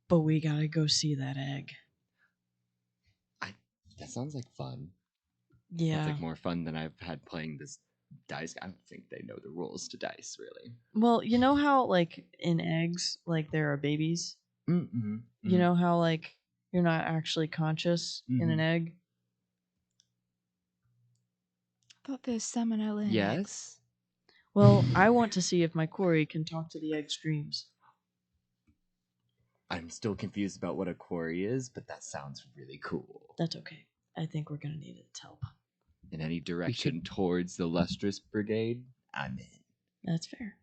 [SPEAKER 5] But we gotta go see that egg.
[SPEAKER 3] That sounds like fun.
[SPEAKER 5] Yeah.
[SPEAKER 3] It's like more fun than I've had playing this dice. I don't think they know the rules to dice, really.
[SPEAKER 5] Well, you know how like in eggs, like there are babies.
[SPEAKER 3] Mm-hmm.
[SPEAKER 5] You know how like you're not actually conscious in an
[SPEAKER 3] Mhm.
[SPEAKER 5] egg.
[SPEAKER 2] I thought there's salmonella in eggs.
[SPEAKER 3] Yes.
[SPEAKER 5] Well, I want to see if my quarry can talk to the egg streams.
[SPEAKER 1] I'm still confused about what a quarry is, but that sounds really cool.
[SPEAKER 5] That's okay. I think we're gonna need its help.
[SPEAKER 1] In any direction towards the Lustrous Brigade, I'm in.
[SPEAKER 5] That's fair.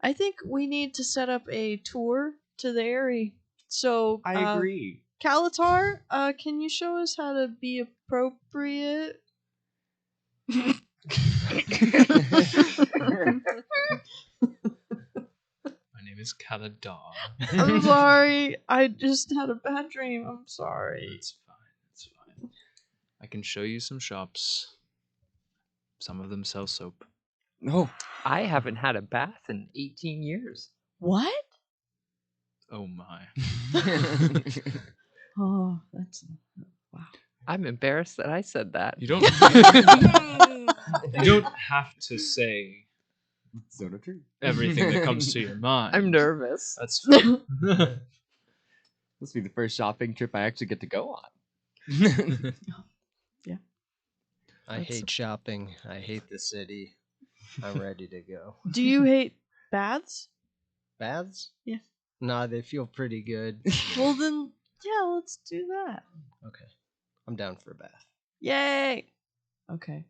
[SPEAKER 5] I think we need to set up a tour to the area. So
[SPEAKER 1] I agree.
[SPEAKER 5] Kalatar, can you show us how to be appropriate?
[SPEAKER 4] My name is Kaladar.
[SPEAKER 5] I'm sorry. I just had a bad dream. I'm sorry.
[SPEAKER 4] It's fine. It's fine. I can show you some shops. Some of them sell soap.
[SPEAKER 1] No.
[SPEAKER 7] I haven't had a bath in 18 years.
[SPEAKER 5] What?
[SPEAKER 4] Oh my.
[SPEAKER 5] Oh, that's wow.
[SPEAKER 7] I'm embarrassed that I said that.
[SPEAKER 4] You don't you don't have to say
[SPEAKER 1] Zone of truth.
[SPEAKER 4] everything that comes to your mind.
[SPEAKER 7] I'm nervous.
[SPEAKER 4] That's fine.
[SPEAKER 1] This will be the first shopping trip I actually get to go on.
[SPEAKER 6] I hate shopping. I hate the city. I'm ready to go.
[SPEAKER 5] Do you hate baths?
[SPEAKER 6] Baths?
[SPEAKER 5] Yeah.
[SPEAKER 6] Nah, they feel pretty good.
[SPEAKER 5] Well then, yeah, let's do that.
[SPEAKER 6] Okay. I'm down for a bath.
[SPEAKER 5] Yay! Okay.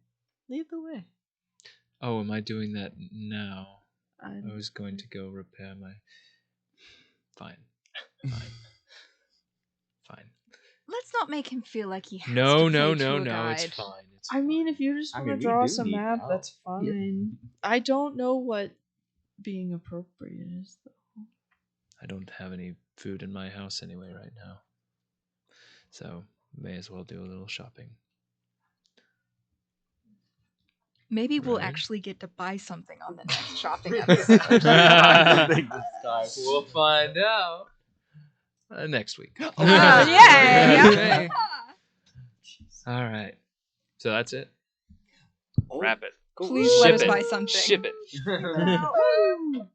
[SPEAKER 5] Lead the way.
[SPEAKER 4] Oh, am I doing that now?
[SPEAKER 5] I
[SPEAKER 4] I was going to go repair my. Fine. Fine.
[SPEAKER 2] Let's not make him feel like he has
[SPEAKER 4] No,
[SPEAKER 2] to
[SPEAKER 4] no,
[SPEAKER 2] play
[SPEAKER 4] no,
[SPEAKER 2] tour
[SPEAKER 4] no. It's
[SPEAKER 2] guide.
[SPEAKER 4] fine. It's
[SPEAKER 5] I mean, if you just
[SPEAKER 1] I
[SPEAKER 5] want to
[SPEAKER 1] mean, we
[SPEAKER 5] draw
[SPEAKER 1] do
[SPEAKER 5] us a
[SPEAKER 1] need
[SPEAKER 5] map,
[SPEAKER 1] help.
[SPEAKER 5] that's fine. I don't know what being appropriate is, though.
[SPEAKER 4] I don't have any food in my house anyway right now. So, may as well do a little shopping.
[SPEAKER 2] Maybe we'll
[SPEAKER 4] Right.
[SPEAKER 2] actually get to buy something on the next shopping episode.
[SPEAKER 4] We'll find out next week.
[SPEAKER 2] Yay!
[SPEAKER 4] Okay. All right. So that's it. Wrap it.
[SPEAKER 2] Please
[SPEAKER 4] Ship
[SPEAKER 2] let us
[SPEAKER 4] it.
[SPEAKER 2] buy something.
[SPEAKER 4] Ship it.
[SPEAKER 2] Oh.